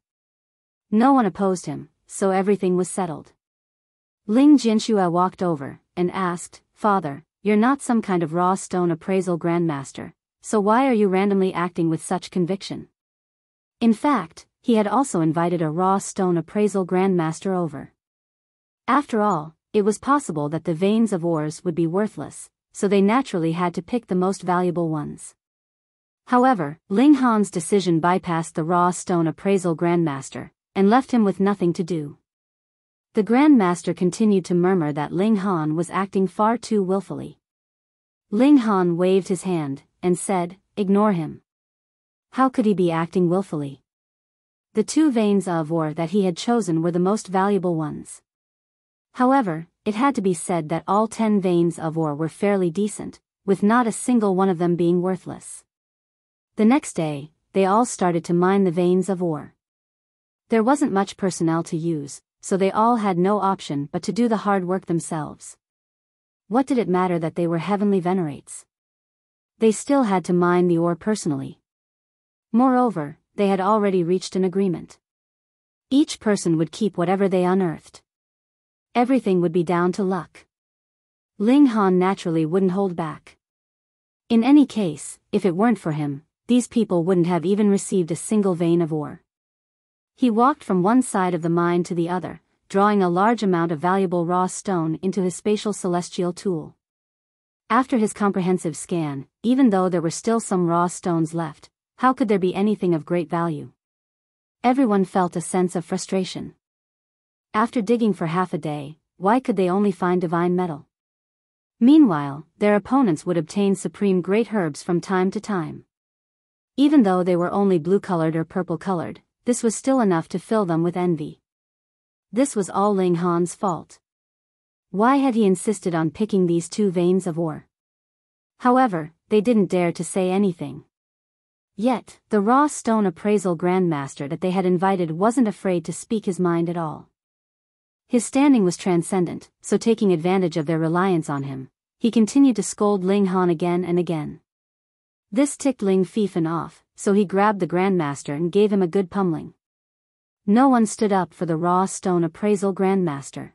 No one opposed him, so everything was settled. Ling Jinxue walked over, and asked, Father, you're not some kind of raw stone appraisal grandmaster, so why are you randomly acting with such conviction? In fact, he had also invited a raw stone appraisal grandmaster over. After all, it was possible that the veins of ores would be worthless, so they naturally had to pick the most valuable ones. However, Ling Han's decision bypassed the raw stone appraisal grandmaster, and left him with nothing to do. The grandmaster continued to murmur that Ling Han was acting far too willfully. Ling Han waved his hand, and said, ignore him. How could he be acting willfully? The 2 veins of ore that he had chosen were the most valuable ones. However, it had to be said that all 10 veins of ore were fairly decent, with not a single one of them being worthless. The next day, they all started to mine the veins of ore. There wasn't much personnel to use, so they all had no option but to do the hard work themselves. What did it matter that they were heavenly venerates? They still had to mine the ore personally. Moreover, they had already reached an agreement. Each person would keep whatever they unearthed. Everything would be down to luck. Ling Han naturally wouldn't hold back. In any case, if it weren't for him, these people wouldn't have even received a single vein of ore. He walked from one side of the mine to the other, drawing a large amount of valuable raw stone into his spatial celestial tool. After his comprehensive scan, even though there were still some raw stones left, how could there be anything of great value? Everyone felt a sense of frustration. After digging for half a day, why could they only find divine metal? Meanwhile, their opponents would obtain supreme great herbs from time to time. Even though they were only blue-colored or purple-colored, this was still enough to fill them with envy. This was all Ling Han's fault. Why had he insisted on picking these 2 veins of ore? However, they didn't dare to say anything. Yet, the raw stone appraisal grandmaster that they had invited wasn't afraid to speak his mind at all. His standing was transcendent, so taking advantage of their reliance on him, he continued to scold Ling Han again and again. This ticked Ling Fifan off, so he grabbed the grandmaster and gave him a good pummeling. No one stood up for the raw stone appraisal grandmaster.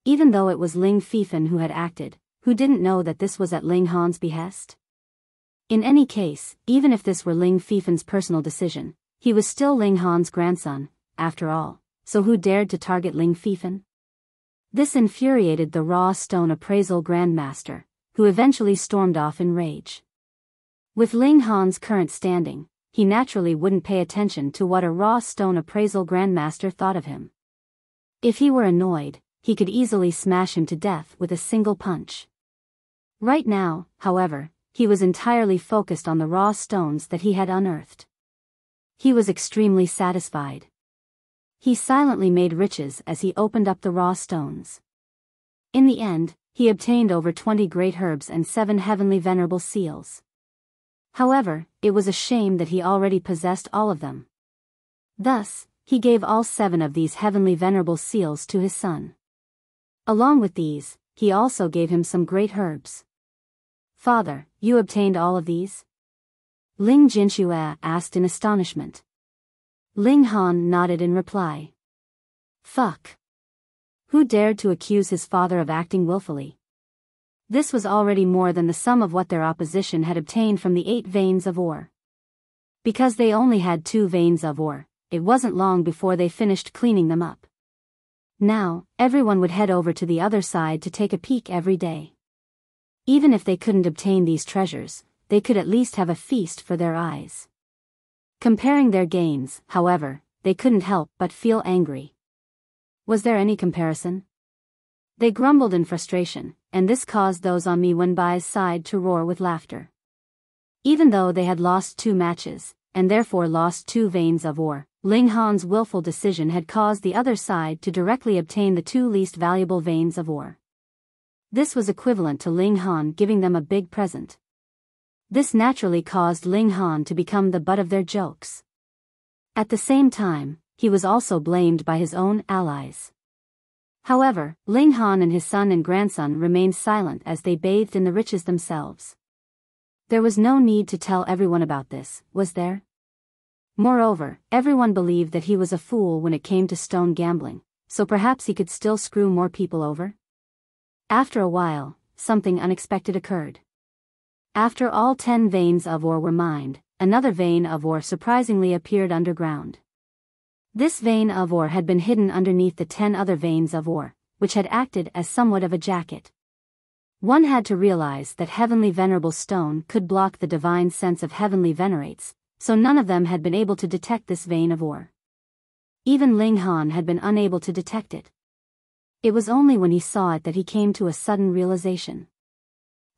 Even though it was Ling Fifan who had acted, who didn't know that this was at Ling Han's behest? In any case, even if this were Ling Fifan's personal decision, he was still Ling Han's grandson, after all, so who dared to target Ling Fifan? This infuriated the raw stone appraisal grandmaster, who eventually stormed off in rage. With Ling Han's current standing, he naturally wouldn't pay attention to what a raw stone appraisal grandmaster thought of him. If he were annoyed, he could easily smash him to death with a single punch. Right now, however, he was entirely focused on the raw stones that he had unearthed. He was extremely satisfied. He silently made riches as he opened up the raw stones. In the end, he obtained over 20 great herbs and 7 heavenly venerable seals. However, it was a shame that he already possessed all of them. Thus, he gave all 7 of these heavenly venerable seals to his son. Along with these, he also gave him some great herbs. "Father, you obtained all of these?" Ling Jinxue asked in astonishment. Ling Han nodded in reply. Fuck. Who dared to accuse his father of acting willfully? This was already more than the sum of what their opposition had obtained from the 8 veins of ore. Because they only had 2 veins of ore, it wasn't long before they finished cleaning them up. Now, everyone would head over to the other side to take a peek every day. Even if they couldn't obtain these treasures, they could at least have a feast for their eyes. Comparing their gains, however, they couldn't help but feel angry. Was there any comparison? They grumbled in frustration, and this caused those on Mi Wenbai's side to roar with laughter. Even though they had lost 2 matches, and therefore lost 2 veins of ore, Ling Han's willful decision had caused the other side to directly obtain the 2 least valuable veins of ore. This was equivalent to Ling Han giving them a big present. This naturally caused Ling Han to become the butt of their jokes. At the same time, he was also blamed by his own allies. However, Ling Han and his son and grandson remained silent as they bathed in the riches themselves. There was no need to tell everyone about this, was there? Moreover, everyone believed that he was a fool when it came to stone gambling, so perhaps he could still screw more people over? After a while, something unexpected occurred. After all 10 veins of ore were mined, another vein of ore surprisingly appeared underground. This vein of ore had been hidden underneath the 10 other veins of ore, which had acted as somewhat of a jacket. One had to realize that heavenly venerable stone could block the divine sense of heavenly venerates, so none of them had been able to detect this vein of ore. Even Ling Han had been unable to detect it. It was only when he saw it that he came to a sudden realization.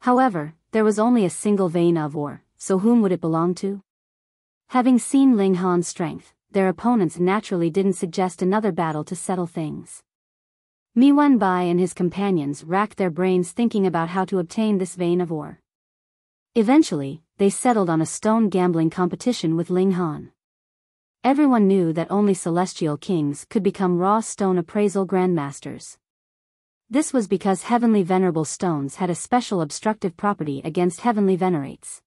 However, there was only a single vein of ore, so whom would it belong to? Having seen Ling Han's strength, their opponents naturally didn't suggest another battle to settle things. Mi Wenbai and his companions racked their brains thinking about how to obtain this vein of ore. Eventually, they settled on a stone gambling competition with Ling Han. Everyone knew that only celestial kings could become raw stone appraisal grandmasters. This was because heavenly venerable stones had a special obstructive property against heavenly venerates.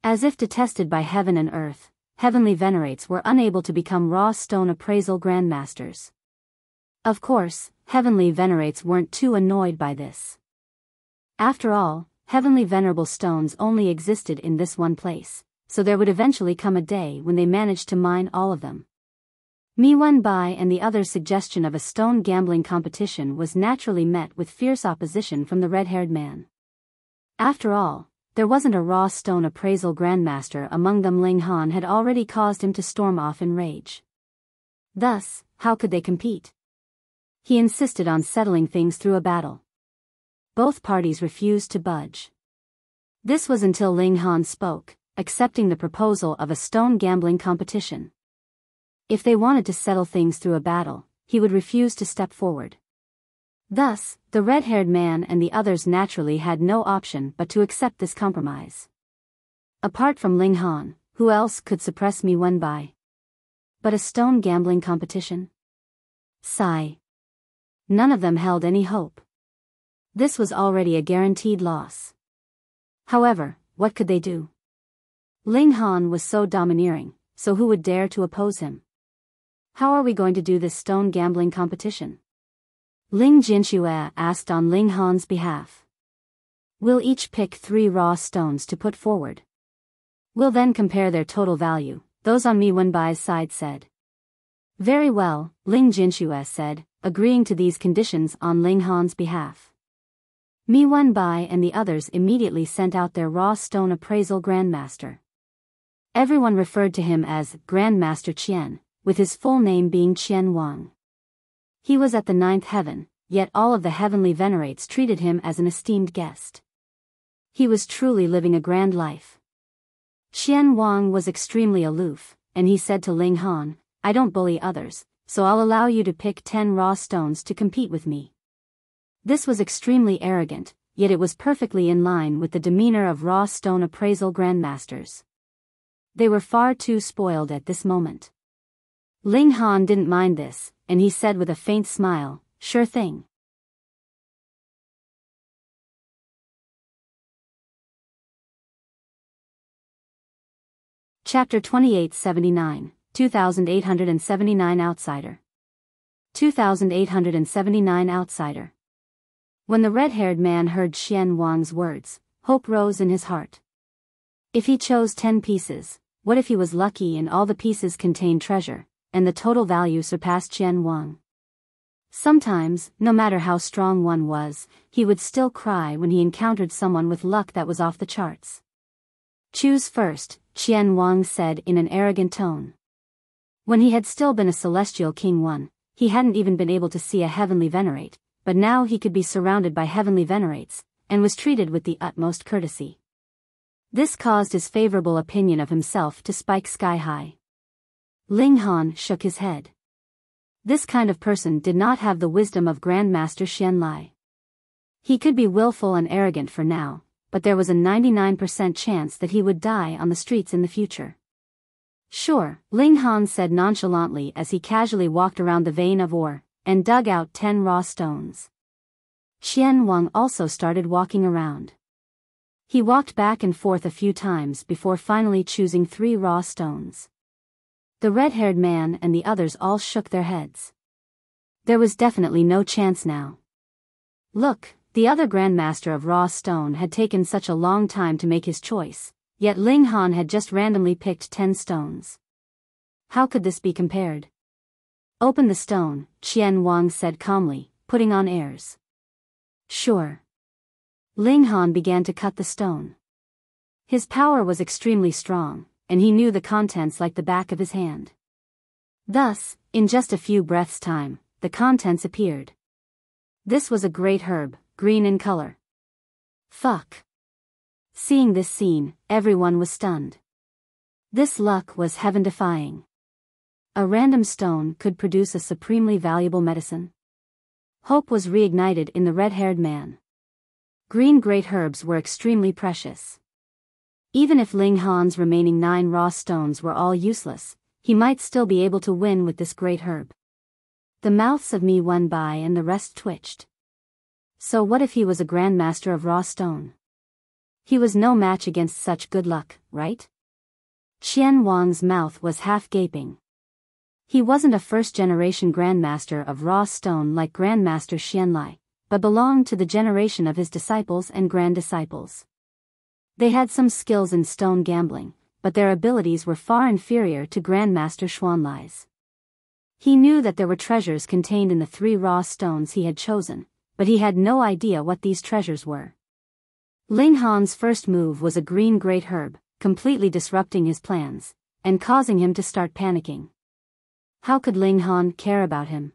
As if detested by heaven and earth, heavenly venerates were unable to become raw stone appraisal grandmasters. Of course, heavenly venerates weren't too annoyed by this. After all, heavenly venerable stones only existed in this one place, so there would eventually come a day when they managed to mine all of them. Mi Wenbai and the others' suggestion of a stone gambling competition was naturally met with fierce opposition from the red-haired man. After all, there wasn't a raw stone appraisal grandmaster among them. Ling Han had already caused him to storm off in rage. Thus, how could they compete? He insisted on settling things through a battle. Both parties refused to budge. This was until Ling Han spoke, accepting the proposal of a stone gambling competition. If they wanted to settle things through a battle, he would refuse to step forward. Thus, the red-haired man and the others naturally had no option but to accept this compromise. Apart from Ling Han, who else could suppress Mi Wenbai? But a stone gambling competition? Sigh. None of them held any hope. This was already a guaranteed loss. However, what could they do? Ling Han was so domineering, so who would dare to oppose him? How are we going to do this stone gambling competition? Ling Jinxue asked on Ling Han's behalf. We'll each pick 3 raw stones to put forward. We'll then compare their total value, those on Mi Wenbai's side said. Very well, Ling Jinxue said, agreeing to these conditions on Ling Han's behalf. Mi Wenbai and the others immediately sent out their raw stone appraisal grandmaster. Everyone referred to him as Grandmaster Qian, with his full name being Qian Wang. He was at the 9th heaven, yet all of the heavenly venerates treated him as an esteemed guest. He was truly living a grand life. Qian Wang was extremely aloof, and he said to Ling Han, "I don't bully others, so I'll allow you to pick 10 raw stones to compete with me." This was extremely arrogant, yet it was perfectly in line with the demeanor of raw stone appraisal grandmasters. They were far too spoiled at this moment. Ling Han didn't mind this, and he said with a faint smile, "Sure thing." Chapter 2879, 2879 Outsider. 2879 Outsider. When the red-haired man heard Qian Wang's words, hope rose in his heart. If he chose 10 pieces, what if he was lucky and all the pieces contained treasure, and the total value surpassed Qian Wang? Sometimes, no matter how strong one was, he would still cry when he encountered someone with luck that was off the charts. "Choose first," Qian Wang said in an arrogant tone. When he had still been a celestial king he hadn't even been able to see a heavenly venerate, but now he could be surrounded by heavenly venerates, and was treated with the utmost courtesy. This caused his favorable opinion of himself to spike sky high. Ling Han shook his head. This kind of person did not have the wisdom of Grandmaster Xian Lai. He could be willful and arrogant for now, but there was a 99% chance that he would die on the streets in the future. "Sure," Ling Han said nonchalantly as he casually walked around the vein of ore, and dug out 10 raw stones. Qian Wang also started walking around. He walked back and forth a few times before finally choosing 3 raw stones. The red-haired man and the others all shook their heads. There was definitely no chance now. Look, the other Grandmaster of Raw Stone had taken such a long time to make his choice, yet Ling Han had just randomly picked 10 stones. How could this be compared? "Open the stone," Qian Wang said calmly, putting on airs. "Sure." Ling Han began to cut the stone. His power was extremely strong, and he knew the contents like the back of his hand. Thus, in just a few breaths' time, the contents appeared. This was a great herb, green in color. Fuck. Seeing this scene, everyone was stunned. This luck was heaven-defying. A random stone could produce a supremely valuable medicine. Hope was reignited in the red-haired man. Green great herbs were extremely precious. Even if Ling Han's remaining 9 raw stones were all useless, he might still be able to win with this great herb. The mouths of Mi Wen Bai and the rest twitched. So what if he was a Grandmaster of Raw Stone? He was no match against such good luck, right? Qian Wang's mouth was half gaping. He wasn't a first-generation Grandmaster of Raw Stone like Grandmaster Xian Lai, but belonged to the generation of his disciples and grand-disciples. They had some skills in stone gambling, but their abilities were far inferior to Grandmaster Xuan Lai's. He knew that there were treasures contained in the 3 raw stones he had chosen, but he had no idea what these treasures were. Ling Han's first move was a green great herb, completely disrupting his plans, and causing him to start panicking. How could Ling Han care about him?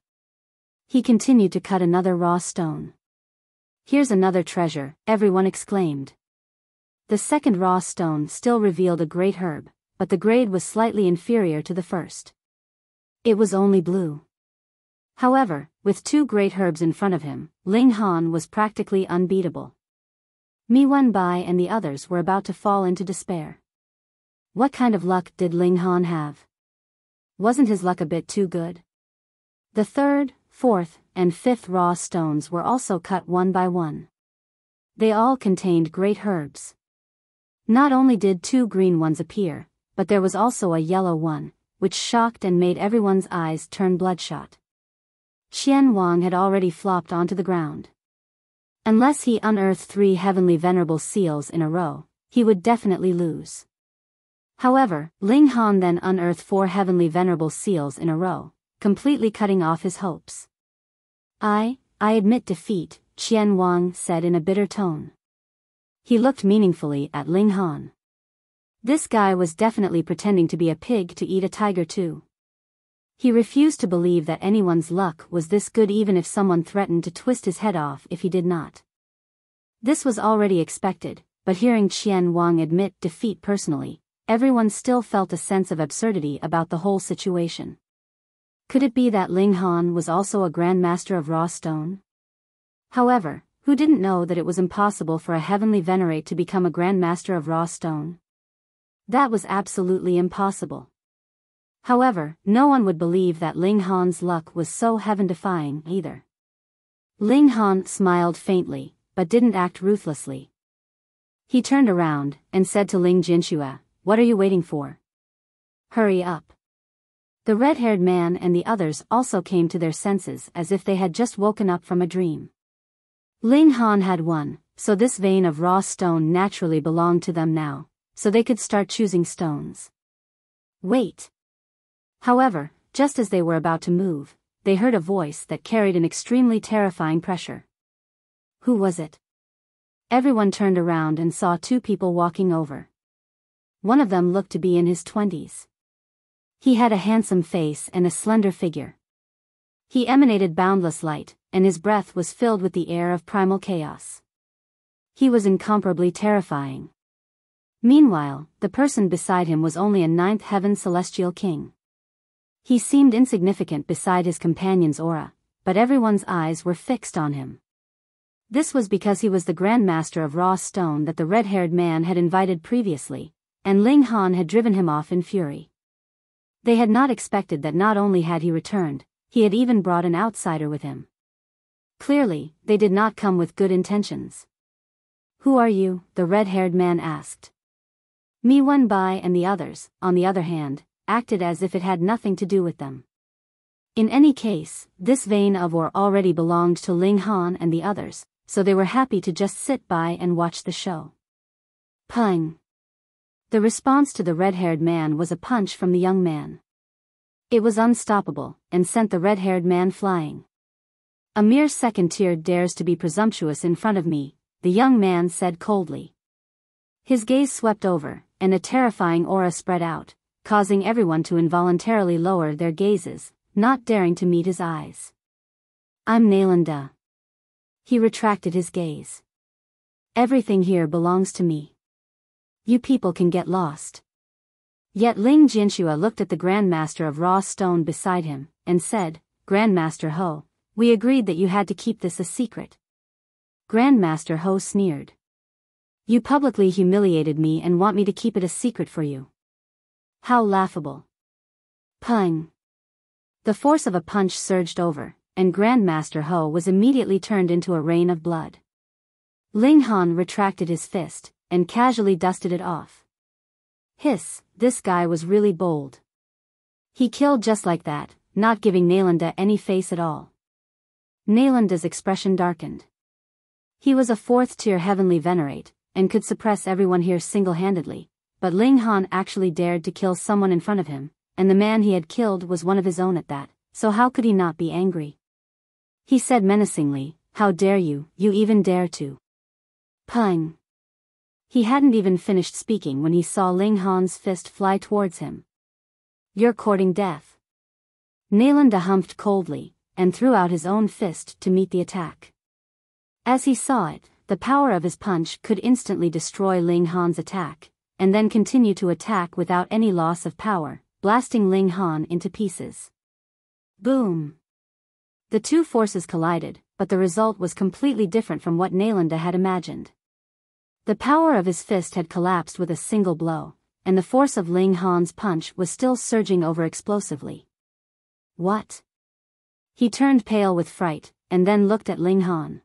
He continued to cut another raw stone. "Here's another treasure," everyone exclaimed. The second raw stone still revealed a great herb, but the grade was slightly inferior to the first. It was only blue. However, with 2 great herbs in front of him, Ling Han was practically unbeatable. Mi Wen Bai and the others were about to fall into despair. What kind of luck did Ling Han have? Wasn't his luck a bit too good? The 3rd, 4th, and 5th raw stones were also cut one by one. They all contained great herbs. Not only did 2 green ones appear, but there was also a yellow one, which shocked and made everyone's eyes turn bloodshot. Qian Wang had already flopped onto the ground. Unless he unearthed 3 heavenly venerable seals in a row, he would definitely lose. However, Ling Han then unearthed 4 heavenly venerable seals in a row, completely cutting off his hopes. I admit defeat," Qian Wang said in a bitter tone. He looked meaningfully at Ling Han. This guy was definitely pretending to be a pig to eat a tiger too. He refused to believe that anyone's luck was this good even if someone threatened to twist his head off if he did not. This was already expected, but hearing Qian Wang admit defeat personally, everyone still felt a sense of absurdity about the whole situation. Could it be that Ling Han was also a Grandmaster of Raw Stone? However, who didn't know that it was impossible for a heavenly venerate to become a Grandmaster of Raw Stone? That was absolutely impossible. However, no one would believe that Ling Han's luck was so heaven-defying either. Ling Han smiled faintly, but didn't act ruthlessly. He turned around and said to Ling Jinxue, "What are you waiting for? Hurry up." The red-haired man and the others also came to their senses as if they had just woken up from a dream. Ling Han had won, so this vein of raw stone naturally belonged to them now, so they could start choosing stones. Wait. However, just as they were about to move, they heard a voice that carried an extremely terrifying pressure. Who was it? Everyone turned around and saw two people walking over. One of them looked to be in his 20s. He had a handsome face and a slender figure. He emanated boundless light, and his breath was filled with the air of primal chaos. He was incomparably terrifying. Meanwhile, the person beside him was only a ninth heaven celestial king. He seemed insignificant beside his companion's aura, but everyone's eyes were fixed on him. This was because he was the Grandmaster of Raw Stone that the red-haired man had invited previously, and Ling Han had driven him off in fury. They had not expected that not only had he returned, he had even brought an outsider with him. Clearly, they did not come with good intentions. Who are you? The red-haired man asked. Mi Wenbai and the others, on the other hand, acted as if it had nothing to do with them. In any case, this vein of ore already belonged to Ling Han and the others, so they were happy to just sit by and watch the show. Pung! The response to the red-haired man was a punch from the young man. It was unstoppable, and sent the red-haired man flying. A mere second-tier dares to be presumptuous in front of me, the young man said coldly. His gaze swept over, and a terrifying aura spread out, causing everyone to involuntarily lower their gazes, not daring to meet his eyes. I'm Nalanda. He retracted his gaze. Everything here belongs to me. You people can get lost. Yet Ling Jinxue looked at the Grandmaster of Raw Stone beside him, and said, Grandmaster Ho, we agreed that you had to keep this a secret. Grandmaster Ho sneered. You publicly humiliated me and want me to keep it a secret for you. How laughable. Pung. The force of a punch surged over, and Grandmaster Ho was immediately turned into a rain of blood. Ling Han retracted his fist, and casually dusted it off. Hiss, this guy was really bold. He killed just like that, not giving Nalanda any face at all. Nalanda's expression darkened. He was a fourth-tier heavenly venerate, and could suppress everyone here single-handedly, but Ling Han actually dared to kill someone in front of him, and the man he had killed was one of his own at that, so how could he not be angry? He said menacingly, how dare you even dare to. Pung. He hadn't even finished speaking when he saw Ling Han's fist fly towards him. You're courting death. Nalanda humphed coldly, and threw out his own fist to meet the attack. As he saw it, the power of his punch could instantly destroy Ling Han's attack, and then continue to attack without any loss of power, blasting Ling Han into pieces. Boom! The two forces collided, but the result was completely different from what Nalanda had imagined. The power of his fist had collapsed with a single blow, and the force of Ling Han's punch was still surging over explosively. What? He turned pale with fright, and then looked at Ling Han.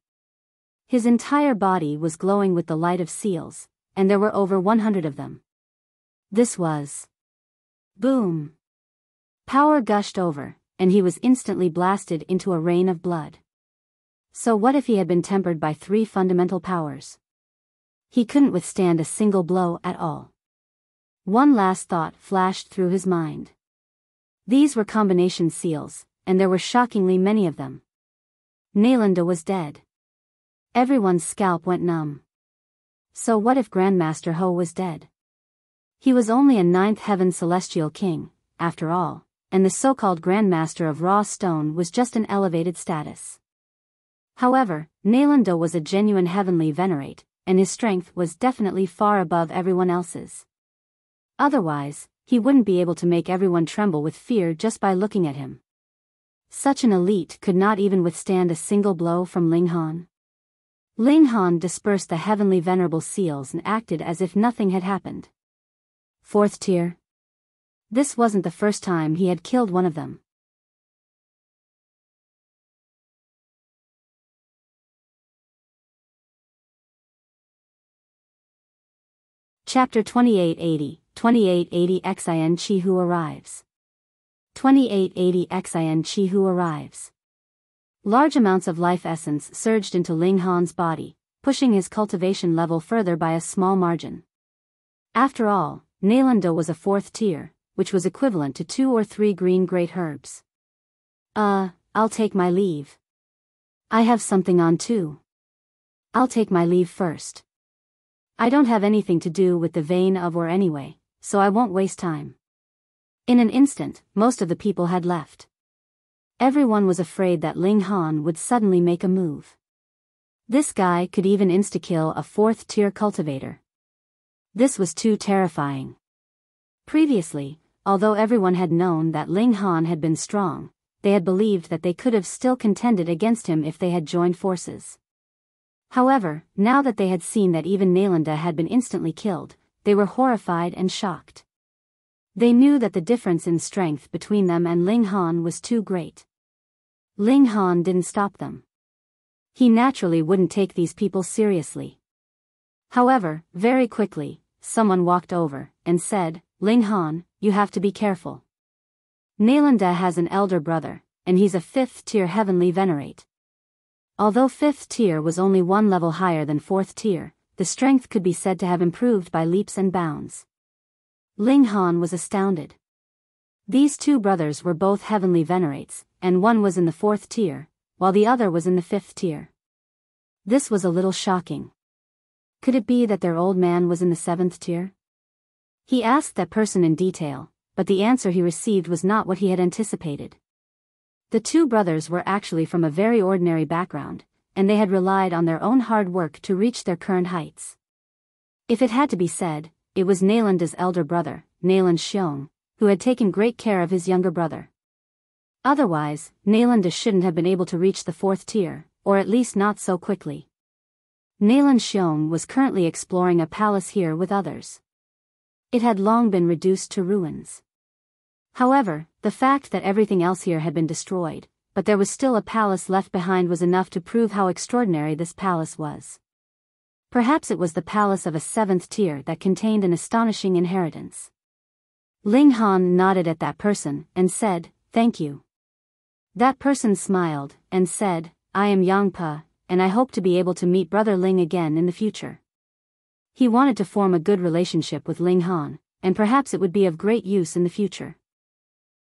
His entire body was glowing with the light of seals, and there were over 100 of them. This was... Boom! Power gushed over, and he was instantly blasted into a rain of blood. So what if he had been tempered by 3 fundamental powers? He couldn't withstand a single blow at all. One last thought flashed through his mind. These were combination seals, and there were shockingly many of them. Nalanda was dead. Everyone's scalp went numb. So what if Grandmaster Ho was dead? He was only a 9th heaven celestial king, after all, and the so-called Grandmaster of Raw Stone was just an elevated status. However, Nalanda was a genuine heavenly venerate, and his strength was definitely far above everyone else's. Otherwise, he wouldn't be able to make everyone tremble with fear just by looking at him. Such an elite could not even withstand a single blow from Ling Han. Ling Han dispersed the heavenly venerable seals and acted as if nothing had happened. 4th tier. This wasn't the first time he had killed one of them. Chapter 2880, 2880 Xin Qihu arrives. 2880 Xin Qihu arrives. Large amounts of life essence surged into Ling Han's body, pushing his cultivation level further by a small margin. After all, Nalanda was a 4th tier, which was equivalent to 2 or 3 green great herbs. I'll take my leave. I have something on too. I'll take my leave first. I don't have anything to do with the vein of or anyway, so I won't waste time. In an instant, most of the people had left. Everyone was afraid that Ling Han would suddenly make a move. This guy could even insta-kill a 4th tier cultivator. This was too terrifying. Previously, although everyone had known that Ling Han had been strong, they had believed that they could have still contended against him if they had joined forces. However, now that they had seen that even Nalanda had been instantly killed, they were horrified and shocked. They knew that the difference in strength between them and Ling Han was too great. Ling Han didn't stop them. He naturally wouldn't take these people seriously. However, very quickly, someone walked over and said, Ling Han, you have to be careful. Nalanda has an elder brother, and he's a 5th tier heavenly venerate. Although 5th tier was only 1 level higher than 4th tier, the strength could be said to have improved by leaps and bounds. Ling Han was astounded. These 2 brothers were both heavenly venerates, and one was in the 4th tier, while the other was in the 5th tier. This was a little shocking. Could it be that their old man was in the 7th tier? He asked that person in detail, but the answer he received was not what he had anticipated. The 2 brothers were actually from a very ordinary background, and they had relied on their own hard work to reach their current heights. If it had to be said, it was Nalanda's elder brother, Nalan Xiong, who had taken great care of his younger brother. Otherwise, Nalanda shouldn't have been able to reach the 4th tier, or at least not so quickly. Nalan Xiong was currently exploring a palace here with others. It had long been reduced to ruins. However, the fact that everything else here had been destroyed, but there was still a palace left behind was enough to prove how extraordinary this palace was. Perhaps it was the palace of a 7th tier that contained an astonishing inheritance. Ling Han nodded at that person and said, "Thank you." That person smiled and said, "I am Yang Pa, and I hope to be able to meet Brother Ling again in the future." He wanted to form a good relationship with Ling Han, and perhaps it would be of great use in the future.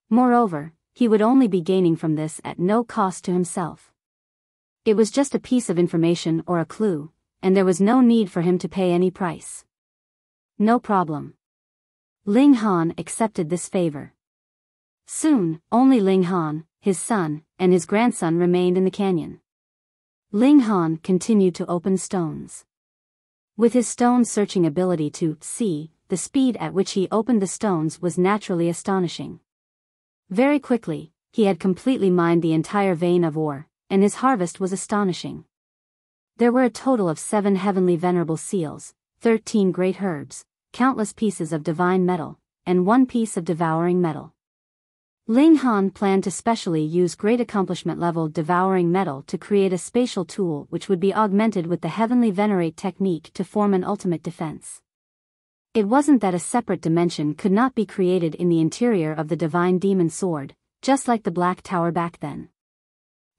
Moreover, he would only be gaining from this at no cost to himself. It was just a piece of information or a clue, and there was no need for him to pay any price. No problem. Ling Han accepted this favor. Soon, only Ling Han, his son, and his grandson remained in the canyon. Ling Han continued to open stones. With his stone-searching ability to see, the speed at which he opened the stones was naturally astonishing. Very quickly, he had completely mined the entire vein of ore, and his harvest was astonishing. There were a total of 7 heavenly venerable seals, 13 great herbs, countless pieces of divine metal, and 1 piece of devouring metal. Ling Han planned to specially use great accomplishment level devouring metal to create a spatial tool which would be augmented with the heavenly venerate technique to form an ultimate defense. It wasn't that a separate dimension could not be created in the interior of the divine demon sword, just like the Black Tower back then.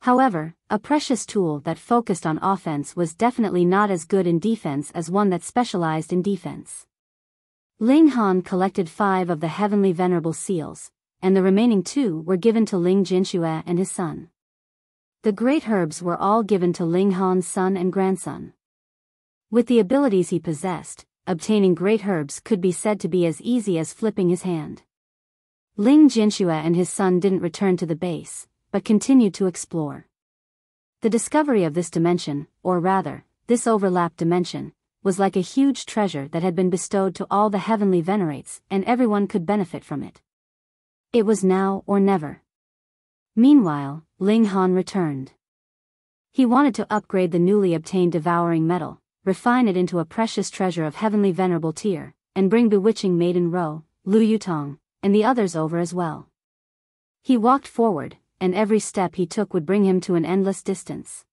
However, a precious tool that focused on offense was definitely not as good in defense as one that specialized in defense. Ling Han collected 5 of the heavenly venerable seals, and the remaining 2 were given to Ling Jinxue and his son. The great herbs were all given to Ling Han's son and grandson. With the abilities he possessed, obtaining great herbs could be said to be as easy as flipping his hand. Ling Jinxue and his son didn't return to the base, but continued to explore. The discovery of this dimension, or rather, this overlap dimension, was like a huge treasure that had been bestowed to all the heavenly venerates, and everyone could benefit from it. It was now or never. Meanwhile, Ling Han returned. He wanted to upgrade the newly obtained devouring metal, refine it into a precious treasure of heavenly venerable tier, and bring bewitching Maiden Ro, Lu Yutong, and the others over as well. He walked forward, and every step he took would bring him to an endless distance.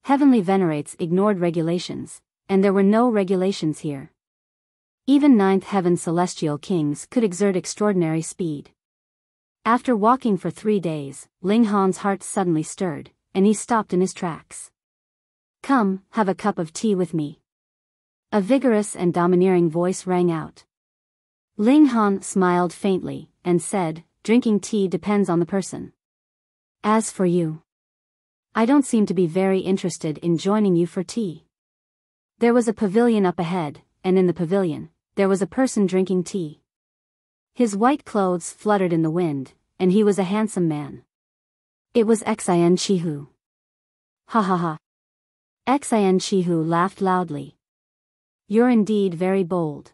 Heavenly venerates ignored regulations, and there were no regulations here. Even ninth heaven celestial kings could exert extraordinary speed. After walking for 3 days, Ling Han's heart suddenly stirred, and he stopped in his tracks. "Come, have a cup of tea with me." A vigorous and domineering voice rang out. Ling Han smiled faintly, and said, "Drinking tea depends on the person. As for you, I don't seem to be very interested in joining you for tea." There was a pavilion up ahead, and in the pavilion, there was a person drinking tea. His white clothes fluttered in the wind, and he was a handsome man. It was Xian Qihu. "Ha ha ha." Xian Qihu laughed loudly. "You're indeed very bold.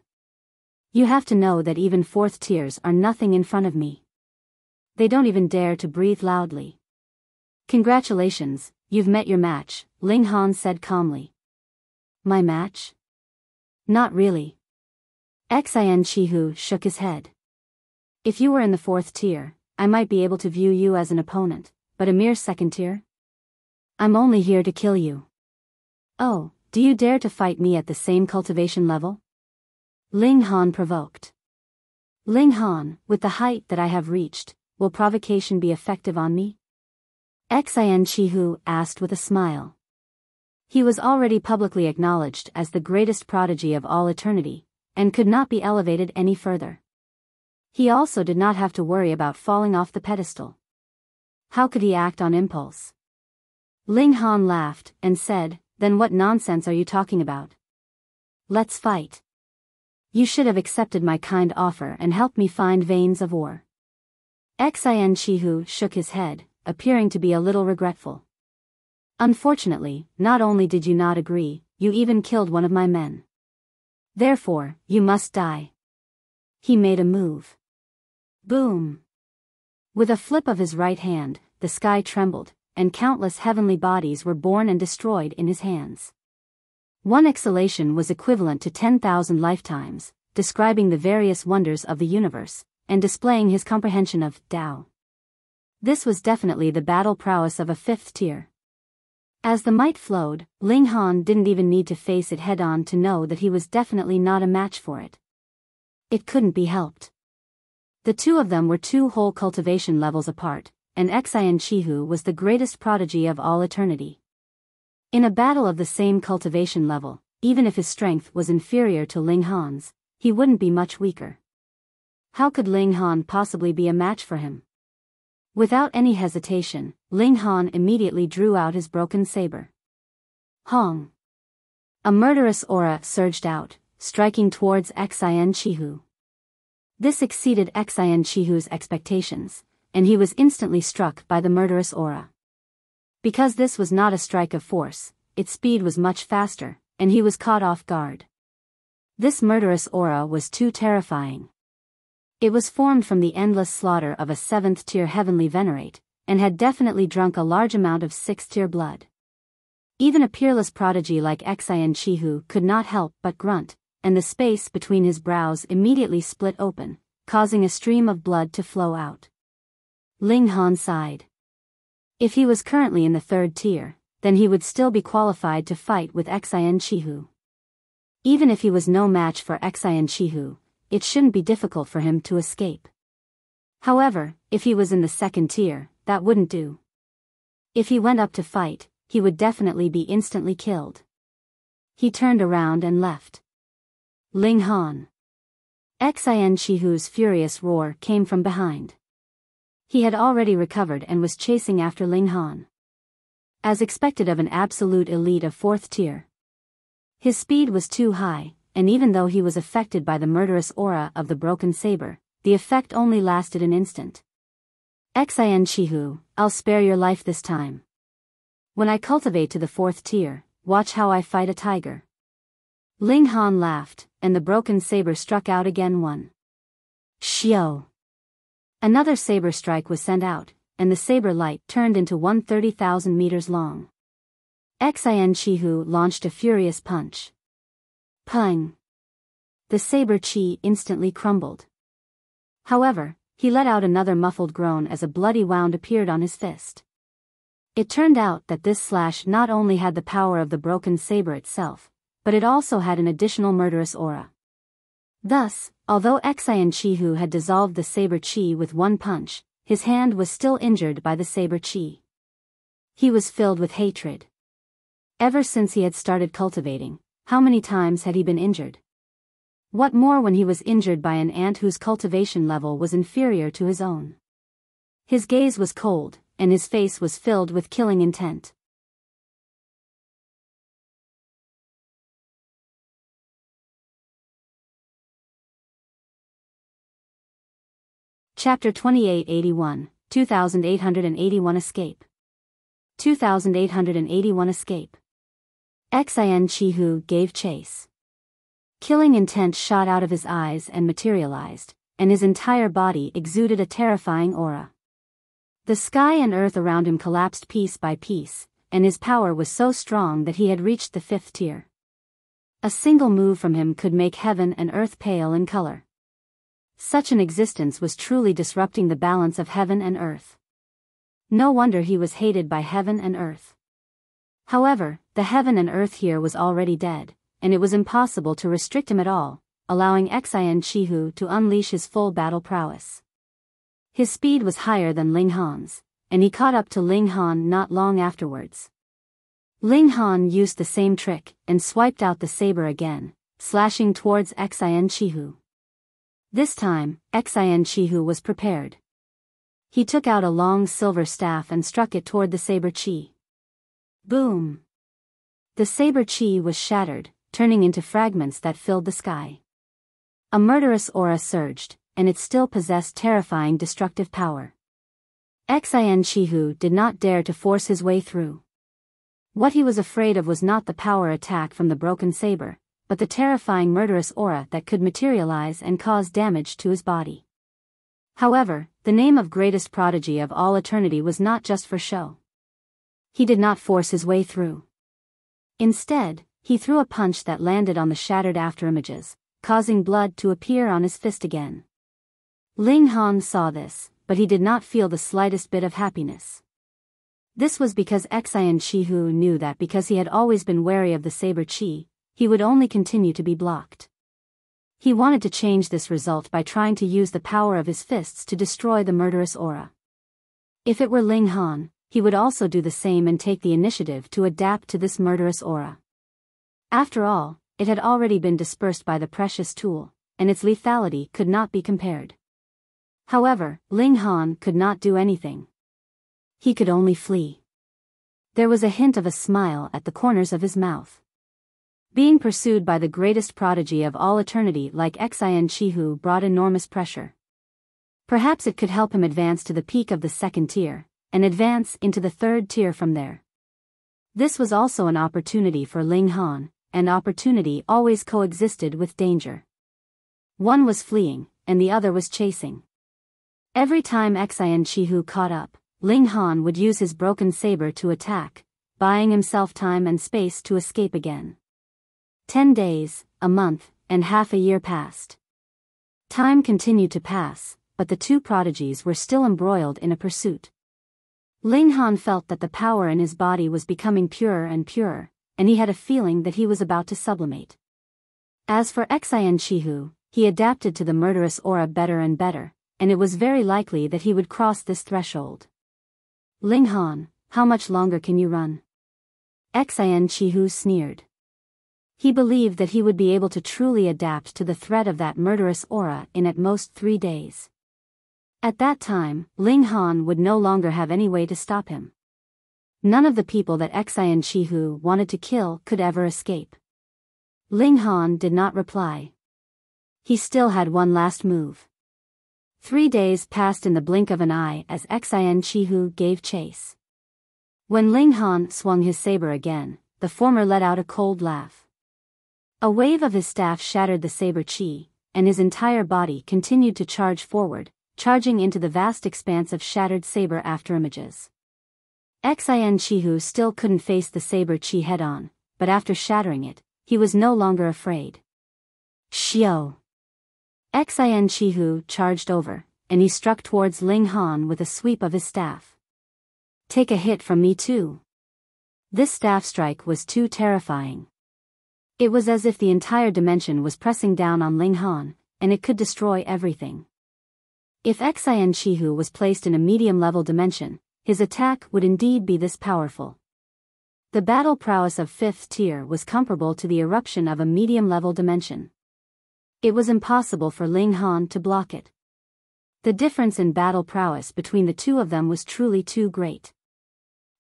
You have to know that even fourth tiers are nothing in front of me. They don't even dare to breathe loudly." "Congratulations, you've met your match," Ling Han said calmly. "My match? Not really." Xian Qihu shook his head. "If you were in the fourth tier, I might be able to view you as an opponent, but a mere second tier? I'm only here to kill you." "Oh, do you dare to fight me at the same cultivation level?" Ling Han provoked. "Ling Han, with the height that I have reached, will provocation be effective on me?" Xian Qihu asked with a smile. He was already publicly acknowledged as the greatest prodigy of all eternity, and could not be elevated any further. He also did not have to worry about falling off the pedestal. How could he act on impulse? Ling Han laughed, and said, "Then what nonsense are you talking about? Let's fight. You should have accepted my kind offer and helped me find veins of ore." Xian Qihu shook his head, appearing to be a little regretful. "Unfortunately, not only did you not agree, you even killed one of my men. Therefore, you must die." He made a move. Boom! With a flip of his right hand, the sky trembled, and countless heavenly bodies were born and destroyed in his hands. One exhalation was equivalent to 10,000 lifetimes, describing the various wonders of the universe, and displaying his comprehension of Tao. This was definitely the battle prowess of a fifth tier. As the might flowed, Ling Han didn't even need to face it head-on to know that he was definitely not a match for it. It couldn't be helped. The two of them were 2 whole cultivation levels apart, and Xian Qihu was the greatest prodigy of all eternity. In a battle of the same cultivation level, even if his strength was inferior to Ling Han's, he wouldn't be much weaker. How could Ling Han possibly be a match for him? Without any hesitation, Ling Han immediately drew out his broken saber. Hong! A murderous aura surged out, striking towards Xian Qihu. This exceeded Xian Qihu's expectations, and he was instantly struck by the murderous aura. Because this was not a strike of force, its speed was much faster, and he was caught off guard. This murderous aura was too terrifying. It was formed from the endless slaughter of a 7th-tier heavenly venerate, and had definitely drunk a large amount of 6th-tier blood. Even a peerless prodigy like Xian Qihu could not help but grunt, and the space between his brows immediately split open, causing a stream of blood to flow out. Ling Han sighed. If he was currently in the 3rd tier, then he would still be qualified to fight with Xian Qihu. Even if he was no match for Xian Qihu, it shouldn't be difficult for him to escape. However, if he was in the 2nd tier, that wouldn't do. If he went up to fight, he would definitely be instantly killed. He turned around and left. Ling Han. Xian Qihu's furious roar came from behind. He had already recovered and was chasing after Ling Han. As expected of an absolute elite of 4th tier. His speed was too high, and even though he was affected by the murderous aura of the broken saber, the effect only lasted an instant. Xian Qihu, I'll spare your life this time. When I cultivate to the 4th tier, watch how I fight a tiger. Ling Han laughed, and the broken saber struck out again one. Xiao! Another saber strike was sent out, and the saber light turned into one 30,000 meters long. Qihu launched a furious punch. Pung! The saber chi instantly crumbled. However, he let out another muffled groan as a bloody wound appeared on his fist. It turned out that this slash not only had the power of the broken saber itself, but it also had an additional murderous aura. Thus, although Qihu had dissolved the saber chi with one punch, his hand was still injured by the saber chi. He was filled with hatred. Ever since he had started cultivating, how many times had he been injured? What more when he was injured by an ant whose cultivation level was inferior to his own? His gaze was cold, and his face was filled with killing intent. Chapter 2881, 2881 Escape. 2881 Escape. Qihu gave chase. Killing intent shot out of his eyes and materialized, and his entire body exuded a terrifying aura. The sky and earth around him collapsed piece by piece, and his power was so strong that he had reached the 5th tier. A single move from him could make heaven and earth pale in color. Such an existence was truly disrupting the balance of heaven and earth. No wonder he was hated by heaven and earth. However, the heaven and earth here was already dead, and it was impossible to restrict him at all, allowing Qihu to unleash his full battle prowess. His speed was higher than Ling Han's, and he caught up to Ling Han not long afterwards. Ling Han used the same trick, and swiped out the saber again, slashing towards Qihu. This time, Qihu was prepared. He took out a long silver staff and struck it toward the saber chi. Boom! The saber chi was shattered, turning into fragments that filled the sky. A murderous aura surged, and it still possessed terrifying destructive power. Qihu did not dare to force his way through. What he was afraid of was not the power attack from the broken saber, but the terrifying murderous aura that could materialize and cause damage to his body. However, the name of greatest prodigy of all eternity was not just for show. He did not force his way through. Instead, he threw a punch that landed on the shattered afterimages, causing blood to appear on his fist again. Ling Han saw this, but he did not feel the slightest bit of happiness. This was because Qihu knew that because he had always been wary of the saber chi, he would only continue to be blocked. He wanted to change this result by trying to use the power of his fists to destroy the murderous aura. If it were Ling Han, he would also do the same and take the initiative to adapt to this murderous aura. After all, it had already been dispersed by the precious tool, and its lethality could not be compared. However, Ling Han could not do anything. He could only flee. There was a hint of a smile at the corners of his mouth. Being pursued by the greatest prodigy of all eternity like Qihu brought enormous pressure. Perhaps it could help him advance to the peak of the 2nd tier, and advance into the 3rd tier from there. This was also an opportunity for Ling Han, and opportunity always coexisted with danger. One was fleeing, and the other was chasing. Every time Qihu caught up, Ling Han would use his broken saber to attack, buying himself time and space to escape again. 10 days, a month, and half a year passed. Time continued to pass, but the two prodigies were still embroiled in a pursuit. Ling Han felt that the power in his body was becoming purer and purer, and he had a feeling that he was about to sublimate. As for Qihu, he adapted to the murderous aura better and better, and it was very likely that he would cross this threshold. Ling Han, how much longer can you run? Qihu sneered. He believed that he would be able to truly adapt to the threat of that murderous aura in at most 3 days. At that time, Ling Han would no longer have any way to stop him. None of the people that Qihu wanted to kill could ever escape. Ling Han did not reply. He still had one last move. 3 days passed in the blink of an eye as Qihu gave chase. When Ling Han swung his saber again, the former let out a cold laugh. A wave of his staff shattered the saber chi, and his entire body continued to charge forward, charging into the vast expanse of shattered saber afterimages. Qihu still couldn't face the saber chi head-on, but after shattering it, he was no longer afraid. Xiao! Qihu charged over, and he struck towards Ling Han with a sweep of his staff. Take a hit from me too. This staff strike was too terrifying. It was as if the entire dimension was pressing down on Ling Han, and it could destroy everything. If Qihu was placed in a medium-level dimension, his attack would indeed be this powerful. The battle prowess of 5th tier was comparable to the eruption of a medium-level dimension. It was impossible for Ling Han to block it. The difference in battle prowess between the two of them was truly too great.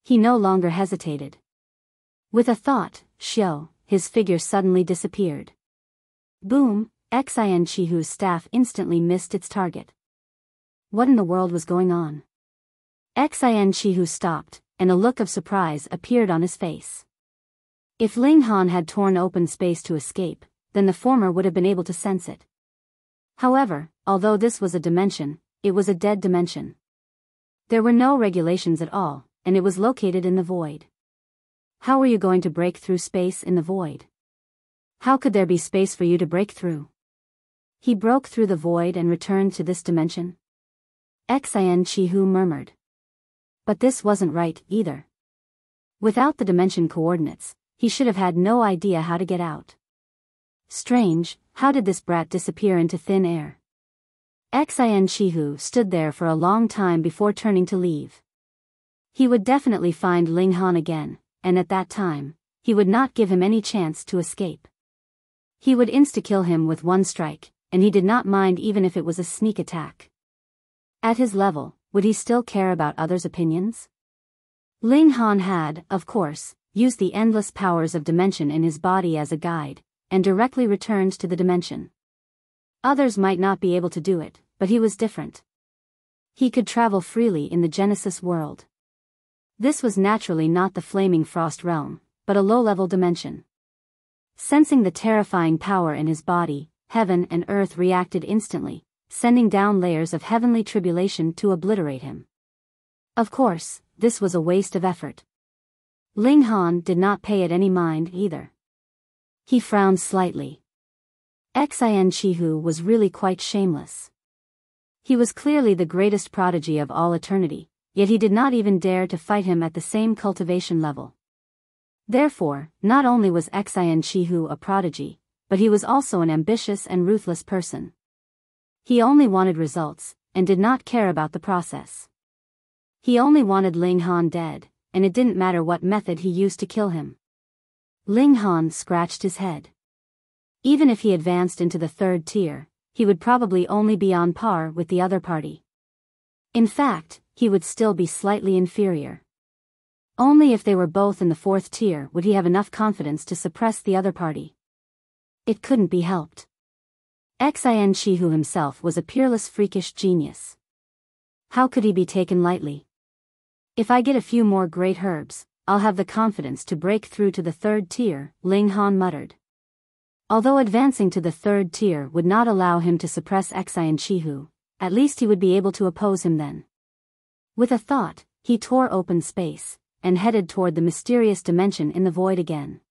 He no longer hesitated. With a thought, Xiao, his figure suddenly disappeared. Boom! Qihu's staff instantly missed its target. What in the world was going on? Qihu stopped, and a look of surprise appeared on his face. If Ling Han had torn open space to escape, then the former would have been able to sense it. However, although this was a dimension, it was a dead dimension. There were no regulations at all, and it was located in the void. How were you going to break through space in the void? How could there be space for you to break through? He broke through the void and returned to this dimension? Qihu murmured. But this wasn't right, either. Without the dimension coordinates, he should have had no idea how to get out. Strange, how did this brat disappear into thin air? Qihu stood there for a long time before turning to leave. He would definitely find Ling Han again, and at that time, he would not give him any chance to escape. He would insta-kill him with one strike, and he did not mind even if it was a sneak attack. At his level, would he still care about others' opinions? Ling Han had, of course, used the endless powers of dimension in his body as a guide, and directly returned to the dimension. Others might not be able to do it, but he was different. He could travel freely in the Genesis world. This was naturally not the Flaming Frost realm, but a low-level dimension. Sensing the terrifying power in his body, heaven and earth reacted instantly, sending down layers of heavenly tribulation to obliterate him. Of course, this was a waste of effort. Ling Han did not pay it any mind either. He frowned slightly. Qihu was really quite shameless. He was clearly the greatest prodigy of all eternity, yet he did not even dare to fight him at the same cultivation level. Therefore, not only was Qihu a prodigy, but he was also an ambitious and ruthless person. He only wanted results, and did not care about the process. He only wanted Ling Han dead, and it didn't matter what method he used to kill him. Ling Han scratched his head. Even if he advanced into the 3rd tier, he would probably only be on par with the other party. In fact, he would still be slightly inferior. Only if they were both in the 4th tier would he have enough confidence to suppress the other party. It couldn't be helped. Qihu himself was a peerless freakish genius. How could he be taken lightly? If I get a few more great herbs, I'll have the confidence to break through to the 3rd tier, Ling Han muttered. Although advancing to the 3rd tier would not allow him to suppress Qihu, at least he would be able to oppose him then. With a thought, he tore open space, and headed toward the mysterious dimension in the void again.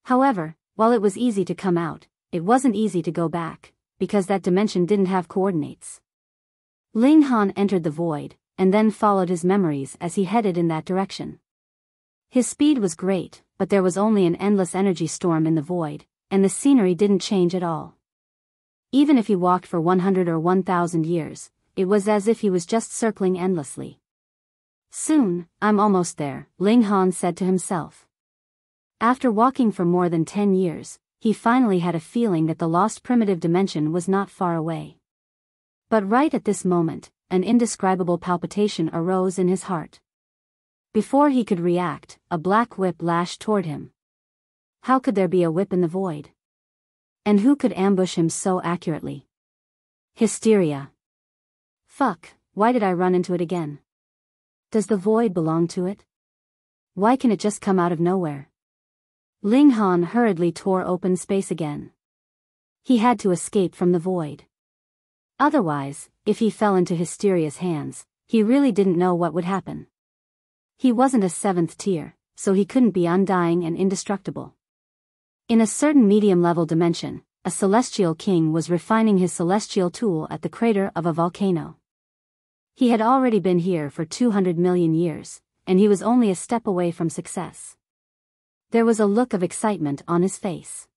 However, while it was easy to come out, it wasn't easy to go back, because that dimension didn't have coordinates. Ling Han entered the void, and then followed his memories as he headed in that direction. His speed was great, but there was only an endless energy storm in the void, and the scenery didn't change at all. Even if he walked for 100 or 1,000 years, it was as if he was just circling endlessly. Soon, I'm almost there, Ling Han said to himself. After walking for more than 10 years, he finally had a feeling that the lost primitive dimension was not far away. But right at this moment, an indescribable palpitation arose in his heart. Before he could react, a black whip lashed toward him. How could there be a whip in the void? And who could ambush him so accurately? Hysteria. Fuck, why did I run into it again? Does the void belong to it? Why can it just come out of nowhere? Ling Han hurriedly tore open space again. He had to escape from the void. Otherwise, if he fell into Hysteria's hands, he really didn't know what would happen. He wasn't a 7th tier, so he couldn't be undying and indestructible. In a certain medium-level dimension, a celestial king was refining his celestial tool at the crater of a volcano. He had already been here for 200 million years, and he was only a step away from success. There was a look of excitement on his face.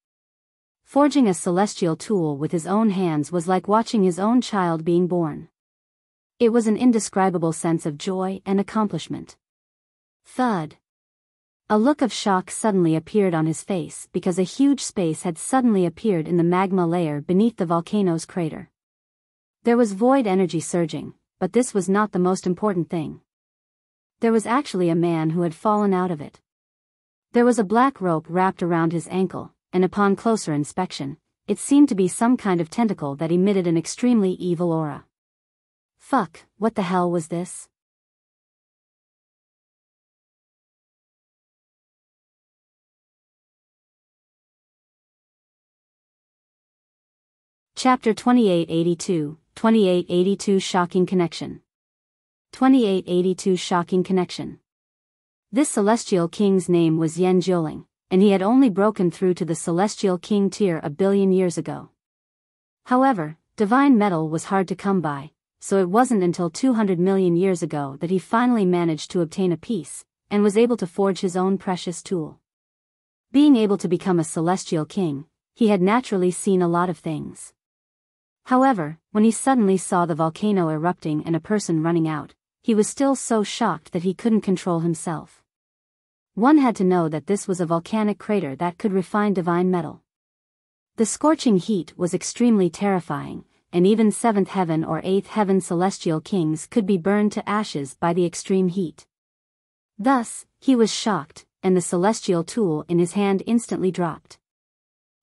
Forging a celestial tool with his own hands was like watching his own child being born. It was an indescribable sense of joy and accomplishment. Thud. A look of shock suddenly appeared on his face because a huge space had suddenly appeared in the magma layer beneath the volcano's crater. There was void energy surging, but this was not the most important thing. There was actually a man who had fallen out of it. There was a black rope wrapped around his ankle, and upon closer inspection, it seemed to be some kind of tentacle that emitted an extremely evil aura. Fuck, what the hell was this? Chapter 2882 Shocking Connection. 2882 Shocking Connection. This celestial king's name was Yen Jiuling, and he had only broken through to the celestial king tier a billion years ago. However, divine metal was hard to come by, so it wasn't until 200 million years ago that he finally managed to obtain a piece, and was able to forge his own precious tool. Being able to become a celestial king, he had naturally seen a lot of things. However, when he suddenly saw the volcano erupting and a person running out, he was still so shocked that he couldn't control himself. One had to know that this was a volcanic crater that could refine divine metal. The scorching heat was extremely terrifying, and even 7th heaven or 8th heaven celestial kings could be burned to ashes by the extreme heat. Thus, he was shocked, and the celestial tool in his hand instantly dropped.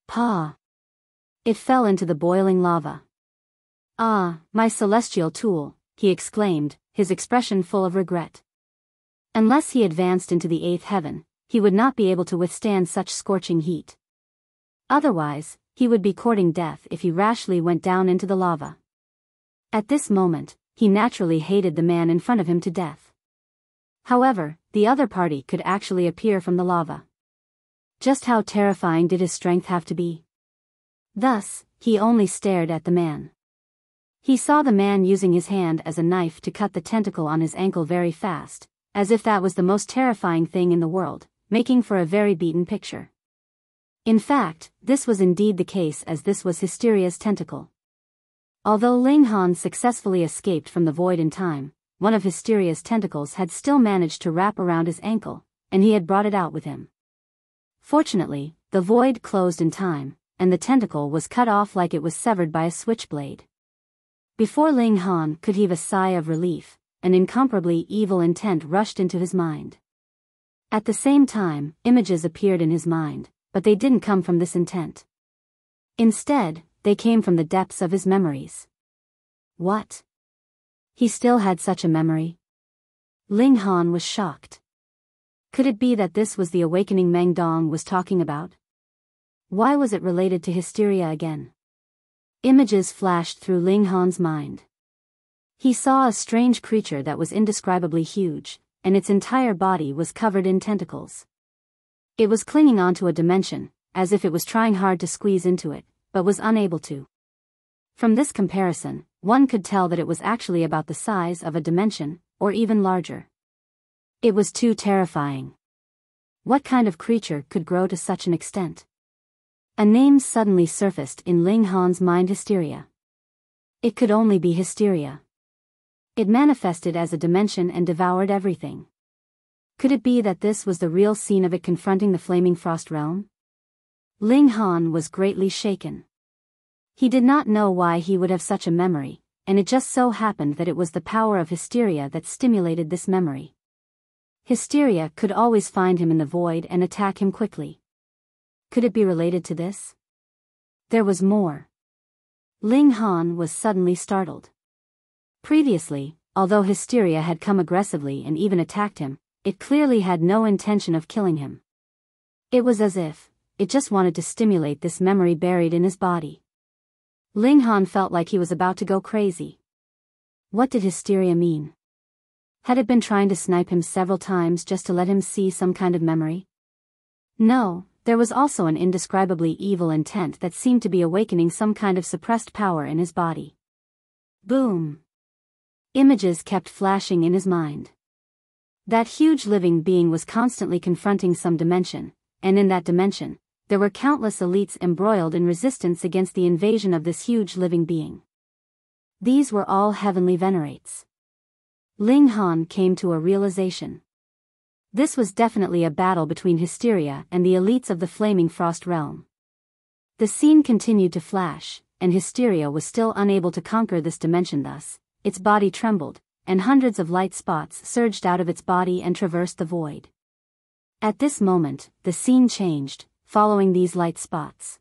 Pah! It fell into the boiling lava. Ah, my celestial tool, he exclaimed, his expression full of regret. Unless he advanced into the 8th heaven, he would not be able to withstand such scorching heat. Otherwise, he would be courting death if he rashly went down into the lava. At this moment, he naturally hated the man in front of him to death. However, the other party could actually appear from the lava. Just how terrifying did his strength have to be? Thus, he only stared at the man. He saw the man using his hand as a knife to cut the tentacle on his ankle very fast, as if that was the most terrifying thing in the world, making for a very beaten picture. In fact, this was indeed the case, as this was Hysteria's tentacle. Although Ling Han successfully escaped from the void in time, one of Hysteria's tentacles had still managed to wrap around his ankle, and he had brought it out with him. Fortunately, the void closed in time, and the tentacle was cut off like it was severed by a switchblade. Before Ling Han could heave a sigh of relief, an incomparably evil intent rushed into his mind. At the same time, images appeared in his mind, but they didn't come from this intent. Instead, they came from the depths of his memories. What? He still had such a memory? Ling Han was shocked. Could it be that this was the awakening Meng Dong was talking about? Why was it related to Hysteria again? Images flashed through Ling Han's mind. He saw a strange creature that was indescribably huge, and its entire body was covered in tentacles. It was clinging onto a dimension, as if it was trying hard to squeeze into it, but was unable to. From this comparison, one could tell that it was actually about the size of a dimension, or even larger. It was too terrifying. What kind of creature could grow to such an extent? A name suddenly surfaced in Ling Han's mind: Hysteria. It could only be Hysteria. It manifested as a dimension and devoured everything. Could it be that this was the real scene of it confronting the flaming frost realm? Ling Han was greatly shaken. He did not know why he would have such a memory, and it just so happened that it was the power of Hysteria that stimulated this memory. Hysteria could always find him in the void and attack him quickly. Could it be related to this? There was more. Ling Han was suddenly startled. Previously, although Hysteria had come aggressively and even attacked him, it clearly had no intention of killing him. It was as if it just wanted to stimulate this memory buried in his body. Ling Han felt like he was about to go crazy. What did hysteria mean? Had it been trying to snipe him several times just to let him see some kind of memory? No, there was also an indescribably evil intent that seemed to be awakening some kind of suppressed power in his body. Boom! Images kept flashing in his mind. That huge living being was constantly confronting some dimension, and in that dimension, there were countless elites embroiled in resistance against the invasion of this huge living being. These were all heavenly venerates. Ling Han came to a realization. This was definitely a battle between Hysteria and the elites of the Flaming Frost realm. The scene continued to flash, and Hysteria was still unable to conquer this dimension. Thus, its body trembled, and hundreds of light spots surged out of its body and traversed the void. At this moment, the scene changed, following these light spots.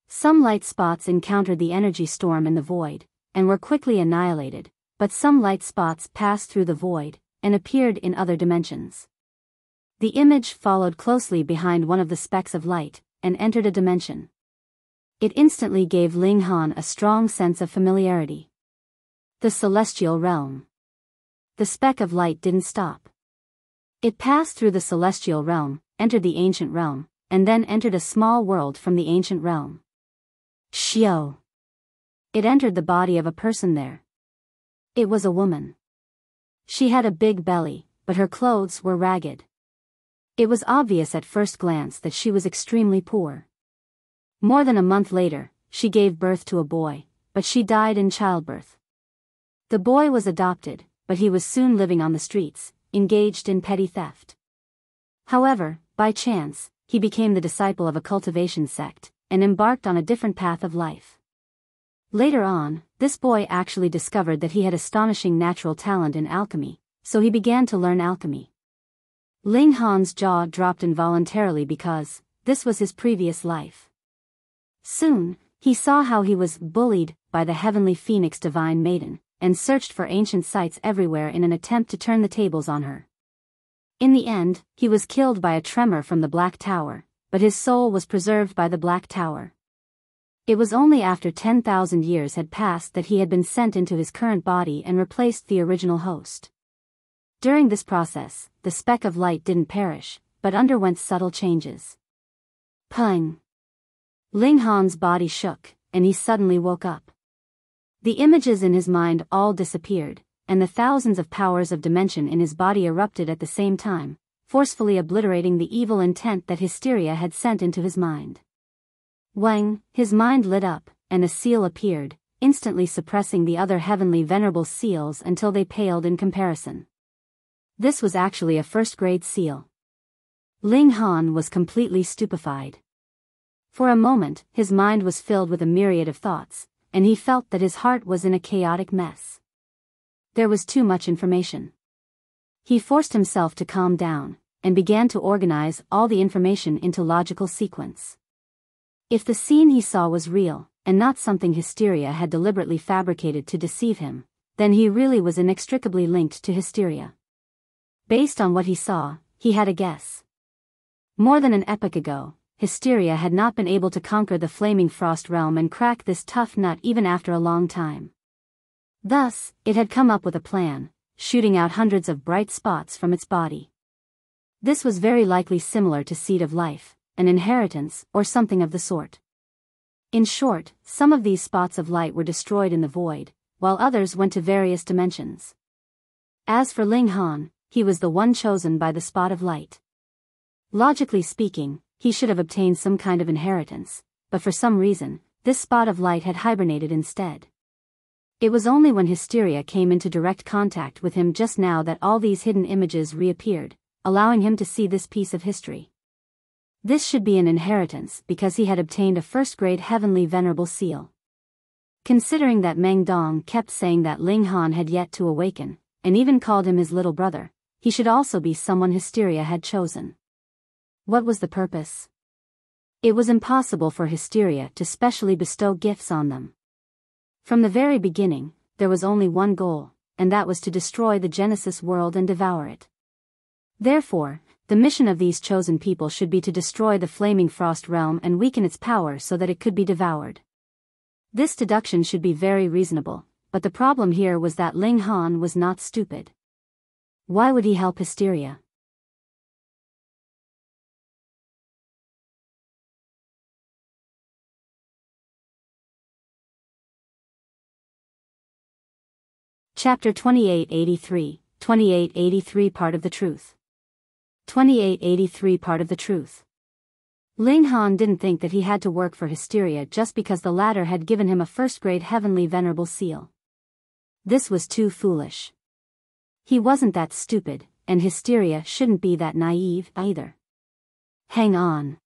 Some light spots encountered the energy storm in the void, and were quickly annihilated, but some light spots passed through the void, and appeared in other dimensions. The image followed closely behind one of the specks of light, and entered a dimension. It instantly gave Ling Han a strong sense of familiarity. The celestial realm. The speck of light didn't stop. It passed through the celestial realm, entered the ancient realm, and then entered a small world from the ancient realm. Qihu. It entered the body of a person there. It was a woman. She had a big belly, but her clothes were ragged. It was obvious at first glance that she was extremely poor. More than a month later, she gave birth to a boy, but she died in childbirth. The boy was adopted, but he was soon living on the streets, engaged in petty theft. However, by chance, he became the disciple of a cultivation sect, and embarked on a different path of life. Later on, this boy actually discovered that he had astonishing natural talent in alchemy, so he began to learn alchemy. Ling Han's jaw dropped involuntarily because this was his previous life. Soon, he saw how he was bullied by the heavenly phoenix divine maiden, and searched for ancient sites everywhere in an attempt to turn the tables on her. In the end, he was killed by a tremor from the Black Tower, but his soul was preserved by the Black Tower. It was only after 10,000 years had passed that he had been sent into his current body and replaced the original host. During this process, the speck of light didn't perish, but underwent subtle changes. Pung! Ling Han's body shook, and he suddenly woke up. The images in his mind all disappeared, and the thousands of powers of dimension in his body erupted at the same time, forcefully obliterating the evil intent that Hysteria had sent into his mind. Wang, his mind lit up, and a seal appeared, instantly suppressing the other heavenly venerable seals until they paled in comparison. This was actually a first-grade seal. Ling Han was completely stupefied. For a moment, his mind was filled with a myriad of thoughts, and he felt that his heart was in a chaotic mess. There was too much information. He forced himself to calm down, and began to organize all the information into logical sequence. If the scene he saw was real, and not something Hysteria had deliberately fabricated to deceive him, then he really was inextricably linked to Hysteria. Based on what he saw, he had a guess. More than an epoch ago, Hysteria had not been able to conquer the Flaming Frost realm and crack this tough nut even after a long time. Thus, it had come up with a plan, shooting out hundreds of bright spots from its body. This was very likely similar to Seed of Life, an inheritance, or something of the sort. In short, some of these spots of light were destroyed in the void, while others went to various dimensions. As for Ling Han, he was the one chosen by the spot of light. Logically speaking, he should have obtained some kind of inheritance, but for some reason, this spot of light had hibernated instead. It was only when Hysteria came into direct contact with him just now that all these hidden images reappeared, allowing him to see this piece of history. This should be an inheritance because he had obtained a first-grade heavenly venerable seal. Considering that Meng Dong kept saying that Ling Han had yet to awaken, and even called him his little brother, he should also be someone Hysteria had chosen. What was the purpose? It was impossible for Hysteria to specially bestow gifts on them. From the very beginning, there was only one goal, and that was to destroy the Genesis world and devour it. Therefore, The mission of these chosen people should be to destroy the flaming frost realm and weaken its power so that it could be devoured. This deduction should be very reasonable, but the problem here was that Ling Han was not stupid. Why would he help Hysteria? Chapter 2883, 2883 Part of the Truth. 2883 Part of the Truth. Ling Han didn't think that he had to work for Hysteria just because the latter had given him a first-grade heavenly venerable seal. This was too foolish. He wasn't that stupid, and Hysteria shouldn't be that naive either. Hang on.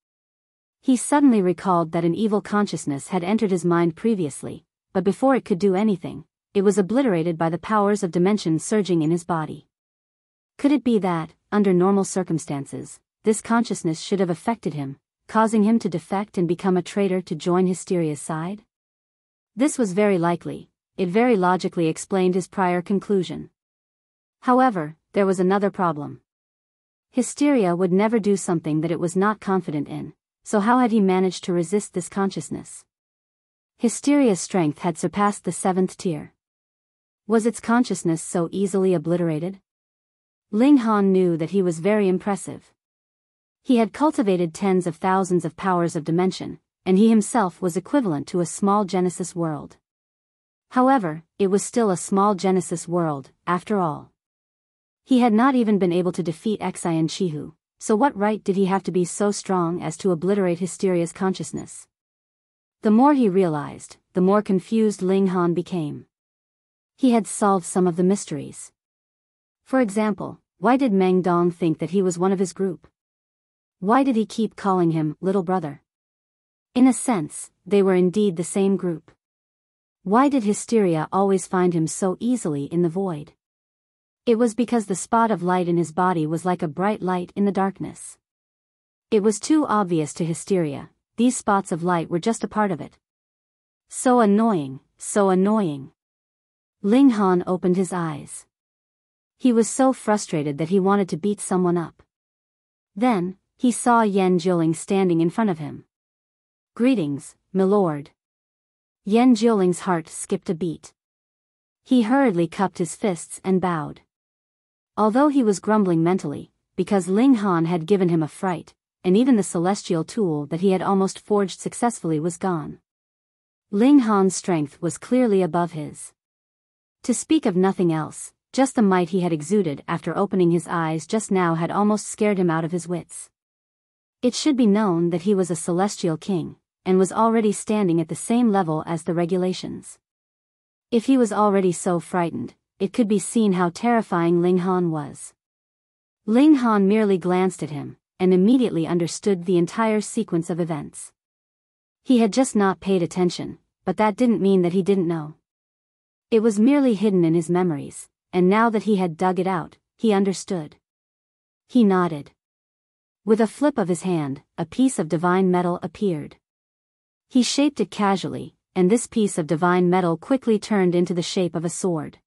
He suddenly recalled that an evil consciousness had entered his mind previously, but before it could do anything, it was obliterated by the powers of dimension surging in his body. Could it be that, under normal circumstances, this consciousness should have affected him, causing him to defect and become a traitor to join Hysteria's side? This was very likely. It very logically explained his prior conclusion. However, there was another problem. Hysteria would never do something that it was not confident in, so how had he managed to resist this consciousness? Hysteria's strength had surpassed the 7th tier. Was its consciousness so easily obliterated? Ling Han knew that he was very impressive. He had cultivated tens of thousands of powers of dimension, and he himself was equivalent to a small Genesis world. However, it was still a small Genesis world, after all. He had not even been able to defeat Xi and Qihu, so what right did he have to be so strong as to obliterate Hysteria's consciousness? The more he realized, the more confused Ling Han became. He had solved some of the mysteries. For example, why did Meng Dong think that he was one of his group? Why did he keep calling him little brother? In a sense, they were indeed the same group. Why did Hysteria always find him so easily in the void? It was because the spot of light in his body was like a bright light in the darkness. It was too obvious to Hysteria, these spots of light were just a part of it. So annoying, so annoying. Ling Han opened his eyes. He was so frustrated that he wanted to beat someone up. Then, he saw Yan Jiuling standing in front of him. "Greetings, milord." Yan Jiuling's heart skipped a beat. He hurriedly cupped his fists and bowed. Although he was grumbling mentally, because Ling Han had given him a fright, and even the celestial tool that he had almost forged successfully was gone. Ling Han's strength was clearly above his. To speak of nothing else, just the might he had exuded after opening his eyes just now had almost scared him out of his wits. It should be known that he was a celestial king, and was already standing at the same level as the regulations. If he was already so frightened, it could be seen how terrifying Ling Han was. Ling Han merely glanced at him, and immediately understood the entire sequence of events. He had just not paid attention, but that didn't mean that he didn't know. It was merely hidden in his memories, and now that he had dug it out, he understood. He nodded. With a flip of his hand, a piece of divine metal appeared. He shaped it casually, and this piece of divine metal quickly turned into the shape of a sword.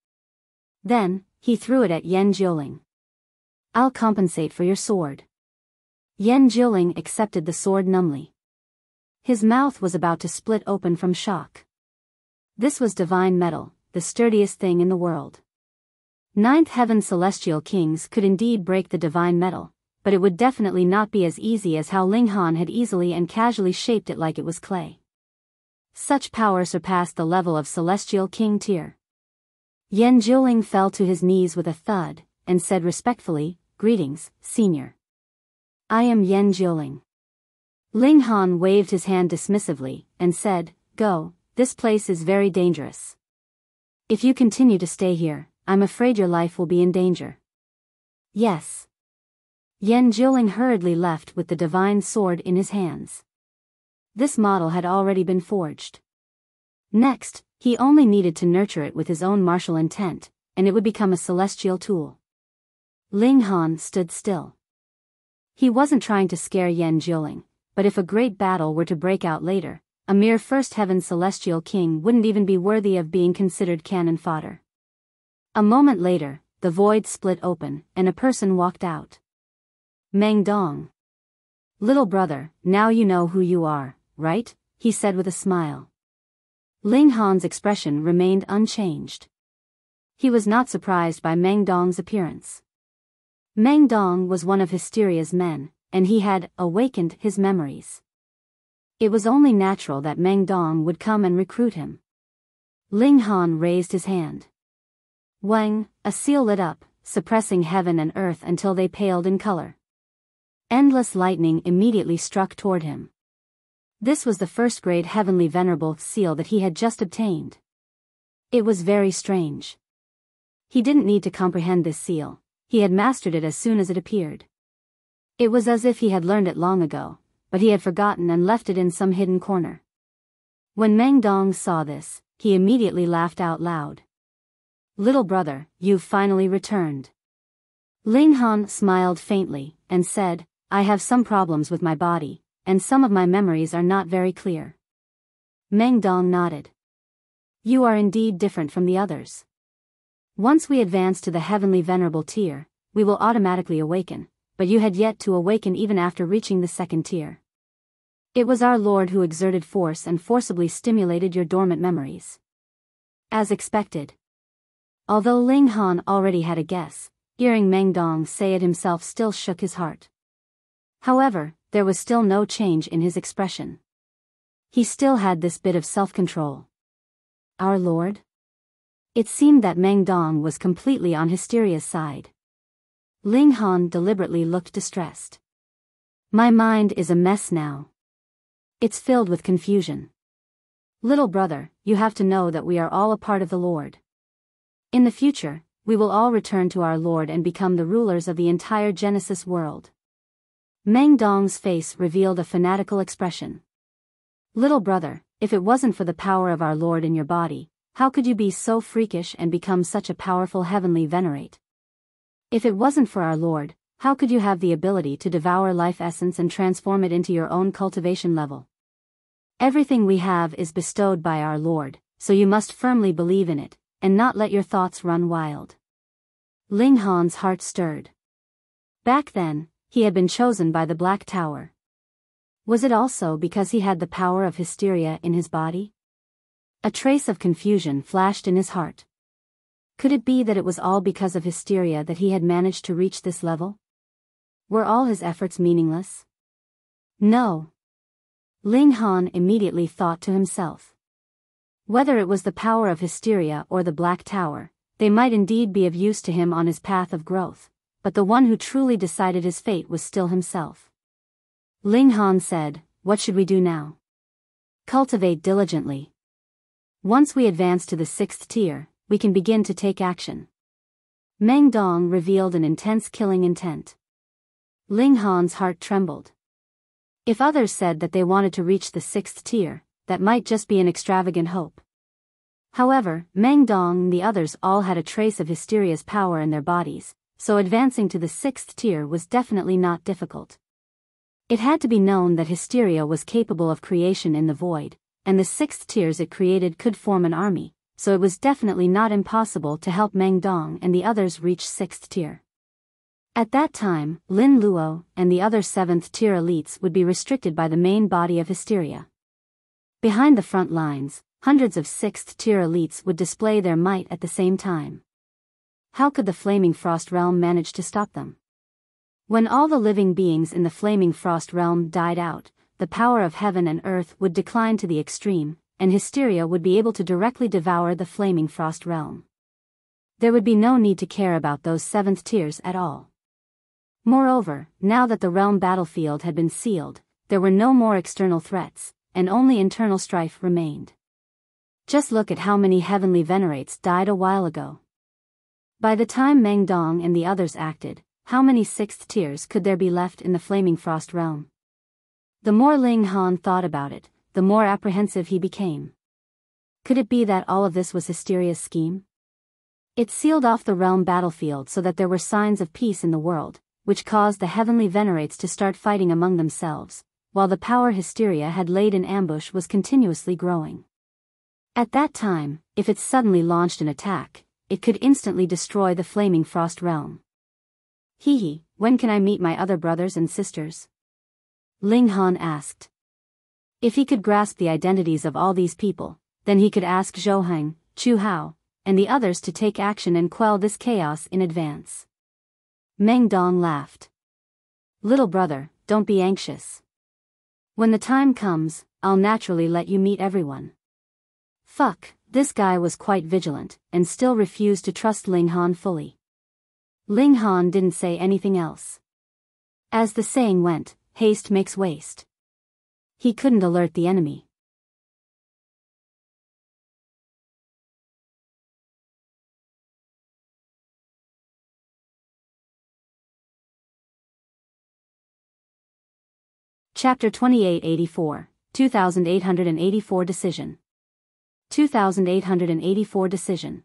Then, he threw it at Yan Jiuling. "I'll compensate for your sword." Yan Jiuling accepted the sword numbly. His mouth was about to split open from shock. This was divine metal, the sturdiest thing in the world. Ninth heaven celestial kings could indeed break the divine metal, but it would definitely not be as easy as how Ling Han had easily and casually shaped it like it was clay. Such power surpassed the level of celestial king tier. Yan Jiuling fell to his knees with a thud, and said respectfully, "Greetings, senior. I am Yan Jiuling." Ling Han waved his hand dismissively, and said, "Go, this place is very dangerous. If you continue to stay here, I'm afraid your life will be in danger." "Yes." Yan Jiuling hurriedly left with the divine sword in his hands. This model had already been forged. Next, he only needed to nurture it with his own martial intent, and it would become a celestial tool. Ling Han stood still. He wasn't trying to scare Yan Jiuling, but if a great battle were to break out later, a mere first heaven celestial king wouldn't even be worthy of being considered cannon fodder. A moment later, the void split open, and a person walked out. Meng Dong. Little brother, now you know who you are, right? He said with a smile. Ling Han's expression remained unchanged. He was not surprised by Meng Dong's appearance. Meng Dong was one of Hysteria's men, and he had awakened his memories. It was only natural that Meng Dong would come and recruit him. Ling Han raised his hand. Wang, a seal lit up, suppressing heaven and earth until they paled in color. Endless lightning immediately struck toward him. This was the first-grade heavenly venerable seal that he had just obtained. It was very strange. He didn't need to comprehend this seal, he had mastered it as soon as it appeared. It was as if he had learned it long ago, but he had forgotten and left it in some hidden corner. When Meng Dong saw this, he immediately laughed out loud. Little brother, you've finally returned. Ling Han smiled faintly, and said, I have some problems with my body, and some of my memories are not very clear. Meng Dong nodded. You are indeed different from the others. Once we advance to the heavenly venerable tier, we will automatically awaken, but you had yet to awaken even after reaching the second tier. It was our Lord who exerted force and forcibly stimulated your dormant memories. As expected. Although Ling Han already had a guess, hearing Meng Dong say it himself still shook his heart. However, there was still no change in his expression. He still had this bit of self-control. Our Lord? It seemed that Meng Dong was completely on Hysteria's side. Ling Han deliberately looked distressed. My mind is a mess now. It's filled with confusion. Little brother, you have to know that we are all a part of the Lord. In the future, we will all return to our Lord and become the rulers of the entire Genesis world. Meng Dong's face revealed a fanatical expression. Little brother, if it wasn't for the power of our Lord in your body, how could you be so freakish and become such a powerful heavenly venerate? If it wasn't for our Lord, how could you have the ability to devour life essence and transform it into your own cultivation level? Everything we have is bestowed by our Lord, so you must firmly believe in it, and not let your thoughts run wild. Ling Han's heart stirred. Back then, he had been chosen by the Black Tower. Was it also because he had the power of Hysteria in his body? A trace of confusion flashed in his heart. Could it be that it was all because of Hysteria that he had managed to reach this level? Were all his efforts meaningless? No. Ling Han immediately thought to himself. Whether it was the power of Hysteria or the Black Tower, they might indeed be of use to him on his path of growth, but the one who truly decided his fate was still himself. Ling Han said, what should we do now? Cultivate diligently. Once we advance to the 6th tier, we can begin to take action. Meng Dong revealed an intense killing intent. Ling Han's heart trembled. If others said that they wanted to reach the 6th tier, that might just be an extravagant hope. However, Meng Dong and the others all had a trace of Hysteria's power in their bodies, so advancing to the 6th tier was definitely not difficult. It had to be known that Hysteria was capable of creation in the void, and the 6th tiers it created could form an army, so it was definitely not impossible to help Meng Dong and the others reach 6th tier. At that time, Lin Luo and the other 7th tier elites would be restricted by the main body of Hysteria. Behind the front lines, hundreds of 6th tier elites would display their might at the same time. How could the Flaming Frost Realm manage to stop them? When all the living beings in the Flaming Frost Realm died out, the power of heaven and earth would decline to the extreme, and Hysteria would be able to directly devour the Flaming Frost Realm. There would be no need to care about those 7th tiers at all. Moreover, now that the realm battlefield had been sealed, there were no more external threats, and only internal strife remained. Just look at how many heavenly venerates died a while ago. By the time Meng Dong and the others acted, how many 6th tiers could there be left in the Flaming Frost Realm? The more Ling Han thought about it, the more apprehensive he became. Could it be that all of this was Hysteria's scheme? It sealed off the realm battlefield so that there were signs of peace in the world, which caused the heavenly venerates to start fighting among themselves, while the power Hysteria had laid in ambush was continuously growing. At that time, if it suddenly launched an attack, it could instantly destroy the Flaming Frost Realm. Hee, when can I meet my other brothers and sisters? Ling Han asked. If he could grasp the identities of all these people, then he could ask Zhou Heng, Chu Hao, and the others to take action and quell this chaos in advance. Meng Dong laughed. Little brother, don't be anxious. When the time comes, I'll naturally let you meet everyone. Fuck, this guy was quite vigilant, and still refused to trust Ling Han fully. Ling Han didn't say anything else. As the saying went, haste makes waste. He couldn't alert the enemy. Chapter 2884, 2884 Decision. 2884 Decision.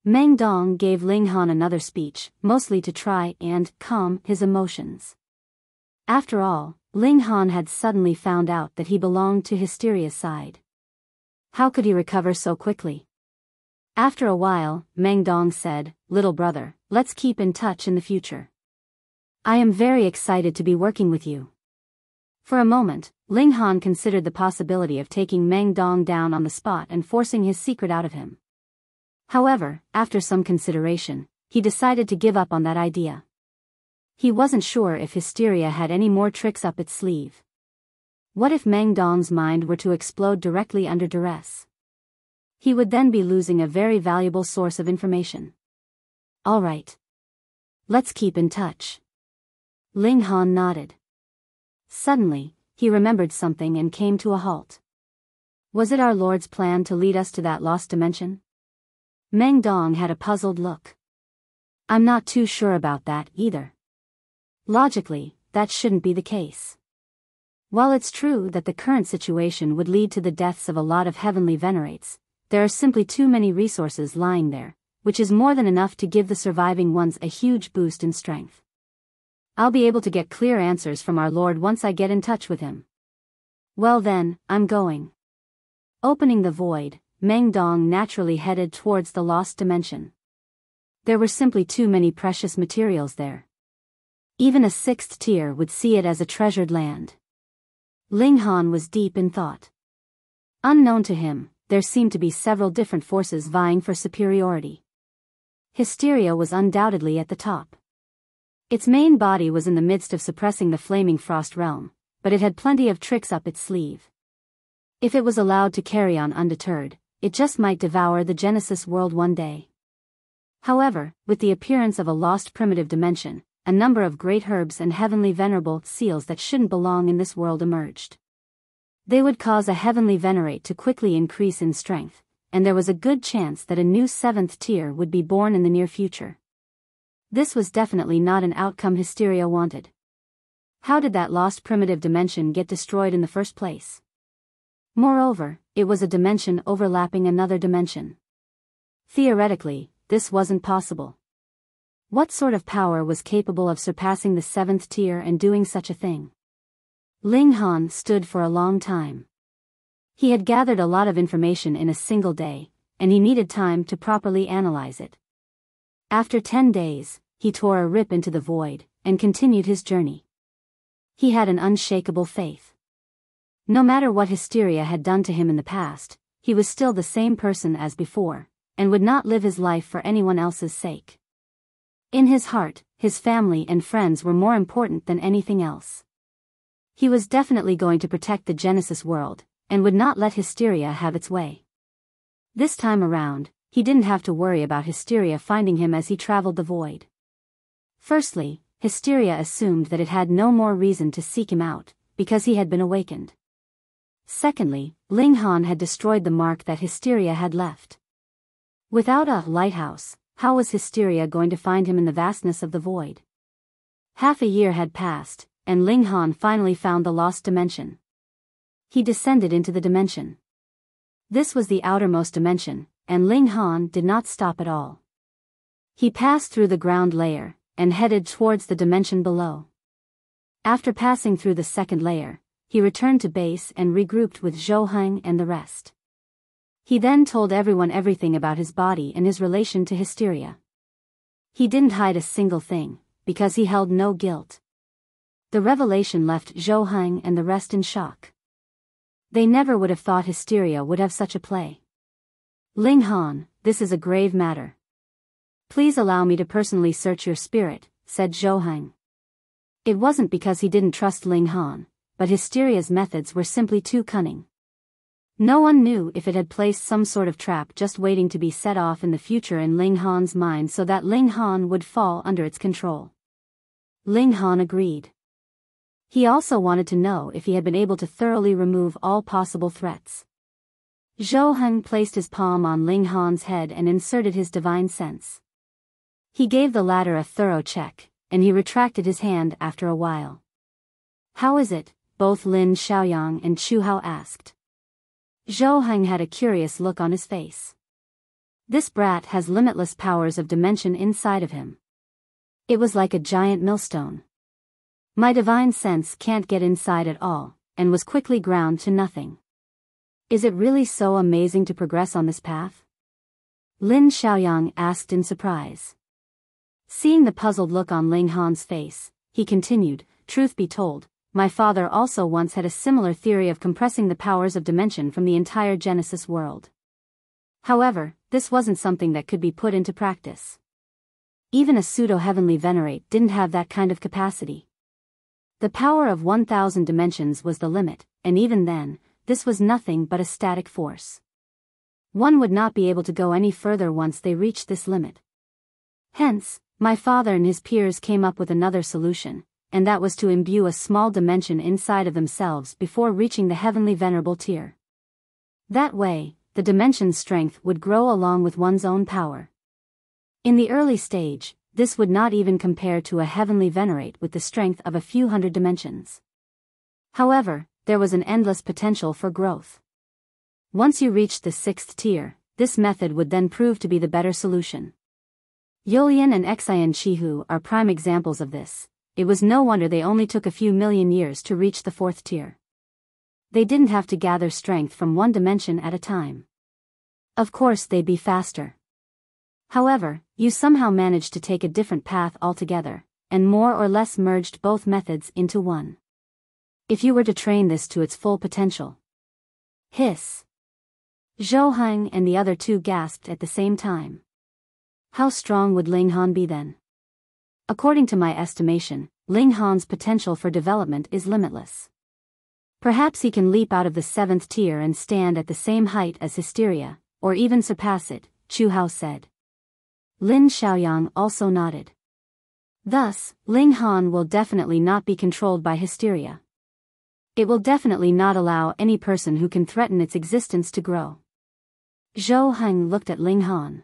Meng Dong gave Ling Han another speech, mostly to try and calm his emotions. After all, Ling Han had suddenly found out that he belonged to Hysteria's side. How could he recover so quickly? After a while, Meng Dong said, "Little brother, let's keep in touch in the future. I am very excited to be working with you." For a moment, Ling Han considered the possibility of taking Meng Dong down on the spot and forcing his secret out of him. However, after some consideration, he decided to give up on that idea. He wasn't sure if Hysteria had any more tricks up its sleeve. What if Meng Dong's mind were to explode directly under duress? He would then be losing a very valuable source of information. All right. Let's keep in touch. Ling Han nodded. Suddenly, he remembered something and came to a halt. Was it our Lord's plan to lead us to that lost dimension? Meng Dong had a puzzled look. I'm not too sure about that either. Logically, that shouldn't be the case. While it's true that the current situation would lead to the deaths of a lot of heavenly venerates, there are simply too many resources lying there, which is more than enough to give the surviving ones a huge boost in strength. I'll be able to get clear answers from our Lord once I get in touch with him. Well then, I'm going. Opening the void, Meng Dong naturally headed towards the lost dimension. There were simply too many precious materials there. Even a sixth tier would see it as a treasured land. Ling Han was deep in thought. Unknown to him, there seemed to be several different forces vying for superiority. Hysteria was undoubtedly at the top. Its main body was in the midst of suppressing the flaming frost realm, but it had plenty of tricks up its sleeve. If it was allowed to carry on undeterred, it just might devour the Genesis world one day. However, with the appearance of a lost primitive dimension, a number of great herbs and heavenly venerable seals that shouldn't belong in this world emerged. They would cause a heavenly venerate to quickly increase in strength, and there was a good chance that a new seventh tier would be born in the near future. This was definitely not an outcome Hysteria wanted. How did that lost primitive dimension get destroyed in the first place? Moreover, it was a dimension overlapping another dimension. Theoretically, this wasn't possible. What sort of power was capable of surpassing the seventh tier and doing such a thing? Ling Han stood for a long time. He had gathered a lot of information in a single day, and he needed time to properly analyze it. After 10 days, he tore a rip into the void, and continued his journey. He had an unshakable faith. No matter what Hysteria had done to him in the past, he was still the same person as before, and would not live his life for anyone else's sake. In his heart, his family and friends were more important than anything else. He was definitely going to protect the Genesis world, and would not let Hysteria have its way. This time around, he didn't have to worry about Hysteria finding him as he traveled the void. Firstly, Hysteria assumed that it had no more reason to seek him out, because he had been awakened. Secondly, Ling Han had destroyed the mark that Hysteria had left. Without a lighthouse, how was Hysteria going to find him in the vastness of the void? Half a year had passed, and Ling Han finally found the lost dimension. He descended into the dimension. This was the outermost dimension, and Ling Han did not stop at all. He passed through the ground layer, and headed towards the dimension below. After passing through the second layer, he returned to base and regrouped with Zhou Heng and the rest. He then told everyone everything about his body and his relation to Hysteria. He didn't hide a single thing, because he held no guilt. The revelation left Zhou Heng and the rest in shock. They never would have thought hysteria would have such a play. Ling Han, this is a grave matter. Please allow me to personally search your spirit, said Zhou Heng. It wasn't because he didn't trust Ling Han, but hysteria's methods were simply too cunning. No one knew if it had placed some sort of trap just waiting to be set off in the future in Ling Han's mind so that Ling Han would fall under its control. Ling Han agreed. He also wanted to know if he had been able to thoroughly remove all possible threats. Zhou Heng placed his palm on Ling Han's head and inserted his divine sense. He gave the latter a thorough check, and he retracted his hand after a while. How is it? Both Lin Xiaoyang and Chu Hao asked. Zhou Heng had a curious look on his face. This brat has limitless powers of dimension inside of him. It was like a giant millstone. My divine sense can't get inside at all, and was quickly ground to nothing. Is it really so amazing to progress on this path? Lin Xiaoyang asked in surprise. Seeing the puzzled look on Ling Han's face, he continued, truth be told, my father also once had a similar theory of compressing the powers of dimension from the entire Genesis world. However, this wasn't something that could be put into practice. Even a pseudo-heavenly venerate didn't have that kind of capacity. The power of 1,000 dimensions was the limit, and even then, this was nothing but a static force. One would not be able to go any further once they reached this limit. Hence, my father and his peers came up with another solution, and that was to imbue a small dimension inside of themselves before reaching the heavenly venerable tier. That way, the dimension's strength would grow along with one's own power. In the early stage, this would not even compare to a heavenly venerate with the strength of a few hundred dimensions. However, there was an endless potential for growth. Once you reached the 6th tier, this method would then prove to be the better solution. Youlian and Xian Qihu are prime examples of this. It was no wonder they only took a few million years to reach the 4th tier. They didn't have to gather strength from one dimension at a time. Of course they'd be faster. However, you somehow managed to take a different path altogether, and more or less merged both methods into one. If you were to train this to its full potential. Hiss. Zhou Heng and the other two gasped at the same time. How strong would Ling Han be then? According to my estimation, Ling Han's potential for development is limitless. Perhaps he can leap out of the 7th tier and stand at the same height as hysteria, or even surpass it, Chu Hao said. Lin Xiaoyang also nodded. Thus, Ling Han will definitely not be controlled by hysteria. It will definitely not allow any person who can threaten its existence to grow. Zhou Heng looked at Ling Han.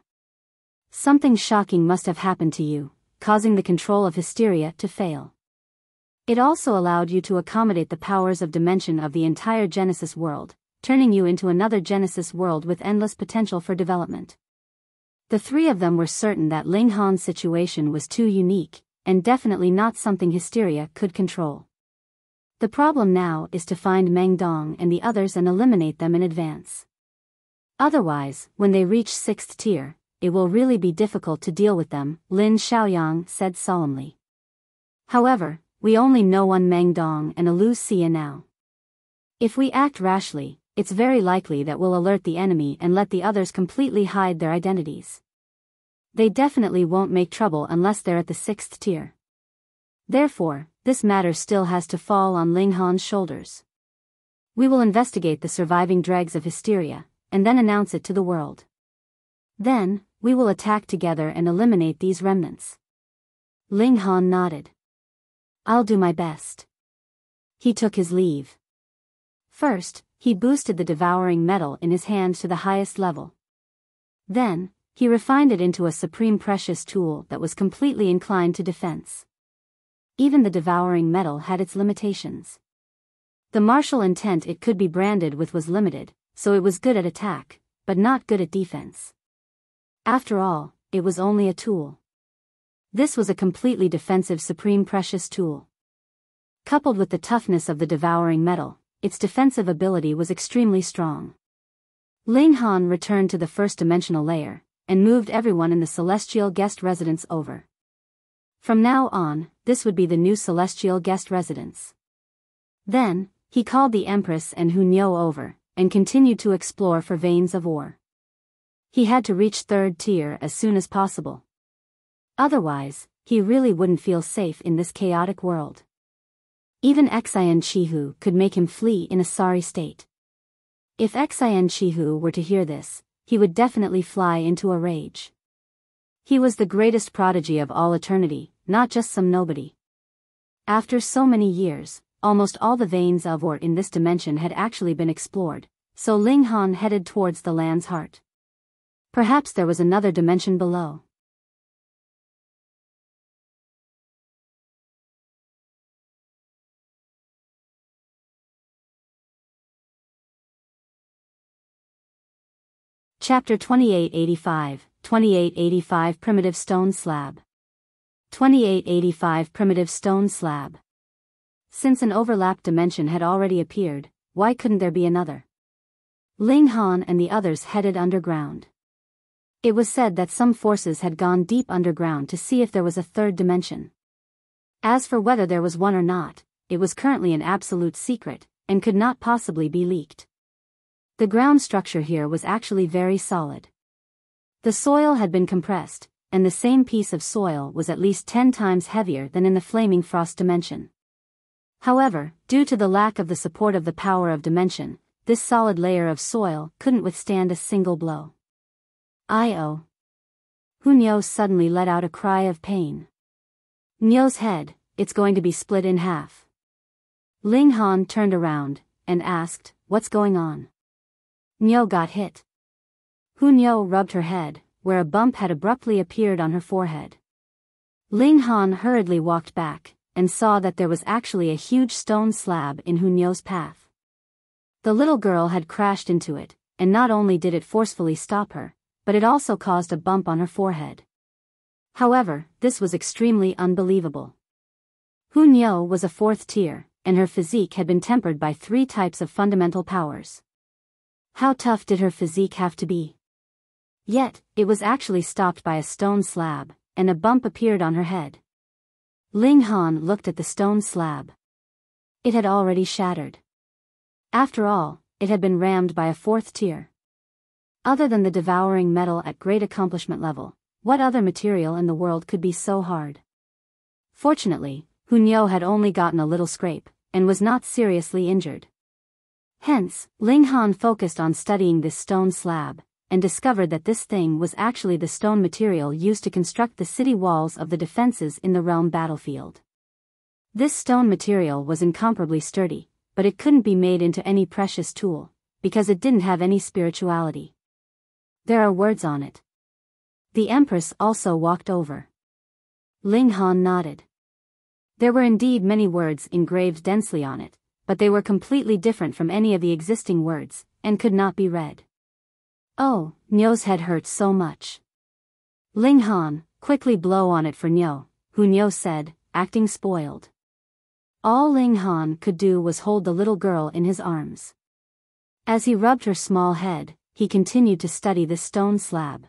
Something shocking must have happened to you, causing the control of hysteria to fail. It also allowed you to accommodate the powers of dimension of the entire Genesis world, turning you into another Genesis world with endless potential for development. The three of them were certain that Ling Han's situation was too unique, and definitely not something hysteria could control. The problem now is to find Meng Dong and the others and eliminate them in advance. Otherwise, when they reach 6th tier, it will really be difficult to deal with them, Lin Xiaoyang said solemnly. However, we only know one Meng Dong and a Lu Xia now. If we act rashly, it's very likely that we'll alert the enemy and let the others completely hide their identities. They definitely won't make trouble unless they're at the 6th tier. Therefore, this matter still has to fall on Ling Han's shoulders. We will investigate the surviving dregs of hysteria, and then announce it to the world. Then, we will attack together and eliminate these remnants. Ling Han nodded. I'll do my best. He took his leave. First, he boosted the devouring metal in his hand to the highest level. Then, he refined it into a supreme precious tool that was completely inclined to defense. Even the devouring metal had its limitations. The martial intent it could be branded with was limited, so it was good at attack, but not good at defense. After all, it was only a tool. This was a completely defensive supreme precious tool. Coupled with the toughness of the devouring metal, its defensive ability was extremely strong. Ling Han returned to the first dimensional layer, and moved everyone in the celestial guest residence over. From now on, this would be the new celestial guest residence. Then, he called the Empress and Hunyao over, and continued to explore for veins of ore. He had to reach 3rd tier as soon as possible. Otherwise, he really wouldn't feel safe in this chaotic world. Even Xian Qihu could make him flee in a sorry state. If Xian Qihu were to hear this, he would definitely fly into a rage. He was the greatest prodigy of all eternity, not just some nobody. After so many years, almost all the veins of ore in this dimension had actually been explored, so Ling Han headed towards the land's heart. Perhaps there was another dimension below. Chapter 2885, 2885 Primitive Stone Slab. 2885 Primitive Stone Slab. Since an overlapped dimension had already appeared, why couldn't there be another? Ling Han and the others headed underground. It was said that some forces had gone deep underground to see if there was a 3rd dimension. As for whether there was one or not, it was currently an absolute secret, and could not possibly be leaked. The ground structure here was actually very solid. The soil had been compressed, and the same piece of soil was at least 10 times heavier than in the Flaming Frost dimension. However, due to the lack of the support of the power of dimension, this solid layer of soil couldn't withstand a single blow. I-oh. Hunyao suddenly let out a cry of pain. Nyo's head, it's going to be split in half. Ling Han turned around, and asked, what's going on? Nyo got hit. Hunyao rubbed her head, where a bump had abruptly appeared on her forehead. Ling Han hurriedly walked back, and saw that there was actually a huge stone slab in Hunyao's path. The little girl had crashed into it, and not only did it forcefully stop her, but it also caused a bump on her forehead. However, this was extremely unbelievable. Hunyao was a 4th tier, and her physique had been tempered by 3 types of fundamental powers. How tough did her physique have to be? Yet, it was actually stopped by a stone slab, and a bump appeared on her head. Ling Han looked at the stone slab. It had already shattered. After all, it had been rammed by a 4th tier. Other than the devouring metal at great accomplishment level, what other material in the world could be so hard? Fortunately, Hunyao had only gotten a little scrape, and was not seriously injured. Hence, Ling Han focused on studying this stone slab, and discovered that this thing was actually the stone material used to construct the city walls of the defenses in the realm battlefield. This stone material was incomparably sturdy, but it couldn't be made into any precious tool, because it didn't have any spirituality. There are words on it. The Empress also walked over. Ling Han nodded. There were indeed many words engraved densely on it, but they were completely different from any of the existing words, and could not be read. Oh, Nyo's head hurt so much. Ling Han, quickly blow on it for Nyo, Nyo said, acting spoiled. All Ling Han could do was hold the little girl in his arms. As he rubbed her small head, he continued to study the stone slab.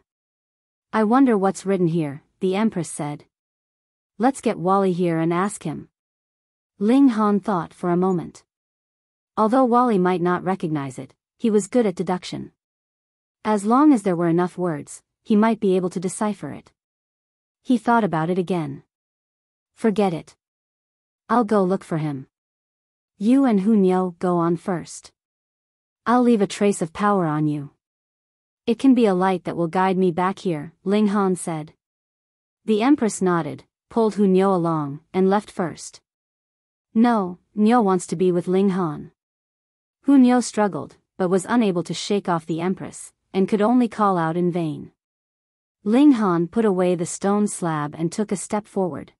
I wonder what's written here, the Empress said. Let's get Wally here and ask him. Ling Han thought for a moment. Although Wally might not recognize it, he was good at deduction. As long as there were enough words, he might be able to decipher it. He thought about it again. Forget it. I'll go look for him. You and Hunyao go on first. I'll leave a trace of power on you. It can be a light that will guide me back here, Ling Han said. The Empress nodded, pulled Hunyao along, and left first. No, Nyo wants to be with Ling Han. Hunyao struggled, but was unable to shake off the Empress, and could only call out in vain. Ling Han put away the stone slab and took a step forward.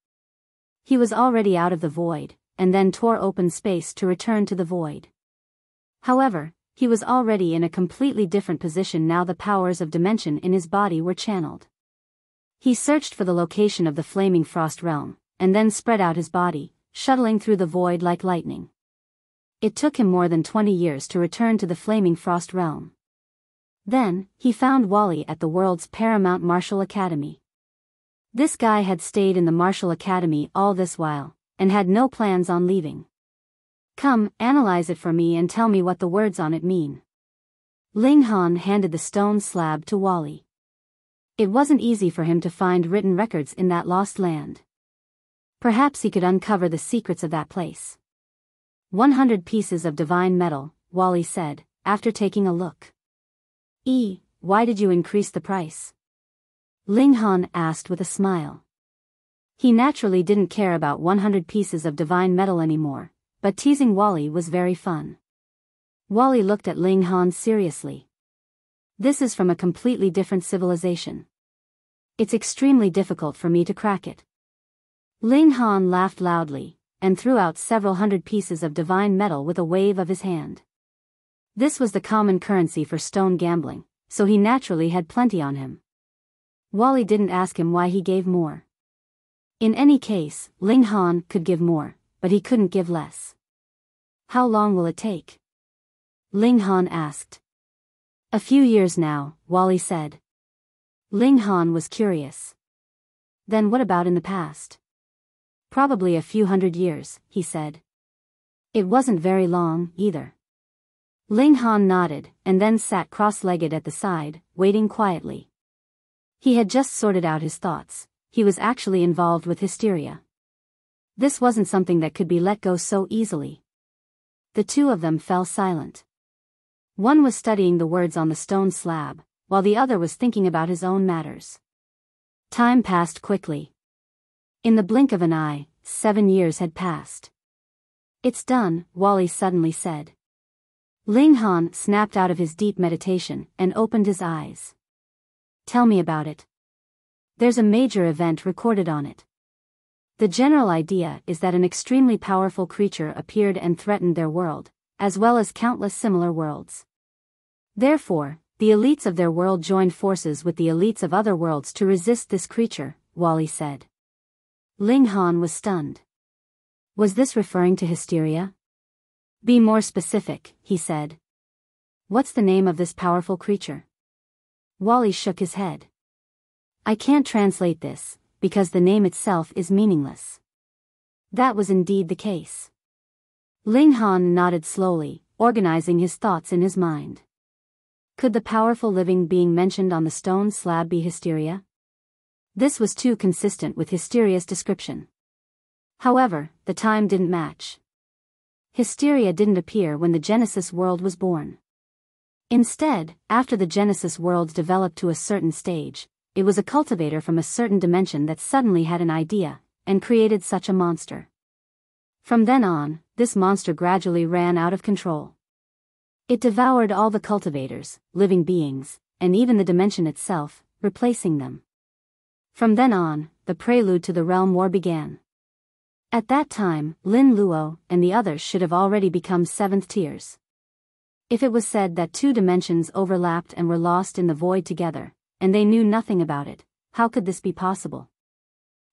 He was already out of the void, and then tore open space to return to the void. However, he was already in a completely different position now the powers of dimension in his body were channeled. He searched for the location of the Flaming Frost realm, and then spread out his body, shuttling through the void like lightning. It took him more than 20 years to return to the Flaming Frost realm. Then, he found Wally at the world's paramount martial academy. This guy had stayed in the martial academy all this while, and had no plans on leaving. Come, analyze it for me and tell me what the words on it mean. Ling Han handed the stone slab to Wally. It wasn't easy for him to find written records in that lost land. Perhaps he could uncover the secrets of that place. 100 pieces of divine metal, Wally said, after taking a look. Why did you increase the price? Ling Han asked with a smile. He naturally didn't care about 100 pieces of divine metal anymore, but teasing Wally was very fun. Wally looked at Ling Han seriously. This is from a completely different civilization. It's extremely difficult for me to crack it. Ling Han laughed loudly, and threw out several hundred pieces of divine metal with a wave of his hand. This was the common currency for stone gambling, so he naturally had plenty on him. Wally didn't ask him why he gave more. In any case, Ling Han could give more, but he couldn't give less. How long will it take? Ling Han asked. A few years now, Wally said. Ling Han was curious. Then what about in the past? Probably a few hundred years, he said. It wasn't very long, either. Ling Han nodded, and then sat cross-legged at the side, waiting quietly. He had just sorted out his thoughts. He was actually involved with hysteria. This wasn't something that could be let go so easily. The two of them fell silent. One was studying the words on the stone slab, while the other was thinking about his own matters. Time passed quickly. In the blink of an eye, 7 years had passed. It's done, Wally suddenly said. Ling Han snapped out of his deep meditation and opened his eyes. Tell me about it. There's a major event recorded on it. The general idea is that an extremely powerful creature appeared and threatened their world, as well as countless similar worlds. Therefore, the elites of their world joined forces with the elites of other worlds to resist this creature, Wally said. Ling Han was stunned. Was this referring to hysteria? Be more specific, he said. What's the name of this powerful creature? Wally shook his head. I can't translate this, because the name itself is meaningless. That was indeed the case. Ling Han nodded slowly, organizing his thoughts in his mind. Could the powerful living being mentioned on the stone slab be hysteria? This was too consistent with hysteria's description. However, the time didn't match. Hysteria didn't appear when the Genesis world was born. Instead, after the Genesis world developed to a certain stage, it was a cultivator from a certain dimension that suddenly had an idea, and created such a monster. From then on, this monster gradually ran out of control. It devoured all the cultivators, living beings, and even the dimension itself, replacing them. From then on, the prelude to the realm war began. At that time, Lin Luo and the others should have already become 7th tiers. If it was said that 2 dimensions overlapped and were lost in the void together, and they knew nothing about it, how could this be possible?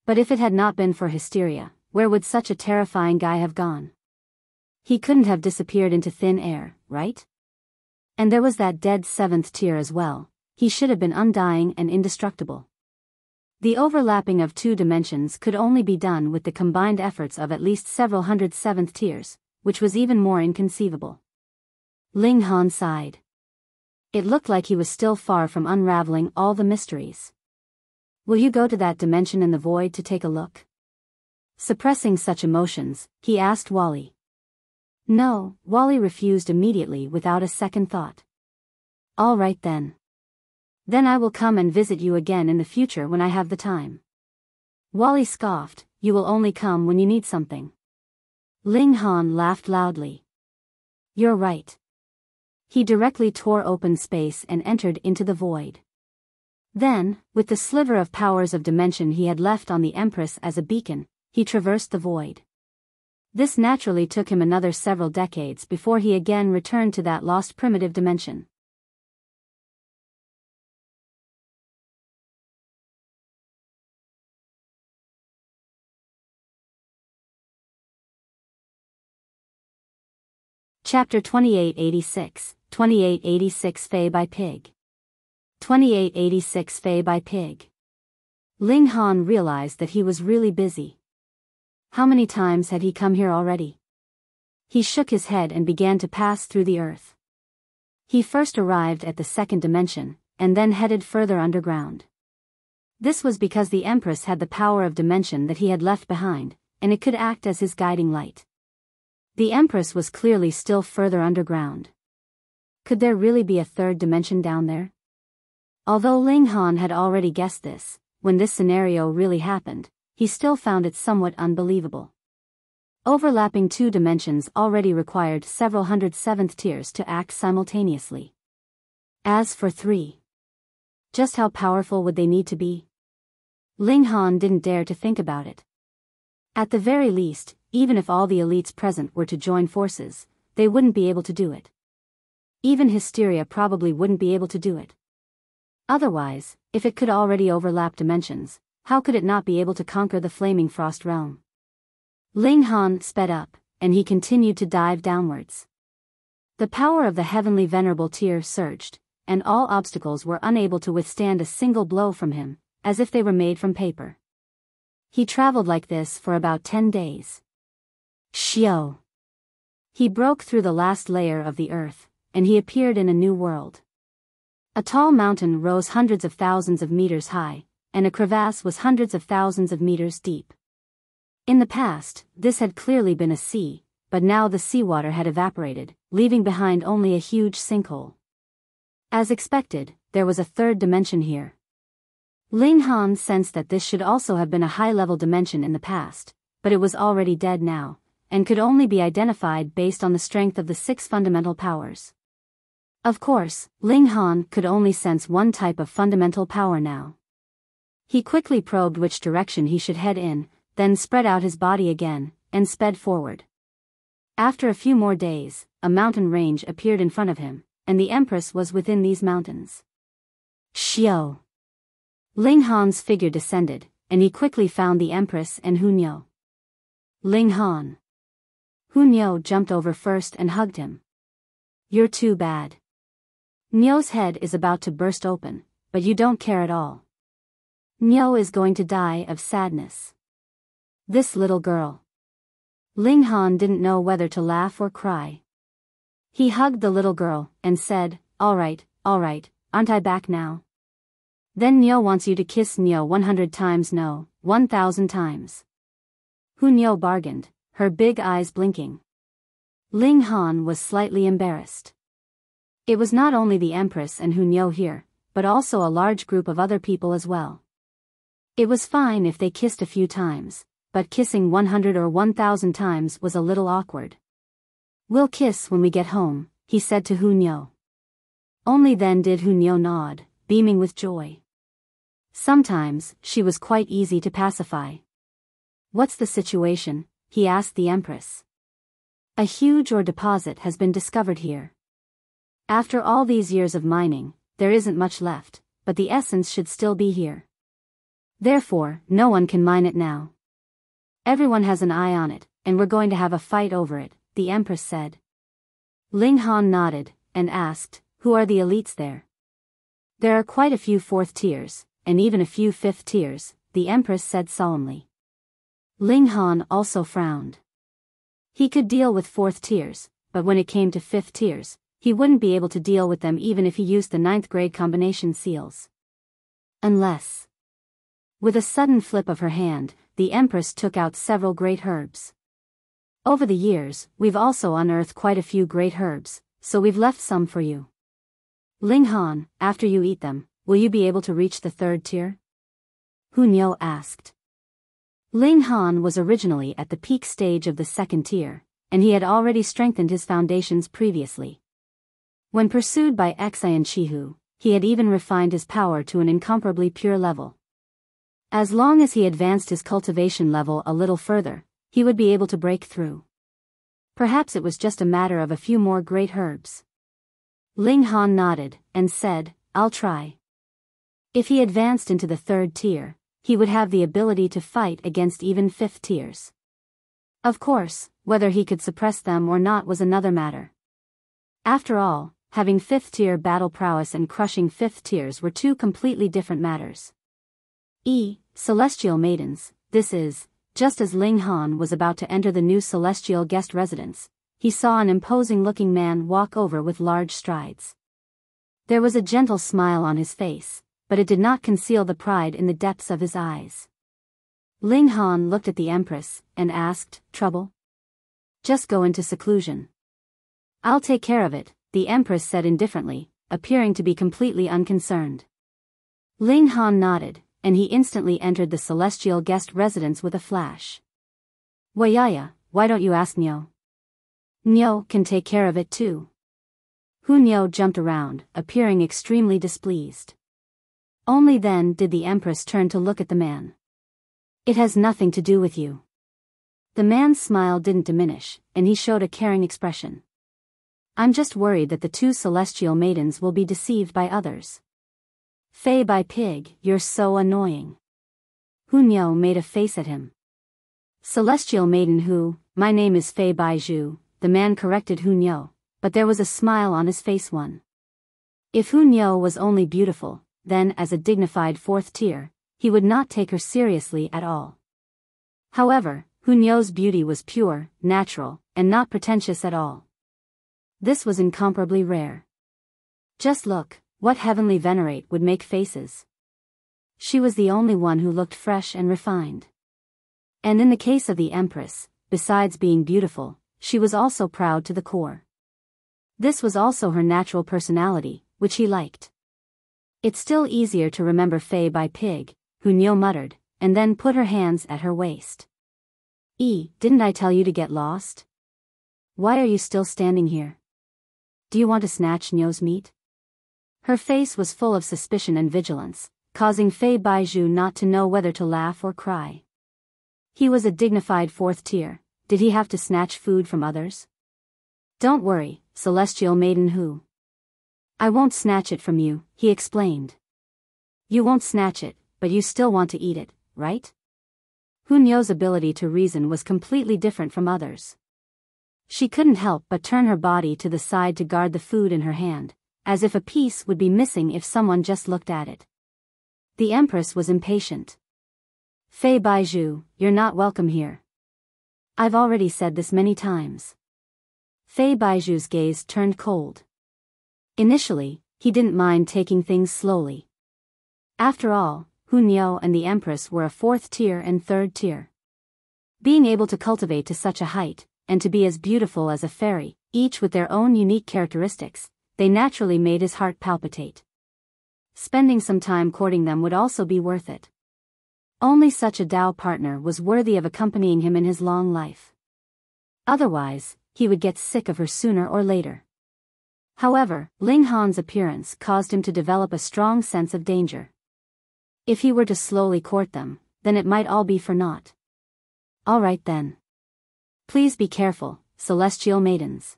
But if it had not been for hysteria, where would such a terrifying guy have gone? He couldn't have disappeared into thin air, right? And there was that dead 7th tier as well. He should have been undying and indestructible. The overlapping of 2 dimensions could only be done with the combined efforts of at least several hundred 7th tiers, which was even more inconceivable. Ling Han sighed. It looked like he was still far from unraveling all the mysteries. Will you go to that dimension in the void to take a look? Suppressing such emotions, he asked Wally. No, Wally refused immediately without a second thought. All right then. Then I will come and visit you again in the future when I have the time. Wally scoffed, you will only come when you need something. Ling Han laughed loudly. You're right. He directly tore open space and entered into the void. Then, with the sliver of powers of dimension he had left on the Empress as a beacon, he traversed the void. This naturally took him another several decades before he again returned to that lost primitive dimension. Chapter 2886, 2886 Fei Bai Pig. 2886 Fei Bai Pig. Ling Han realized that he was really busy. How many times had he come here already? He shook his head and began to pass through the earth. He first arrived at the second dimension, and then headed further underground. This was because the Empress had the power of dimension that he had left behind, and it could act as his guiding light. The Empress was clearly still further underground. Could there really be a third dimension down there? Although Ling Han had already guessed this, when this scenario really happened, he still found it somewhat unbelievable. Overlapping two dimensions already required several hundred seventh tiers to act simultaneously. As for three, just how powerful would they need to be? Ling Han didn't dare to think about it. At the very least, even if all the elites present were to join forces, they wouldn't be able to do it. Even Hysteria probably wouldn't be able to do it. Otherwise, if it could already overlap dimensions, how could it not be able to conquer the Flaming Frost realm? Ling Han sped up, and he continued to dive downwards. The power of the heavenly venerable tier surged, and all obstacles were unable to withstand a single blow from him, as if they were made from paper. He traveled like this for about 10 days. Qihu. He broke through the last layer of the earth, and he appeared in a new world. A tall mountain rose hundreds of thousands of meters high, and a crevasse was hundreds of thousands of meters deep. In the past, this had clearly been a sea, but now the seawater had evaporated, leaving behind only a huge sinkhole. As expected, there was a third dimension here. Ling Han sensed that this should also have been a high-level dimension in the past, but it was already dead now, and could only be identified based on the strength of the 6 fundamental powers. Of course, Ling Han could only sense one type of fundamental power now. He quickly probed which direction he should head in, then spread out his body again, and sped forward. After a few more days, a mountain range appeared in front of him, and the Empress was within these mountains. Qihu. Ling Han's figure descended, and he quickly found the Empress and Hunyo. Ling Han. Hunyo jumped over first and hugged him. You're too bad. Nyo's head is about to burst open, but you don't care at all. Nyo is going to die of sadness. This little girl. Ling Han didn't know whether to laugh or cry. He hugged the little girl, and said, all right, aren't I back now? Then Nyo wants you to kiss Nyo 100 times no, 1,000 times. Hunyo bargained, her big eyes blinking. Ling Han was slightly embarrassed. It was not only the Empress and Hunyo here, but also a large group of other people as well. It was fine if they kissed a few times, but kissing 100 or 1,000 times was a little awkward. We'll kiss when we get home, he said to Hunyo. Only then did Hunyo nod, beaming with joy. Sometimes, she was quite easy to pacify. What's the situation? He asked the Empress. A huge ore deposit has been discovered here. After all these years of mining, there isn't much left, but the essence should still be here. Therefore, no one can mine it now. Everyone has an eye on it, and we're going to have a fight over it, the Empress said. Ling Han nodded, and asked, who are the elites there? There are quite a few 4th tiers, and even a few 5th tiers, the Empress said solemnly. Ling Han also frowned. He could deal with 4th tiers, but when it came to 5th tiers, he wouldn't be able to deal with them even if he used the 9th grade combination seals. Unless. With a sudden flip of her hand, the Empress took out several great herbs. Over the years, we've also unearthed quite a few great herbs, so we've left some for you. Ling Han, after you eat them, will you be able to reach the 3rd tier? Hunyo asked. Ling Han was originally at the peak stage of the 2nd tier, and he had already strengthened his foundations previously. When pursued by Xi and Qihu, he had even refined his power to an incomparably pure level. As long as he advanced his cultivation level a little further, he would be able to break through. Perhaps it was just a matter of a few more great herbs. Ling Han nodded, and said, I'll try. If he advanced into the 3rd tier, he would have the ability to fight against even 5th tiers. Of course, whether he could suppress them or not was another matter. After all, having 5th tier battle prowess and crushing 5th tiers were two completely different matters. Celestial maidens, this is. Just as Ling Han was about to enter the new celestial guest residence, he saw an imposing-looking man walk over with large strides. There was a gentle smile on his face, but it did not conceal the pride in the depths of his eyes. Ling Han looked at the Empress, and asked, "Trouble?" "Just go into seclusion." "I'll take care of it," the Empress said indifferently, appearing to be completely unconcerned. Ling Han nodded, and he instantly entered the celestial guest residence with a flash. "Wayaya, why don't you ask Nyo? Nyo can take care of it too." Hu Nyo jumped around, appearing extremely displeased. Only then did the Empress turn to look at the man. "It has nothing to do with you." The man's smile didn't diminish, and he showed a caring expression. "I'm just worried that the two celestial maidens will be deceived by others." "Fei Bai Pig, you're so annoying." Hu Nyo made a face at him. "Celestial maiden who, my name is Fei Bai Zhu," the man corrected Hu Nyo, but there was a smile on his face. If Hu Nyo was only beautiful, then as a dignified fourth tier, he would not take her seriously at all. However, Hu Nyo's beauty was pure, natural, and not pretentious at all. This was incomparably rare. Just look, what heavenly venerate would make faces. She was the only one who looked fresh and refined. And in the case of the Empress, besides being beautiful, she was also proud to the core. This was also her natural personality, which he liked. "It's still easier to remember Fei Bai Pig," Hu Nyo muttered, and then put her hands at her waist. Didn't I tell you to get lost? Why are you still standing here? Do you want to snatch Nyo's meat?" Her face was full of suspicion and vigilance, causing Fei Bai Zhu not to know whether to laugh or cry. He was a dignified fourth tier. Did he have to snatch food from others? "Don't worry, celestial maiden who. I won't snatch it from you," he explained. "You won't snatch it, but you still want to eat it, right?" Hu Nyo's ability to reason was completely different from others. She couldn't help but turn her body to the side to guard the food in her hand, as if a piece would be missing if someone just looked at it. The Empress was impatient. "Fei Bai Zhu, you're not welcome here. I've already said this many times." Fei Bai Zhu's gaze turned cold. Initially, he didn't mind taking things slowly. After all, Hu Nyo and the Empress were a fourth tier and third tier. Being able to cultivate to such a height, and to be as beautiful as a fairy, each with their own unique characteristics, they naturally made his heart palpitate. Spending some time courting them would also be worth it. Only such a Tao partner was worthy of accompanying him in his long life. Otherwise, he would get sick of her sooner or later. However, Ling Han's appearance caused him to develop a strong sense of danger. If he were to slowly court them, then it might all be for naught. "All right then. Please be careful, celestial maidens.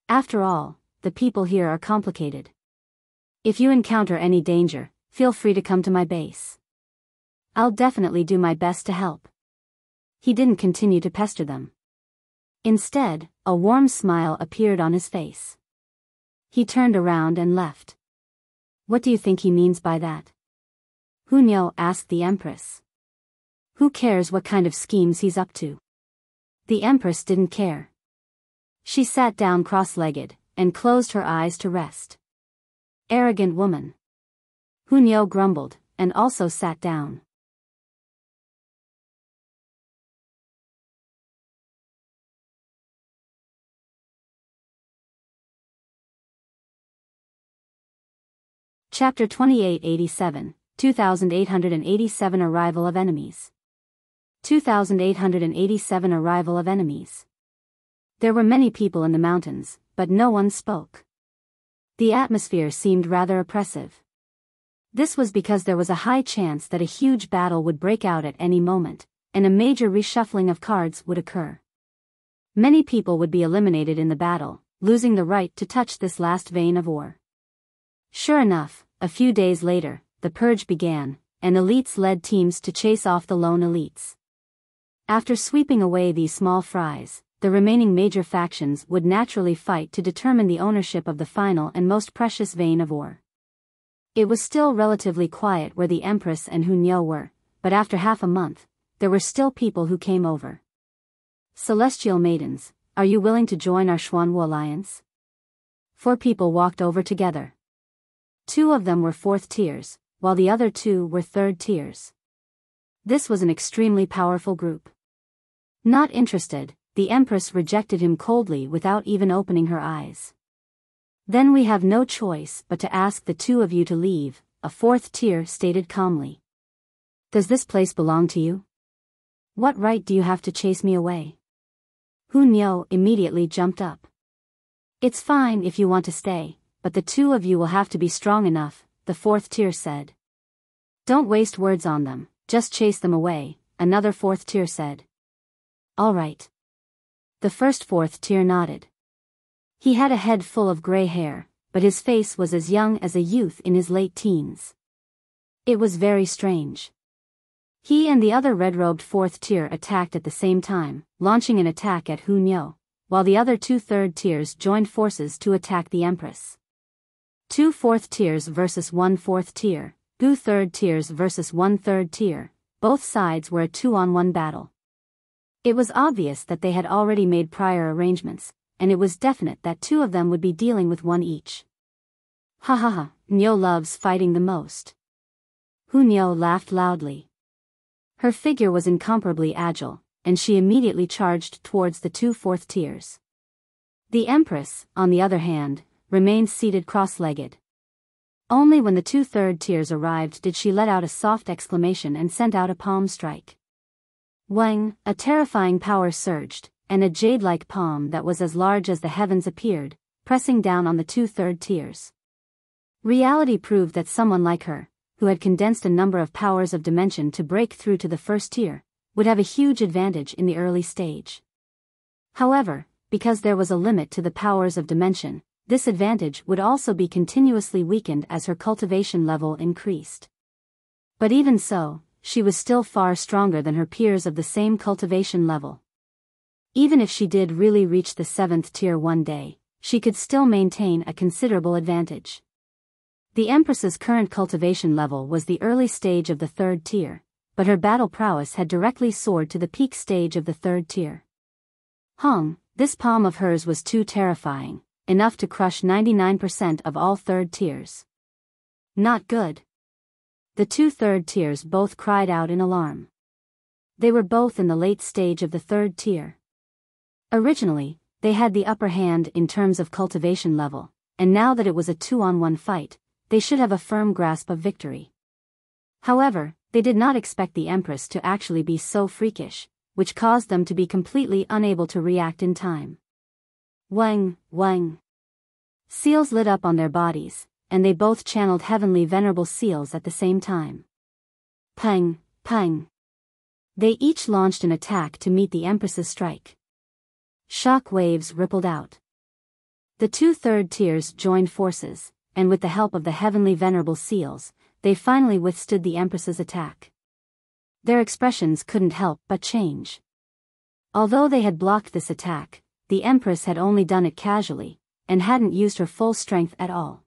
After all, the people here are complicated. If you encounter any danger, feel free to come to my base. I'll definitely do my best to help." He didn't continue to pester them. Instead, a warm smile appeared on his face. He turned around and left. "What do you think he means by that?" Hu Nyo asked the Empress. "Who cares what kind of schemes he's up to?" The Empress didn't care. She sat down cross-legged, and closed her eyes to rest. "Arrogant woman." Hu Nyo grumbled, and also sat down. Chapter 2887, 2887 Arrival of Enemies. 2887 Arrival of Enemies. There were many people in the mountains, but no one spoke. The atmosphere seemed rather oppressive. This was because there was a high chance that a huge battle would break out at any moment, and a major reshuffling of cards would occur. Many people would be eliminated in the battle, losing the right to touch this last vein of ore. Sure enough, a few days later, the purge began, and elites led teams to chase off the lone elites. After sweeping away these small fries, the remaining major factions would naturally fight to determine the ownership of the final and most precious vein of ore. It was still relatively quiet where the Empress and Hu Nyo were, but after half a month, there were still people who came over. Celestial maidens, are you willing to join our Xuanwu alliance? 4 people walked over together. 2 of them were 4th tiers, while the other 2 were 3rd tiers. This was an extremely powerful group. Not interested, the Empress rejected him coldly without even opening her eyes. Then we have no choice but to ask the 2 of you to leave, a 4th tier stated calmly. Does this place belong to you? What right do you have to chase me away? Hu Niu immediately jumped up. It's fine if you want to stay, but the 2 of you will have to be strong enough, the 4th tier said. Don't waste words on them, just chase them away, another 4th tier said. All right. The first 4th tier nodded. He had a head full of gray hair, but his face was as young as a youth in his late teens. It was very strange. He and the other red-robed 4th tier attacked at the same time, launching an attack at Hu Niu, while the other 2 3rd tiers joined forces to attack the Empress. 2 4th tiers versus 1 4th tier, 2 3rd tiers versus 1 3rd tier, both sides were a 2-on-1 battle. It was obvious that they had already made prior arrangements, and it was definite that 2 of them would be dealing with one each. Ha ha ha, Niu loves fighting the most. Hu Niu laughed loudly. Her figure was incomparably agile, and she immediately charged towards the 2 4th tiers. The Empress, on the other hand, remained seated cross-legged. Only when the 2 3rd tiers arrived did she let out a soft exclamation and sent out a palm strike. Wang, a terrifying power surged, and a jade-like palm that was as large as the heavens appeared, pressing down on the 2 3rd tiers. Reality proved that someone like her, who had condensed a number of powers of dimension to break through to the 1st tier, would have a huge advantage in the early stage. However, because there was a limit to the powers of dimension, this advantage would also be continuously weakened as her cultivation level increased. But even so, she was still far stronger than her peers of the same cultivation level. Even if she did really reach the 7th tier one day, she could still maintain a considerable advantage. The Empress's current cultivation level was the early stage of the 3rd tier, but her battle prowess had directly soared to the peak stage of the 3rd tier. Hong, this palm of hers was too terrifying, enough to crush 99% of all 3rd tiers. Not good. The 2 3rd tiers both cried out in alarm. They were both in the late stage of the 3rd tier. Originally, they had the upper hand in terms of cultivation level, and now that it was a 2-on-1 fight, they should have a firm grasp of victory. However, they did not expect the Empress to actually be so freakish, which caused them to be completely unable to react in time. Wang, Wang. Seals lit up on their bodies, and they both channeled heavenly venerable seals at the same time. Pang, pang. They each launched an attack to meet the Empress's strike. Shock waves rippled out. The 2 3rd tiers joined forces, and with the help of the heavenly venerable seals, they finally withstood the Empress's attack. Their expressions couldn't help but change. Although they had blocked this attack, the Empress had only done it casually, and hadn't used her full strength at all.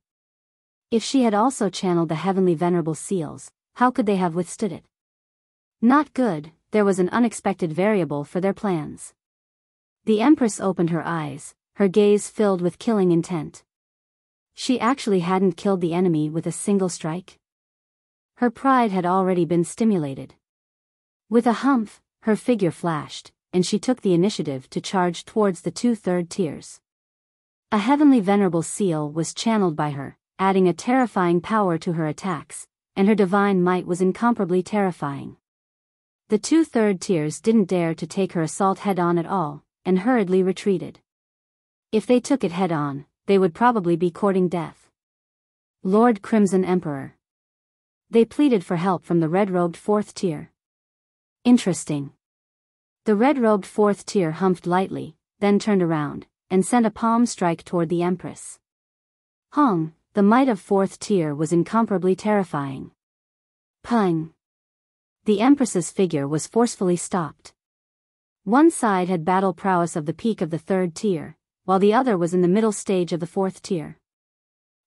If she had also channeled the heavenly venerable seals, how could they have withstood it? Not good, there was an unexpected variable for their plans. The Empress opened her eyes, her gaze filled with killing intent. She actually hadn't killed the enemy with a single strike. Her pride had already been stimulated. With a humph, her figure flashed, and she took the initiative to charge towards the 2 3rd tiers. A heavenly venerable seal was channeled by her, adding a terrifying power to her attacks, and her divine might was incomparably terrifying. The 2 3rd tiers didn't dare to take her assault head-on at all, and hurriedly retreated. If they took it head-on, they would probably be courting death. Lord Crimson Emperor. They pleaded for help from the red-robed 4th tier. Interesting. The red-robed 4th tier humphed lightly, then turned around, and sent a palm strike toward the Empress. Hong, the might of 4th tier was incomparably terrifying. Pang. The Empress's figure was forcefully stopped. One side had battle prowess of the peak of the 3rd tier, while the other was in the middle stage of the 4th tier.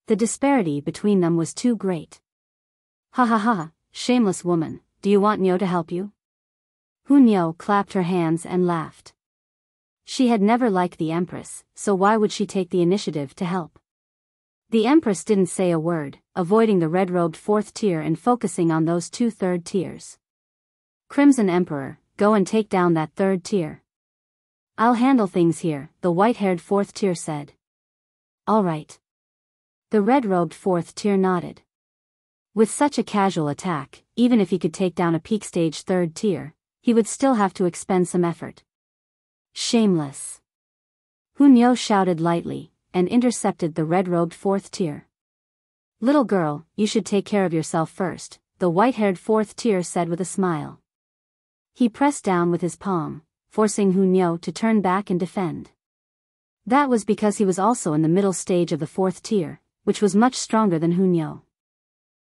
The disparity between them was too great. Ha ha ha, shameless woman, do you want Niu to help you? Hu Niu clapped her hands and laughed. She had never liked the Empress, so why would she take the initiative to help? The Empress didn't say a word, avoiding the red-robed fourth tier and focusing on those two third tiers. Crimson Emperor, go and take down that third tier. I'll handle things here, the white-haired fourth tier said. All right. The red-robed fourth tier nodded. With such a casual attack, even if he could take down a peak stage third tier, he would still have to expend some effort. Shameless. Hu Niu shouted lightly, and intercepted the red-robed fourth tier. Little girl, you should take care of yourself first, the white-haired fourth tier said with a smile. He pressed down with his palm, forcing Hu Niu to turn back and defend. That was because he was also in the middle stage of the fourth tier, which was much stronger than Hu Niu.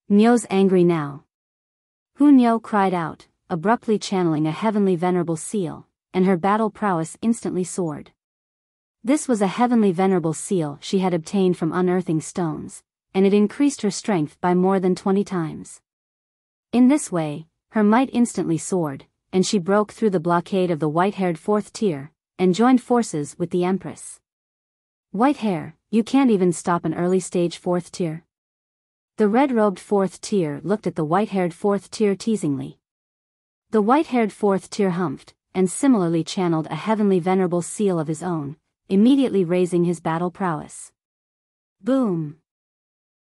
Niu's angry now. Hu Niu cried out, abruptly channeling a heavenly venerable seal, and her battle prowess instantly soared. This was a heavenly venerable seal she had obtained from unearthing stones, and it increased her strength by more than 20 times. In this way, her might instantly soared, and she broke through the blockade of the white-haired fourth tier, and joined forces with the Empress. White hair, you can't even stop an early-stage fourth tier. The red-robed fourth tier looked at the white-haired fourth tier teasingly. The white-haired fourth tier humphed, and similarly channeled a heavenly venerable seal of his own, immediately raising his battle prowess. Boom!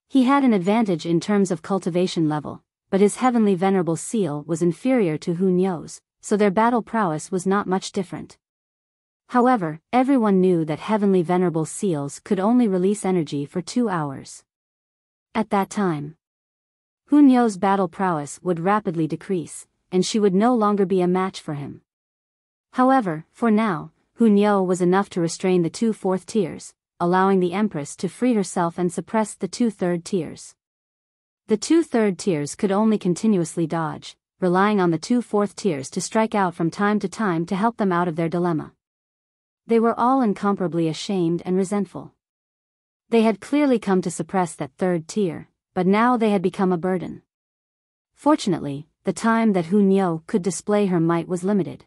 He had an advantage in terms of cultivation level, but his heavenly venerable seal was inferior to Hu Niu's, so their battle prowess was not much different. However, everyone knew that heavenly venerable seals could only release energy for 2 hours. At that time, Hu Niu's battle prowess would rapidly decrease, and she would no longer be a match for him. However, for now, Hu Niu was enough to restrain the two fourth tiers, allowing the Empress to free herself and suppress the two third tiers. The two third tiers could only continuously dodge, relying on the two fourth tiers to strike out from time to time to help them out of their dilemma. They were all incomparably ashamed and resentful. They had clearly come to suppress that third tier, but now they had become a burden. Fortunately, the time that Hu Niu could display her might was limited.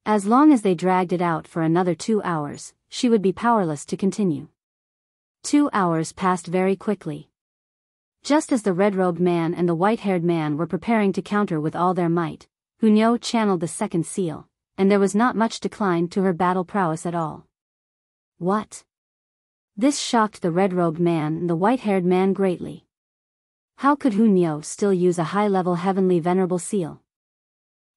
As long as they dragged it out for another 2 hours, she would be powerless to continue. 2 hours passed very quickly. Just as the red-robed man and the white-haired man were preparing to counter with all their might, Hu Niu channeled the second seal, and there was not much decline to her battle prowess at all. What? This shocked the red-robed man and the white-haired man greatly. How could Hu Niu still use a high-level heavenly venerable seal?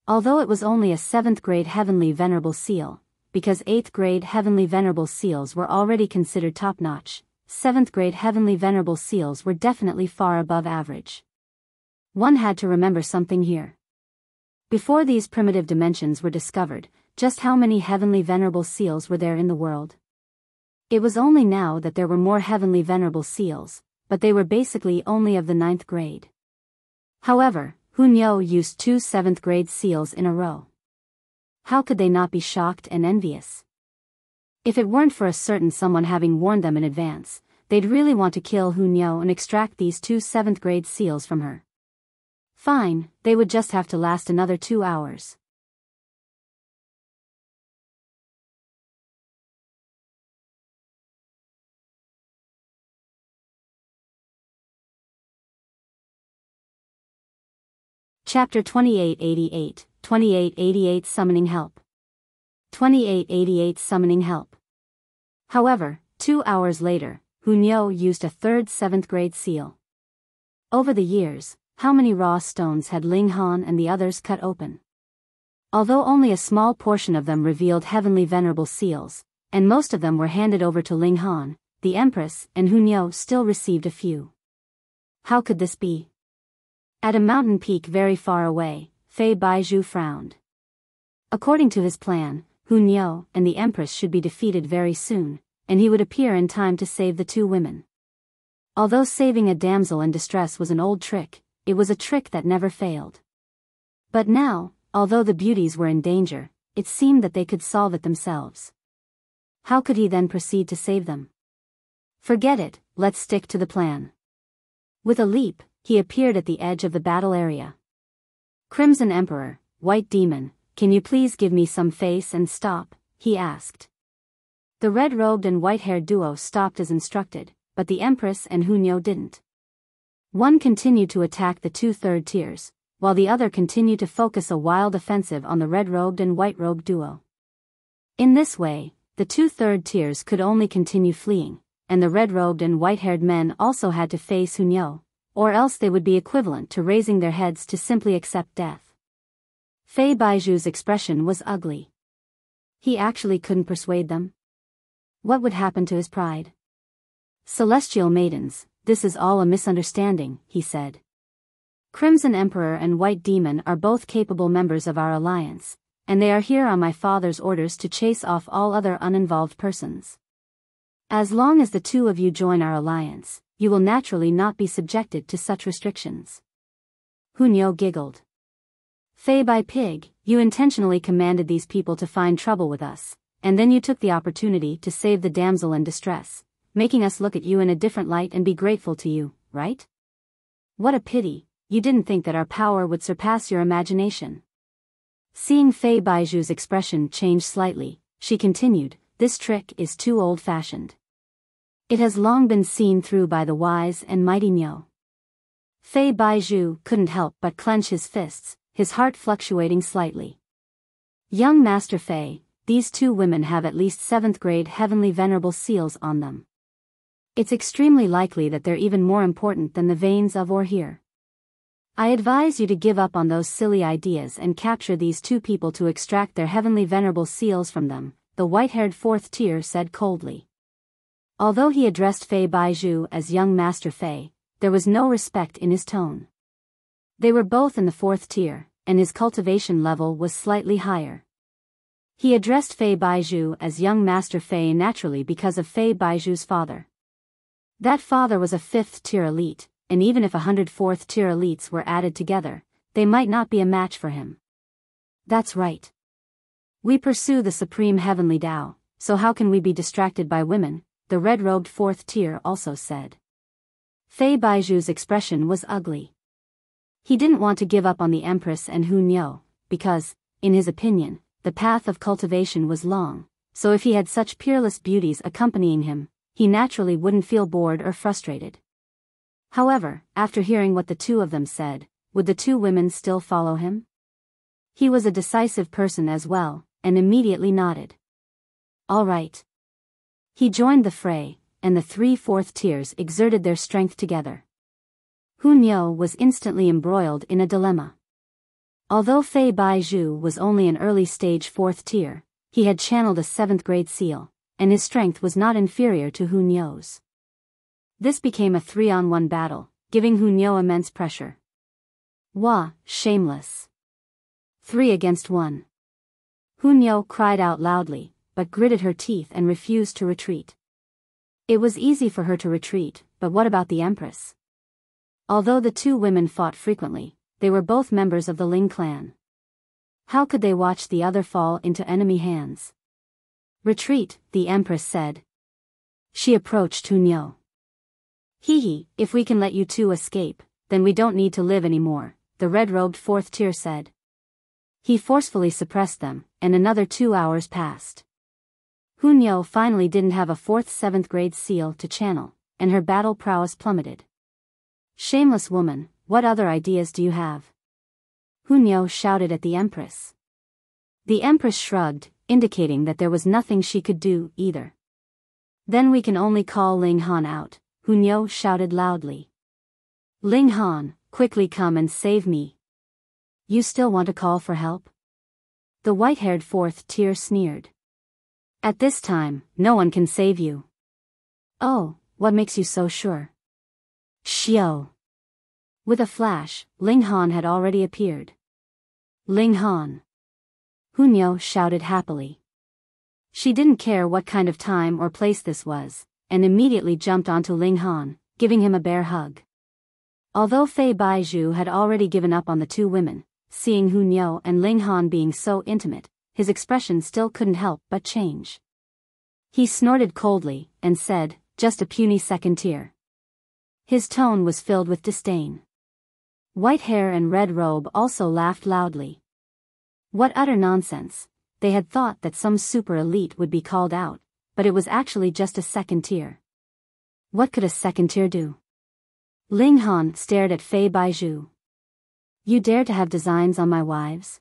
Although it was only a 7th grade heavenly venerable seal, because 8th grade heavenly venerable seals were already considered top-notch, 7th grade heavenly venerable seals were definitely far above average. One had to remember something here. Before these primitive dimensions were discovered, just how many heavenly venerable seals were there in the world? It was only now that there were more heavenly venerable seals, but they were basically only of the 9th grade. However, Hu Niu used 2 7th grade seals in a row. How could they not be shocked and envious? If it weren't for a certain someone having warned them in advance, they'd really want to kill Hu Niu and extract these 2 7th grade seals from her. Fine, they would just have to last another 2 hours. Chapter 2888, 2888 Summoning Help. 2888 Summoning Help. However, 2 hours later, Hu Niu used a third 7th grade seal. Over the years, how many raw stones had Ling Han and the others cut open? Although only a small portion of them revealed heavenly venerable seals, and most of them were handed over to Ling Han, the Empress and Hu Niu still received a few. How could this be? At a mountain peak very far away, Fei Bai Pig frowned. According to his plan, Hu Niu and the Empress should be defeated very soon, and he would appear in time to save the two women. Although saving a damsel in distress was an old trick, it was a trick that never failed. But now, although the beauties were in danger, it seemed that they could solve it themselves. How could he then proceed to save them? Forget it, let's stick to the plan. With a leap, he appeared at the edge of the battle area. Crimson Emperor, White Demon, can you please give me some face and stop, he asked. The red-robed and white-haired duo stopped as instructed, but the Empress and Hunyo didn't. One continued to attack the two third tiers, while the other continued to focus a wild offensive on the red-robed and white-robed duo. In this way, the two third tiers could only continue fleeing, and the red-robed and white-haired men also had to face Hunyo, or else they would be equivalent to raising their heads to simply accept death. Fei Baiju's expression was ugly. He actually couldn't persuade them. What would happen to his pride? Celestial maidens, this is all a misunderstanding, he said. Crimson Emperor and White Demon are both capable members of our alliance, and they are here on my father's orders to chase off all other uninvolved persons. As long as the two of you join our alliance, you will naturally not be subjected to such restrictions. Hunyo giggled. Fei Bai Pig, you intentionally commanded these people to find trouble with us, and then you took the opportunity to save the damsel in distress, making us look at you in a different light and be grateful to you, right? What a pity, you didn't think that our power would surpass your imagination. Seeing Fei Baiju's expression change slightly, she continued, this trick is too old-fashioned. It has long been seen through by the wise and mighty Nyo. Fei Baiju couldn't help but clench his fists, his heart fluctuating slightly. Young Master Fei, these two women have at least 7th grade heavenly venerable seals on them. It's extremely likely that they're even more important than the veins of or here. I advise you to give up on those silly ideas and capture these two people to extract their heavenly venerable seals from them, the white-haired 4th tier said coldly. Although he addressed Fei Baiju as young Master Fei, there was no respect in his tone. They were both in the 4th tier, and his cultivation level was slightly higher. He addressed Fei Baiju as young Master Fei naturally because of Fei Baiju's father. That father was a 5th tier elite, and even if 100 4th tier elites were added together, they might not be a match for him. That's right. We pursue the supreme heavenly Tao, so how can we be distracted by women, the red-robed 4th tier also said. Fei Baiju's expression was ugly. He didn't want to give up on the Empress and Hunyo, because, in his opinion, the path of cultivation was long, so if he had such peerless beauties accompanying him, he naturally wouldn't feel bored or frustrated. However, after hearing what the two of them said, would the two women still follow him? He was a decisive person as well, and immediately nodded. All right. He joined the fray, and the 3 4th tiers exerted their strength together. Hunyo was instantly embroiled in a dilemma. Although Fei Baiju was only an early-stage 4th tier, he had channeled a 7th grade seal, and his strength was not inferior to Hunyo's. This became a 3-on-1 battle, giving Hunyo immense pressure. Wah, shameless. 3 against 1. Hunyo cried out loudly, but gritted her teeth and refused to retreat. It was easy for her to retreat, but what about the Empress? Although the two women fought frequently, they were both members of the Ling clan. How could they watch the other fall into enemy hands? Retreat, the Empress said. She approached Hunyo. Hee, if we can let you two escape, then we don't need to live anymore, the red-robed 4th tier said. He forcefully suppressed them, and another 2 hours passed. Hunyo finally didn't have a 4th 7th grade seal to channel, and her battle prowess plummeted. Shameless woman, what other ideas do you have? Hunyo shouted at the Empress. The Empress shrugged, indicating that there was nothing she could do, either. Then we can only call Ling Han out, Hunyo shouted loudly. Ling Han, quickly come and save me. You still want to call for help? The white-haired 4th tier sneered. At this time, no one can save you. Oh, what makes you so sure? Xiao. With a flash, Ling Han had already appeared. Ling Han. Hunyo shouted happily. She didn't care what kind of time or place this was, and immediately jumped onto Ling Han, giving him a bear hug. Although Fei Baiju had already given up on the two women, seeing Hunyo and Ling Han being so intimate, his expression still couldn't help but change. He snorted coldly, and said, just a puny 2nd tier. His tone was filled with disdain. White hair and red robe also laughed loudly. What utter nonsense! They had thought that some super elite would be called out, but it was actually just a second tier. What could a second tier do? Ling Han stared at Fei Bai Pig. You dare to have designs on my wives?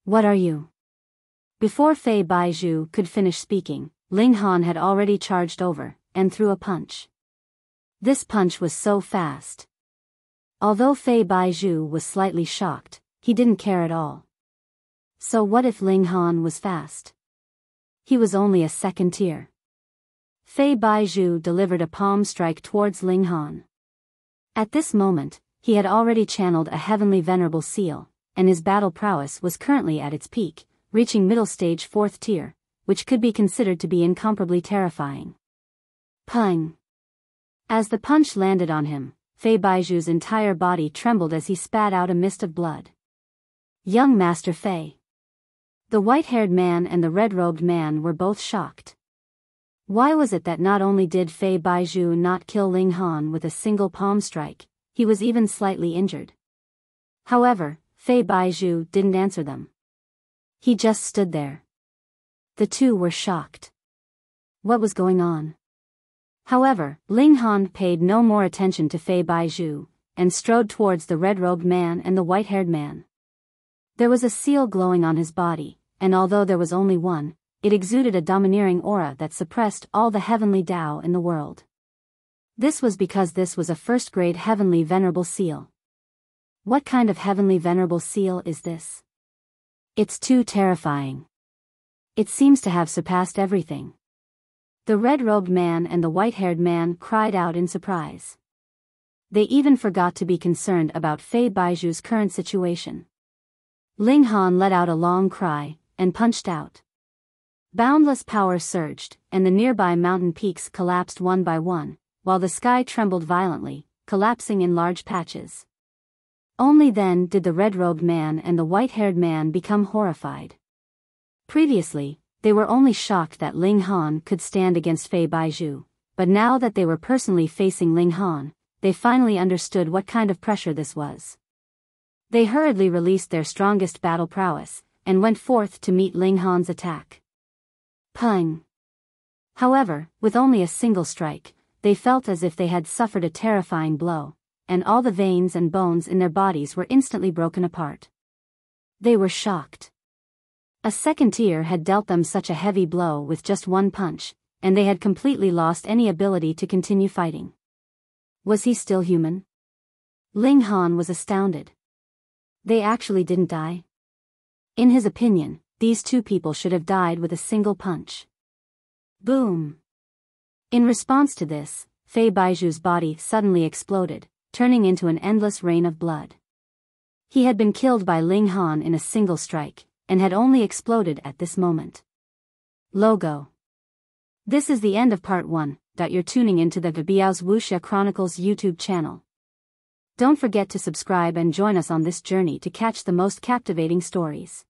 What are you? Before Fei Bai Pig could finish speaking, Ling Han had already charged over, and threw a punch. This punch was so fast. Although Fei Bai Pig was slightly shocked, he didn't care at all. So what if Ling Han was fast? He was only a second tier. Fei Bai Pig delivered a palm strike towards Ling Han. At this moment, he had already channeled a heavenly venerable seal, and his battle prowess was currently at its peak, reaching middle stage 4th tier, which could be considered to be incomparably terrifying. Pung! As the punch landed on him, Fei Bai Pig's entire body trembled as he spat out a mist of blood. Young Master Fei. The white-haired man and the red-robed man were both shocked. Why was it that not only did Fei Bai Pig not kill Ling Han with a single palm strike, he was even slightly injured? However, Fei Bai Pig didn't answer them. He just stood there. The two were shocked. What was going on? However, Ling Han paid no more attention to Fei Bai Pig, and strode towards the red-robed man and the white-haired man. There was a seal glowing on his body, and although there was only one, it exuded a domineering aura that suppressed all the heavenly Tao in the world. This was because this was a first-grade heavenly venerable seal. What kind of heavenly venerable seal is this? It's too terrifying. It seems to have surpassed everything. The red-robed man and the white-haired man cried out in surprise. They even forgot to be concerned about Fei Bai Pig's current situation. Ling Han let out a long cry, and punched out. Boundless power surged, and the nearby mountain peaks collapsed one by one, while the sky trembled violently, collapsing in large patches. Only then did the red-robed man and the white-haired man become horrified. Previously, they were only shocked that Ling Han could stand against Fei Bai Pig, but now that they were personally facing Ling Han, they finally understood what kind of pressure this was. They hurriedly released their strongest battle prowess, and went forth to meet Ling Han's attack. Pung! However, with only a single strike, they felt as if they had suffered a terrifying blow, and all the veins and bones in their bodies were instantly broken apart. They were shocked. A second tier had dealt them such a heavy blow with just one punch, and they had completely lost any ability to continue fighting. Was he still human? Ling Han was astounded. They actually didn't die? In his opinion, these two people should have died with a single punch. Boom! In response to this, Fei Bai Pig's body suddenly exploded, turning into an endless rain of blood. He had been killed by Ling Han in a single strike, and had only exploded at this moment. Logo. This is the end of part 1. You're tuning into the Biyao's Wuxia Chronicles YouTube channel. Don't forget to subscribe and join us on this journey to catch the most captivating stories.